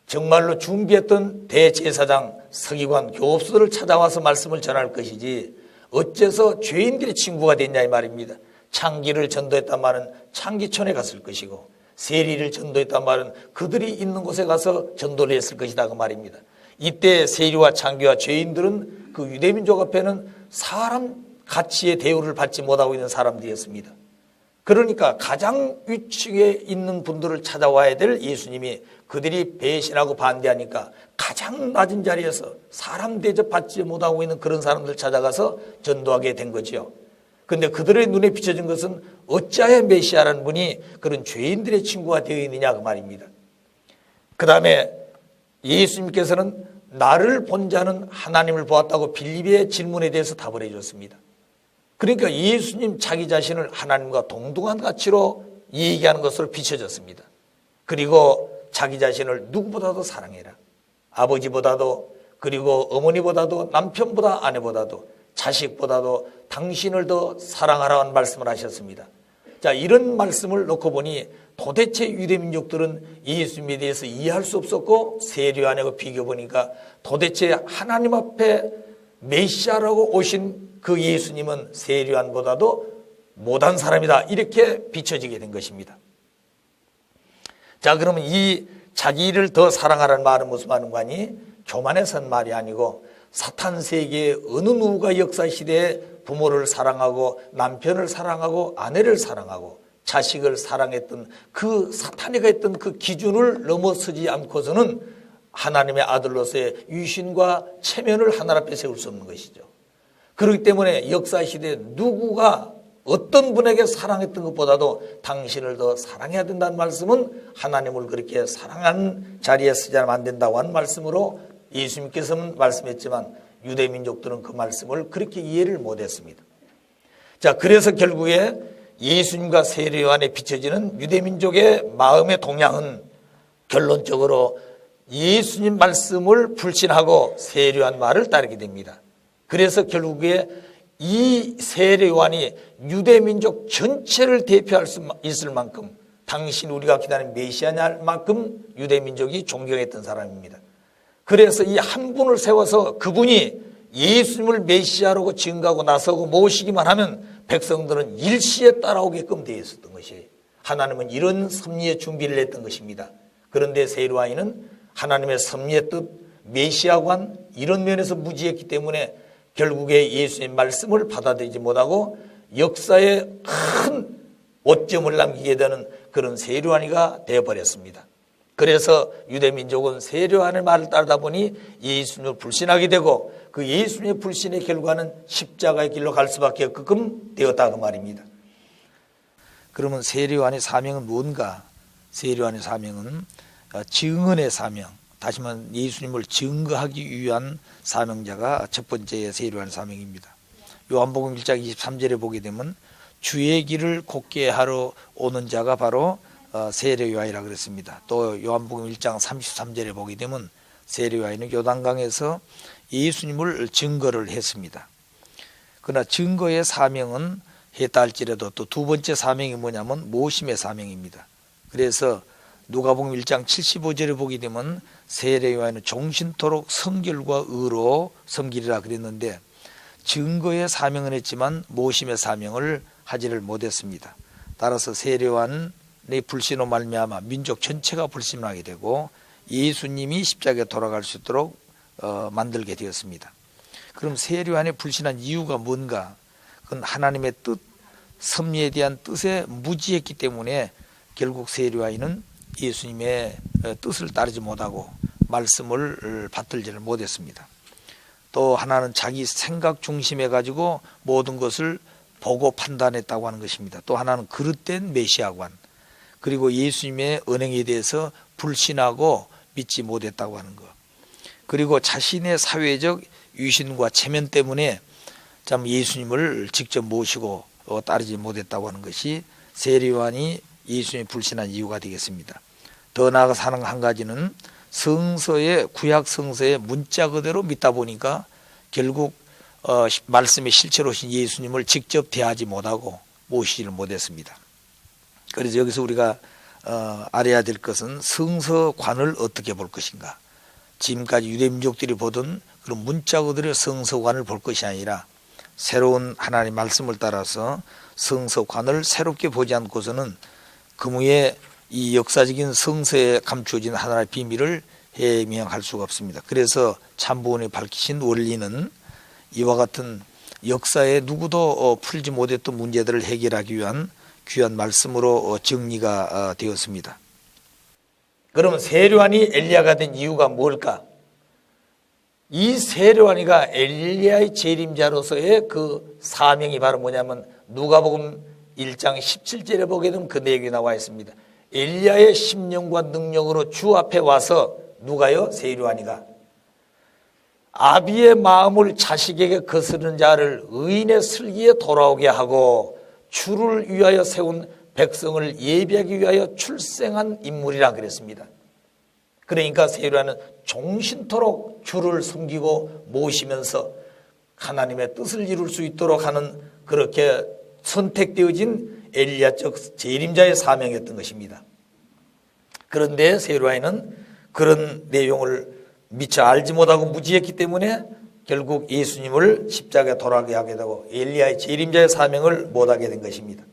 정말로 준비했던 대제사장, 서기관, 교업소들을 찾아와서 말씀을 전할 것이지 어째서 죄인들의 친구가 됐냐 이 말입니다. 창기를 전도했단 말은 창기촌에 갔을 것이고 세리를 전도했단 말은 그들이 있는 곳에 가서 전도를 했을 것이다 그 말입니다. 이때 세리와 창기와 죄인들은 그 유대민족 앞에는 사람 가치의 대우를 받지 못하고 있는 사람들이었습니다. 그러니까 가장 위층에 있는 분들을 찾아와야 될 예수님이 그들이 배신하고 반대하니까 가장 낮은 자리에서 사람 대접 받지 못하고 있는 그런 사람들 찾아가서 전도하게 된 거죠. 그런데 그들의 눈에 비춰진 것은 어찌하여 메시아라는 분이 그런 죄인들의 친구가 되어 있느냐 그 말입니다. 그 다음에 예수님께서는 나를 본 자는 하나님을 보았다고 빌립의 질문에 대해서 답을 해줬습니다. 그러니까 예수님 자기 자신을 하나님과 동등한 가치로 얘기하는 것으로 비춰졌습니다. 그리고 자기 자신을 누구보다도 사랑해라. 아버지보다도, 그리고 어머니보다도, 남편보다, 아내보다도, 자식보다도 당신을 더 사랑하라는 말씀을 하셨습니다. 자, 이런 말씀을 놓고 보니 도대체 유대민족들은 예수님에 대해서 이해할 수 없었고, 세례요한하고 비교해보니까 도대체 하나님 앞에 메시아라고 오신 그 예수님은 세례요한보다도 못한 사람이다, 이렇게 비춰지게 된 것입니다. 자, 그러면 이 자기를 더 사랑하라는 말은 무슨 말인 거니? 교만해서 한 말이 아니고, 사탄 세계의 어느 누구가 역사시대에 부모를 사랑하고 남편을 사랑하고 아내를 사랑하고 자식을 사랑했던 그 사탄이가 했던 그 기준을 넘어서지 않고서는 하나님의 아들로서의 유신과 체면을 하늘 앞에 세울 수 없는 것이죠. 그렇기 때문에 역사시대에 누구가 어떤 분에게 사랑했던 것보다도 당신을 더 사랑해야 된다는 말씀은 하나님을 그렇게 사랑하는 자리에 쓰지 않으면 안 된다고 하는 말씀으로 예수님께서는 말씀했지만 유대민족들은 그 말씀을 그렇게 이해를 못했습니다. 자, 그래서 결국에 예수님과 세례요한에 비춰지는 유대민족의 마음의 동향은 결론적으로 예수님 말씀을 불신하고 세례요한 말을 따르게 됩니다. 그래서 결국에 이 세례요한이 유대민족 전체를 대표할 수 있을 만큼, 당신 우리가 기다리는 메시아냐 만큼 유대민족이 존경했던 사람입니다. 그래서 이 한 분을 세워서 그분이 예수님을 메시아라고 증거하고 나서고 모시기만 하면 백성들은 일시에 따라오게끔 되어 있었던 것이에요. 하나님은 이런 섭리의 준비를 했던 것입니다. 그런데 세례요한은 하나님의 섭리의 뜻, 메시아관, 이런 면에서 무지했기 때문에 결국에 예수님의 말씀을 받아들이지 못하고 역사에 큰 오점을 남기게 되는 그런 세례요한이가 되어버렸습니다. 그래서 유대민족은 세례요한의 말을 따르다 보니 예수님을 불신하게 되고, 그 예수님의 불신의 결과는 십자가의 길로 갈 수밖에 없게끔 되었다, 그 말입니다. 그러면 세례요한의 사명은 뭔가? 세례요한의 사명은 증언의 사명, 다시 말하면 예수님을 증거하기 위한 사명자가 첫 번째 세례요한의 사명입니다. 요한복음 1장 23절에 보게 되면 주의 길을 곧게 하러 오는 자가 바로 세례요한이라 그랬습니다. 또 요한복음 1장 33절에 보게 되면 세례요한은 요단강에서 예수님을 증거를 했습니다. 그러나 증거의 사명은 했다 할지라도 또 두 번째 사명이 뭐냐면 모심의 사명입니다. 그래서 누가복음 1장 75절에 보게 되면 세례요한은 종신토록 성결과 의로 섬기리라 그랬는데, 증거의 사명은 했지만 모심의 사명을 하지를 못했습니다. 따라서 세례요한의 불신으로 말미암아 민족 전체가 불신을 하게 되고 예수님이 십자가에 돌아갈 수 있도록 만들게 되었습니다. 그럼 세례요한이 불신한 이유가 뭔가? 그건 하나님의 뜻, 섭리에 대한 뜻에 무지했기 때문에 결국 세례요한은 예수님의 뜻을 따르지 못하고 말씀을 받들지를 못했습니다. 또 하나는 자기 생각 중심해 가지고 모든 것을 보고 판단했다고 하는 것입니다. 또 하나는 그릇된 메시아관, 그리고 예수님의 언행에 대해서 불신하고 믿지 못했다고 하는 것, 그리고 자신의 사회적 유신과 체면 때문에 참 예수님을 직접 모시고 따르지 못했다고 하는 것이 세례요한이 예수님을 불신한 이유가 되겠습니다. 더 나아가서 하는 한 가지는 성서의 구약 성서의 문자 그대로 믿다 보니까 결국 말씀의 실체로 오신 예수님을 직접 대하지 못하고 모시지를 못했습니다. 그래서 여기서 우리가 알아야 될 것은 성서관을 어떻게 볼 것인가. 지금까지 유대민족들이 보던 그런 문자 그대로 성서관을 볼 것이 아니라 새로운 하나님의 말씀을 따라서 성서관을 새롭게 보지 않고서는 그무의 이 역사적인 성서에 감추어진 하나의 비밀을 해명할 수가 없습니다. 그래서 참부원이 밝히신 원리는 이와 같은 역사에 누구도 풀지 못했던 문제들을 해결하기 위한 귀한 말씀으로 정리가 되었습니다. 그러면 세례요한이 엘리야가 된 이유가 뭘까? 이 세례요한이가 엘리야의 재림자로서의 그 사명이 바로 뭐냐면 누가복음 1장 17절에 보게 되면 그 내용이 나와 있습니다. 엘리야의 심령과 능력으로 주 앞에 와서 누가요? 세례요한이가 아비의 마음을 자식에게 거스르는 자를 의인의 슬기에 돌아오게 하고 주를 위하여 세운 백성을 예비하기 위하여 출생한 인물이라 그랬습니다. 그러니까 세례요한은 종신토록 주를 섬기고 모시면서 하나님의 뜻을 이룰 수 있도록 하는 그렇게 선택되어진 엘리야적 재림자의 사명이었던 것입니다. 그런데 세례요한은 그런 내용을 미처 알지 못하고 무지했기 때문에 결국 예수님을 십자가에 돌아가게 하게 되고 엘리야의 재림자의 사명을 못하게 된 것입니다.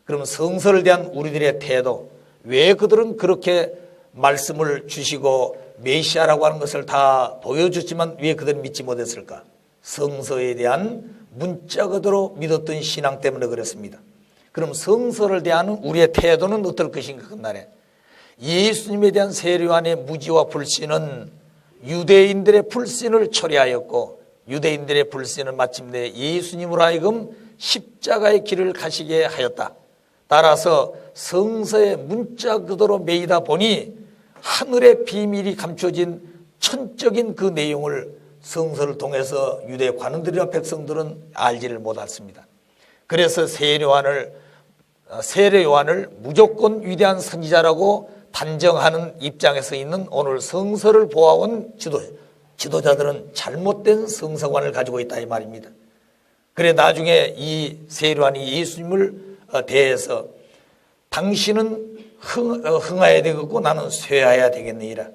그러면 성서를 대한 우리들의 태도, 왜 그들은 그렇게 말씀을 주시고 메시아라고 하는 것을 다 보여줬지만 왜 그들은 믿지 못했을까? 성서에 대한 문자 그대로 믿었던 신앙 때문에 그렇습니다. 그럼 성서를 대하는 우리의 태도는 어떨 것인가? 그날에 예수님에 대한 세례요한의 무지와 불신은 유대인들의 불신을 초래하였고 유대인들의 불신은 마침내 예수님으로 하여금 십자가의 길을 가시게 하였다. 따라서 성서의 문자 그대로 매이다 보니 하늘의 비밀이 감춰진 천적인 그 내용을 성서를 통해서 유대 관원들이나 백성들은 알지를 못했습니다. 그래서 세례요한을 무조건 위대한 선지자라고 단정하는 입장에서 있는 오늘 성서를 보아온 지도자들은 잘못된 성서관을 가지고 있다 이 말입니다. 그래 나중에 이 세례요한이 예수님을 대해서 당신은 흥하여야 되겠고 나는 쇠하여야 되겠느니라.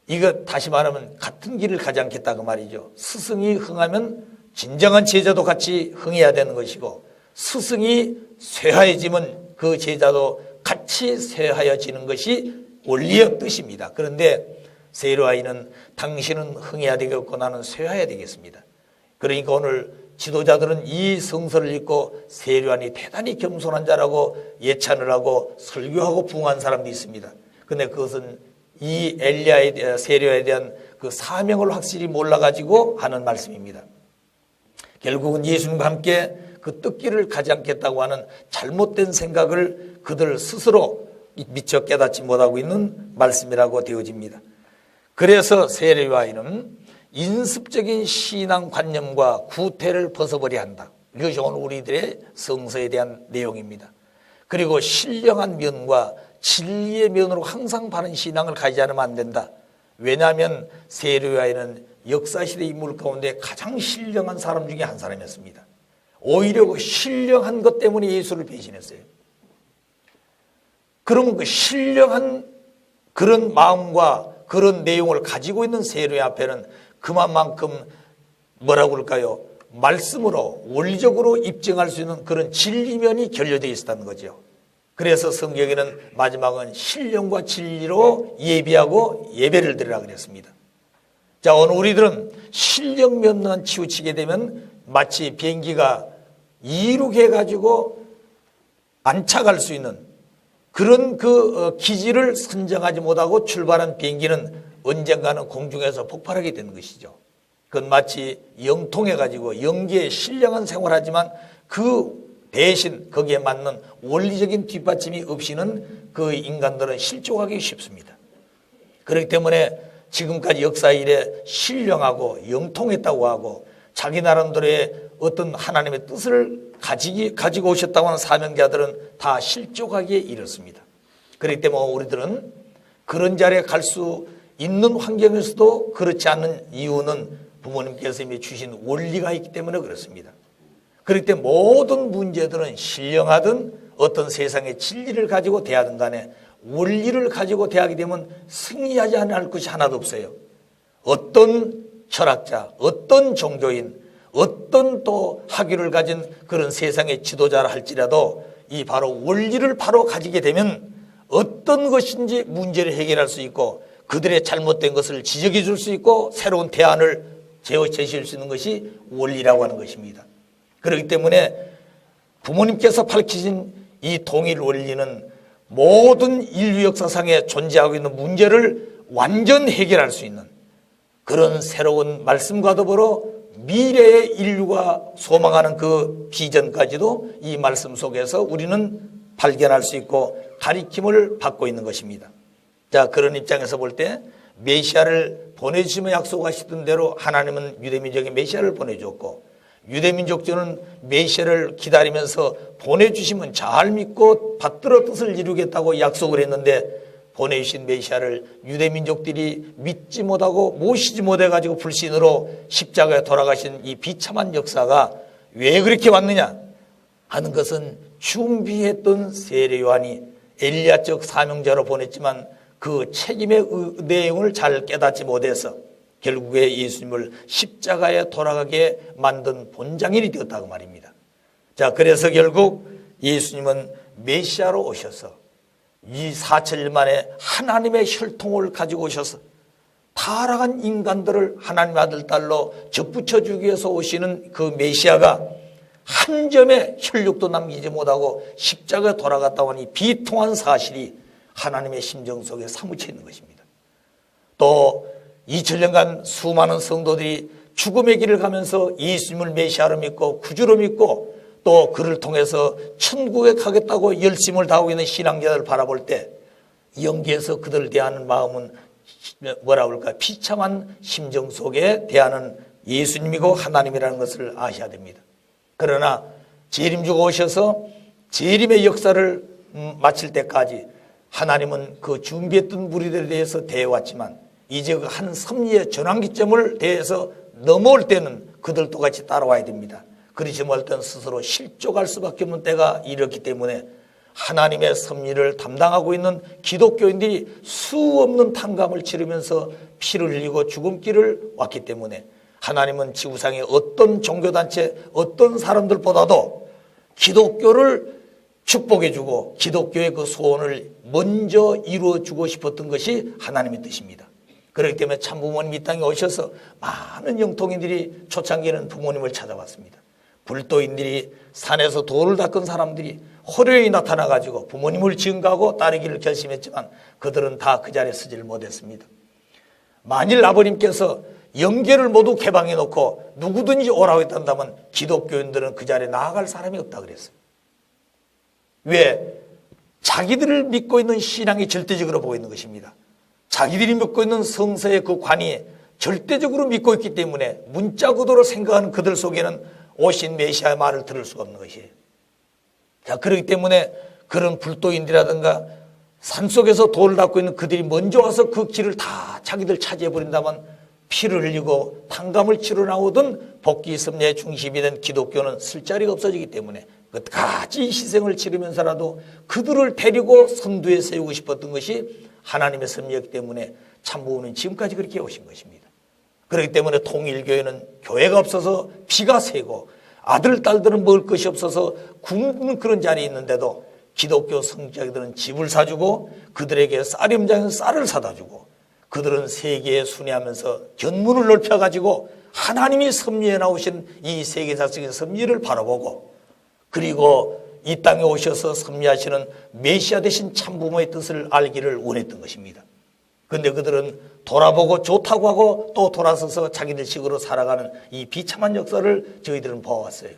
이거 다시 말하면 같은 길을 가지 않겠다 그 말이죠. 스승이 흥하면 진정한 제자도 같이 흥해야 되는 것이고 스승이 쇠하여지면 그 제자도 같이 쇠하여지는 것이 원리의 뜻입니다. 그런데 세례요한은 당신은 흥해야 되겠고 나는 쇠하여야 되겠습니다. 그러니까 오늘 지도자들은 이 성서를 읽고 세례요한이 대단히 겸손한 자라고 예찬을 하고 설교하고 부응한 사람도 있습니다. 그런데 그것은 이 세례요한에 대한 그 사명을 확실히 몰라가지고 하는 말씀입니다. 결국은 예수님과 함께 그 뜻길을 가지 않겠다고 하는 잘못된 생각을 그들 스스로 미처 깨닫지 못하고 있는 말씀이라고 되어집니다. 그래서 세례요한은 인습적인 신앙관념과 구태를 벗어버려야 한다. 이것이 오늘 우리들의 성서에 대한 내용입니다. 그리고 신령한 면과 진리의 면으로 항상 바른 신앙을 가지지 않으면 안 된다. 왜냐하면 세례요한은 역사시대 인물 가운데 가장 신령한 사람 중에 한 사람이었습니다. 오히려 그 신령한 것 때문에 예수를 배신했어요. 그러면 그 신령한 그런 마음과 그런 내용을 가지고 있는 세례요한 앞에는 그만큼 뭐라고 그럴까요? 말씀으로 원리적으로 입증할 수 있는 그런 진리면이 결여되어 있었다는 거죠. 그래서 성경에는 마지막은 신령과 진리로 예비하고 예배를 드리라 그랬습니다. 자, 오늘 우리들은 신령면만 치우치게 되면 마치 비행기가 이륙해가지고 안착할 수 있는 그런 그 기지를 선정하지 못하고 출발한 비행기는 언젠가는 공중에서 폭발하게 되는 것이죠. 그건 마치 영통해가지고 영계에 신령한 생활하지만 그 대신 거기에 맞는 원리적인 뒷받침이 없이는 그 인간들은 실족하기 쉽습니다. 그렇기 때문에 지금까지 역사 이래 신령하고 영통했다고 하고 자기 나름대로의 어떤 하나님의 뜻을 가지고 오셨다고 하는 사명자들은 다 실족하기에 이르습니다. 그렇기 때문에 우리들은 그런 자리에 갈 수 있는 환경에서도 그렇지 않은 이유는 부모님께서 이미 주신 원리가 있기 때문에 그렇습니다. 그렇기 때문에 모든 문제들은 신령하든 어떤 세상의 진리를 가지고 대하든 간에 원리를 가지고 대하게 되면 승리하지 않을 것이 하나도 없어요. 어떤 철학자, 어떤 종교인, 어떤 또 학위를 가진 그런 세상의 지도자라 할지라도 이 바로 원리를 바로 가지게 되면 어떤 것인지 문제를 해결할 수 있고 그들의 잘못된 것을 지적해 줄 수 있고 새로운 대안을 제시할 수 있는 것이 원리라고 하는 것입니다. 그렇기 때문에 부모님께서 밝히신 이 통일 원리는 모든 인류 역사상에 존재하고 있는 문제를 완전 해결할 수 있는 그런 새로운 말씀과 더불어 미래의 인류가 소망하는 그 비전까지도 이 말씀 속에서 우리는 발견할 수 있고 가리킴을 받고 있는 것입니다. 자, 그런 입장에서 볼 때 메시아를 보내주시며 약속하시던 대로 하나님은 유대민족에 메시아를 보내줬고 유대민족들은 메시아를 기다리면서 보내주시면 잘 믿고 받들어 뜻을 이루겠다고 약속을 했는데 보내주신 메시아를 유대 민족들이 믿지 못하고 모시지 못해가지고 불신으로 십자가에 돌아가신 이 비참한 역사가 왜 그렇게 왔느냐 하는 것은 준비했던 세례 요한이 엘리야적 사명자로 보냈지만 그 책임의 내용을 잘 깨닫지 못해서 결국에 예수님을 십자가에 돌아가게 만든 본장인이 되었다고 말입니다. 자, 그래서 결국 예수님은 메시아로 오셔서 이 4천일 만에 하나님의 혈통을 가지고 오셔서 타락한 인간들을 하나님의 아들 딸로 접붙여 주기 위해서 오시는 그 메시아가 한 점의 혈육도 남기지 못하고 십자가에 돌아갔다고 하니 비통한 사실이 하나님의 심정 속에 사무쳐 있는 것입니다. 또 2000년간 수많은 성도들이 죽음의 길을 가면서 예수님을 메시아로 믿고 구주로 믿고 또 그를 통해서 천국에 가겠다고 열심을 다하고 있는 신앙자들을 바라볼 때 영계에서 그들을 대하는 마음은 뭐라 그럴까 비참한 심정 속에 대하는 예수님이고 하나님이라는 것을 아셔야 됩니다. 그러나 재림주가 오셔서 재림의 역사를 마칠 때까지 하나님은 그 준비했던 무리들에 대해서 대해왔지만 이제 그 한 섭리의 전환기점을 대해서 넘어올 때는 그들도 같이 따라와야 됩니다. 그렇지 못할 때는 스스로 실족할 수밖에 없는 때가 이렇기 때문에 하나님의 섭리를 담당하고 있는 기독교인들이 수없는 탕감을 치르면서 피를 흘리고 죽음길을 왔기 때문에 하나님은 지구상의 어떤 종교단체 어떤 사람들보다도 기독교를 축복해주고 기독교의 그 소원을 먼저 이루어주고 싶었던 것이 하나님의 뜻입니다. 그렇기 때문에 참 부모님 이 땅에 오셔서 많은 영통인들이 초창기에는 부모님을 찾아왔습니다. 불도인들이 산에서 돌을 닦은 사람들이 호련히 나타나가지고 부모님을 증거하고 따르기를 결심했지만 그들은 다 그 자리에 서지를 못했습니다. 만일 아버님께서 영계를 모두 개방해 놓고 누구든지 오라고 했다면 기독교인들은 그 자리에 나아갈 사람이 없다 그랬어요. 왜? 자기들을 믿고 있는 신앙이 절대적으로 보고 있는 것입니다. 자기들이 믿고 있는 성서의 그 관이 절대적으로 믿고 있기 때문에 문자구도로 생각하는 그들 속에는 오신 메시아의 말을 들을 수가 없는 것이에요. 자, 그렇기 때문에 그런 불도인들이라든가 산속에서 돌을 닦고 있는 그들이 먼저 와서 그 길을 다 자기들 차지해버린다면 피를 흘리고 탕감을 치러 나오던 복귀 섭리의 중심이 된 기독교는 쓸 자리가 없어지기 때문에 끝까지 희생을 치르면서라도 그들을 데리고 선두에 세우고 싶었던 것이 하나님의 섭리였기 때문에 참부모는 지금까지 그렇게 오신 것입니다. 그렇기 때문에 통일교회는 교회가 없어서 비가 새고 아들, 딸들은 먹을 것이 없어서 굶는 그런 자리에 있는데도 기독교 성직자들은 집을 사주고 그들에게 쌀임장에서 쌀을 사다 주고 그들은 세계에 순회하면서 견문을 넓혀가지고 하나님이 섭리해 나오신 이 세계사적인 섭리를 바라보고 그리고 이 땅에 오셔서 섭리하시는 메시아 되신 참부모의 뜻을 알기를 원했던 것입니다. 그런데 그들은 돌아보고 좋다고 하고 또 돌아서서 자기들 식으로 살아가는 이 비참한 역사를 저희들은 봐왔어요.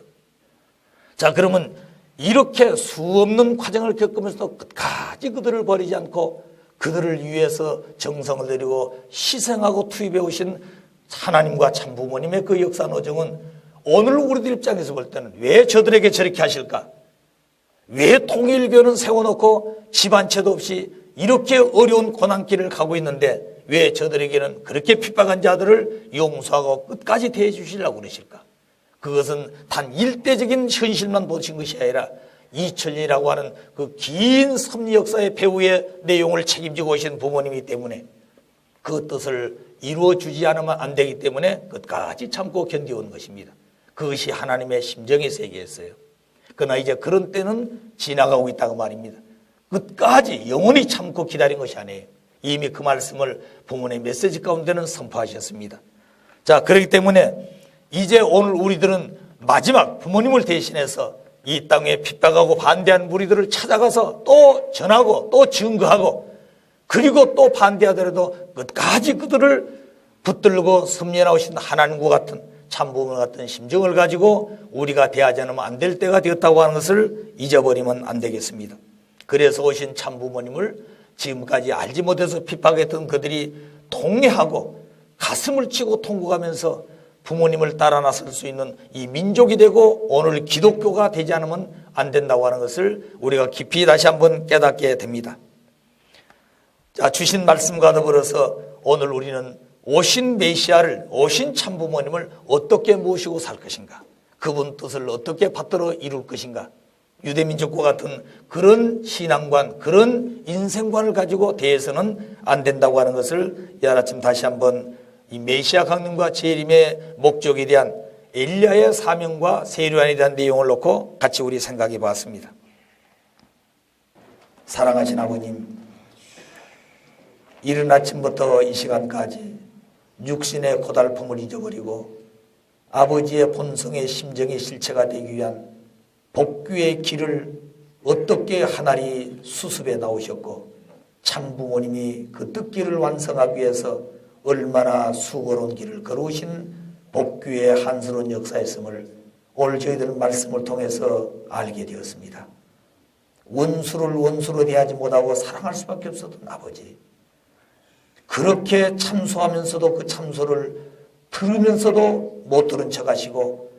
자, 그러면 이렇게 수없는 과정을 겪으면서도 끝까지 그들을 버리지 않고 그들을 위해서 정성을 들이고 희생하고 투입해 오신 하나님과 참부모님의 그 역사 노정은 오늘 우리들 입장에서 볼 때는 왜 저들에게 저렇게 하실까? 왜 통일교는 세워놓고 집 한 채도 없이 이렇게 어려운 고난길을 가고 있는데 왜 저들에게는 그렇게 핍박한 자들을 용서하고 끝까지 대해 주시려고 그러실까? 그것은 단 일대적인 현실만 보신 것이 아니라 2000년이라고 하는 그 긴 섭리 역사의 배후의 내용을 책임지고 오신 부모님이기 때문에 그 뜻을 이루어주지 않으면 안 되기 때문에 끝까지 참고 견뎌온 것입니다. 그것이 하나님의 심정의 세계였어요. 그러나 이제 그런 때는 지나가고 있다고 말입니다. 끝까지 영원히 참고 기다린 것이 아니에요. 이미 그 말씀을 부모님의 메시지 가운데는 선포하셨습니다. 자, 그렇기 때문에 이제 오늘 우리들은 마지막 부모님을 대신해서 이 땅에 핍박하고 반대한 무리들을 찾아가서 또 전하고 또 증거하고 그리고 또 반대하더라도 끝까지 그들을 붙들고 섭리해 나오신 하나님과 같은 참부모 같은 심정을 가지고 우리가 대하지 않으면 안 될 때가 되었다고 하는 것을 잊어버리면 안 되겠습니다. 그래서 오신 참부모님을 지금까지 알지 못해서 핍박했던 그들이 통회하고 가슴을 치고 통곡하면서 부모님을 따라 나설 수 있는 이 민족이 되고 오늘 기독교가 되지 않으면 안 된다고 하는 것을 우리가 깊이 다시 한번 깨닫게 됩니다. 자, 주신 말씀과 더불어서 오늘 우리는 오신 메시아를, 오신 참부모님을 어떻게 모시고 살 것인가, 그분 뜻을 어떻게 받들어 이룰 것인가, 유대민족과 같은 그런 신앙관, 그런 인생관을 가지고 대해서는 안 된다고 하는 것을 이날 아침 다시 한번 이 메시아 강림과 재림의 목적에 대한 엘리야의 사명과 세례요한에 대한 내용을 놓고 같이 우리 생각해 봤습니다. 사랑하신 아버님, 이른 아침부터 이 시간까지 육신의 고달픔을 잊어버리고 아버지의 본성의 심정의 실체가 되기 위한 복귀의 길을 어떻게 하나리 수습해 나오셨고 참 부모님이 그 뜻길을 완성하기 위해서 얼마나 수고로운 길을 걸어오신 복귀의 한스러운 역사였음을 오늘 저희들 말씀을 통해서 알게 되었습니다. 원수를 원수로 대하지 못하고 사랑할 수밖에 없었던 아버지, 그렇게 참소하면서도 그 참소를 들으면서도 못 들은 척하시고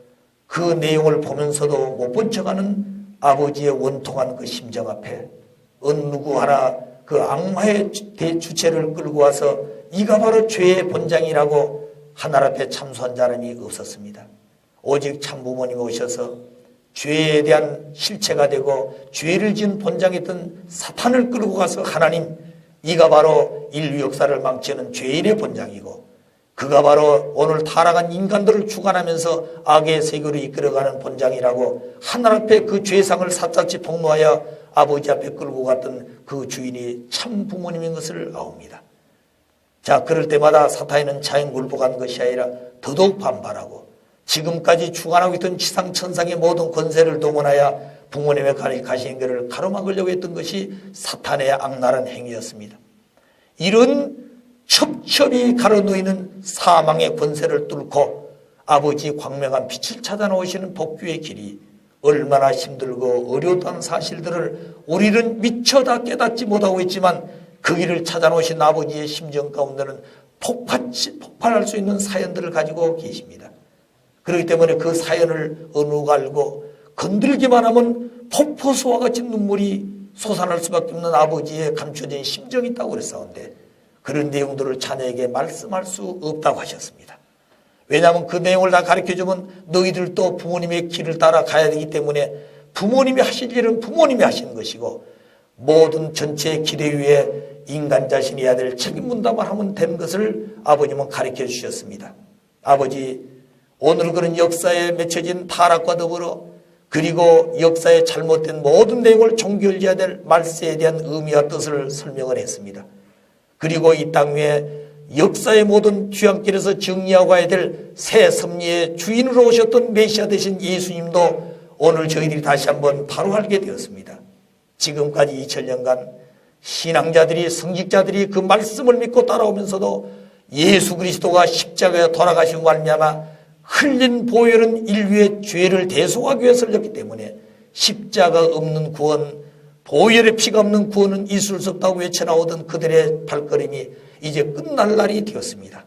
그 내용을 보면서도 못 본 척하는 아버지의 원통한 그 심정 앞에 어느 누구 하나 그 악마의 대주체를 끌고 와서 이가 바로 죄의 본장이라고 하늘 앞에 참소한 사람이 없었습니다. 오직 참부모님이 오셔서 죄에 대한 실체가 되고 죄를 지은 본장이었던 사탄을 끌고 가서 하나님, 이가 바로 인류 역사를 망치는 죄인의 본장이고 그가 바로 오늘 타락한 인간들을 주관하면서 악의 세계로 이끌어가는 본장이라고 하늘 앞에 그 죄상을 샅샅이 폭로하여 아버지 앞에 끌고 갔던 그 주인이 참 부모님인 것을 아옵니다. 자, 그럴 때마다 사탄은 자연 굴복한 것이 아니라 더더욱 반발하고 지금까지 주관하고 있던 지상천상의 모든 권세를 동원하여 부모님의 가시는 길을 가로막으려고 했던 것이 사탄의 악랄한 행위였습니다. 이런 첩첩이 가로놓이는 사망의 권세를 뚫고 아버지 광명한 빛을 찾아 나오시는 복귀의 길이 얼마나 힘들고 어려웠다는 사실들을 우리는 미처 다 깨닫지 못하고 있지만 그 길을 찾아 놓으신 아버지의 심정 가운데는 폭발할 수 있는 사연들을 가지고 계십니다. 그렇기 때문에 그 사연을 어누가 알고 건들기만 하면 폭포수와 같이 눈물이 솟아날 수밖에 없는 아버지의 감춰진 심정이 있다고 그랬었는데 그런 내용들을 자녀에게 말씀할 수 없다고 하셨습니다. 왜냐하면 그 내용을 다 가르쳐주면 너희들도 부모님의 길을 따라 가야 되기 때문에 부모님이 하실 일은 부모님이 하시는 것이고 모든 전체의 기대 위에 인간 자신이 해야 될 책임 분담을 하면 되는 것을 아버님은 가르쳐 주셨습니다. 아버지, 오늘 그런 역사에 맺혀진 타락과 더불어 그리고 역사의 잘못된 모든 내용을 종결해야 될 말세에 대한 의미와 뜻을 설명을 했습니다. 그리고 이 땅 위에 역사의 모든 뒤안길에서 정리하고 가야 될 새 섭리의 주인으로 오셨던 메시아 되신 예수님도 오늘 저희들이 다시 한번 바로 알게 되었습니다. 지금까지 2000년간 신앙자들이, 성직자들이 그 말씀을 믿고 따라오면서도 예수 그리스도가 십자가에 돌아가신 말미암아 흘린 보혈은 인류의 죄를 대속하기 위해 설렸기 때문에 십자가 없는 구원, 보혈의 피가 없는 구원은 있을 수 없다고 외쳐나오던 그들의 발걸음이 이제 끝날 날이 되었습니다.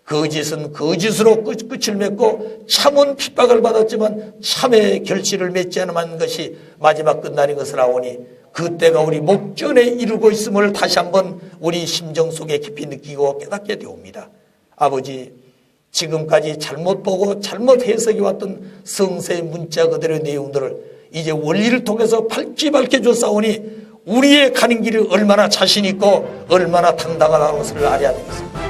거짓은 거짓으로 끝을 맺고 참은 핍박을 받았지만 참의 결실을 맺지 않은 것이 마지막 끝날인 것을 아오니 그때가 우리 목전에 이르고 있음을 다시 한번 우리 심정 속에 깊이 느끼고 깨닫게 되옵니다. 아버지, 지금까지 잘못 보고 잘못 해석해 왔던 성서의 문자 그대로의 내용들을 이제 원리를 통해서 밝게 줬사오니 우리의 가는 길이 얼마나 자신 있고 얼마나 당당하다는 것을 알아야 되겠습니다.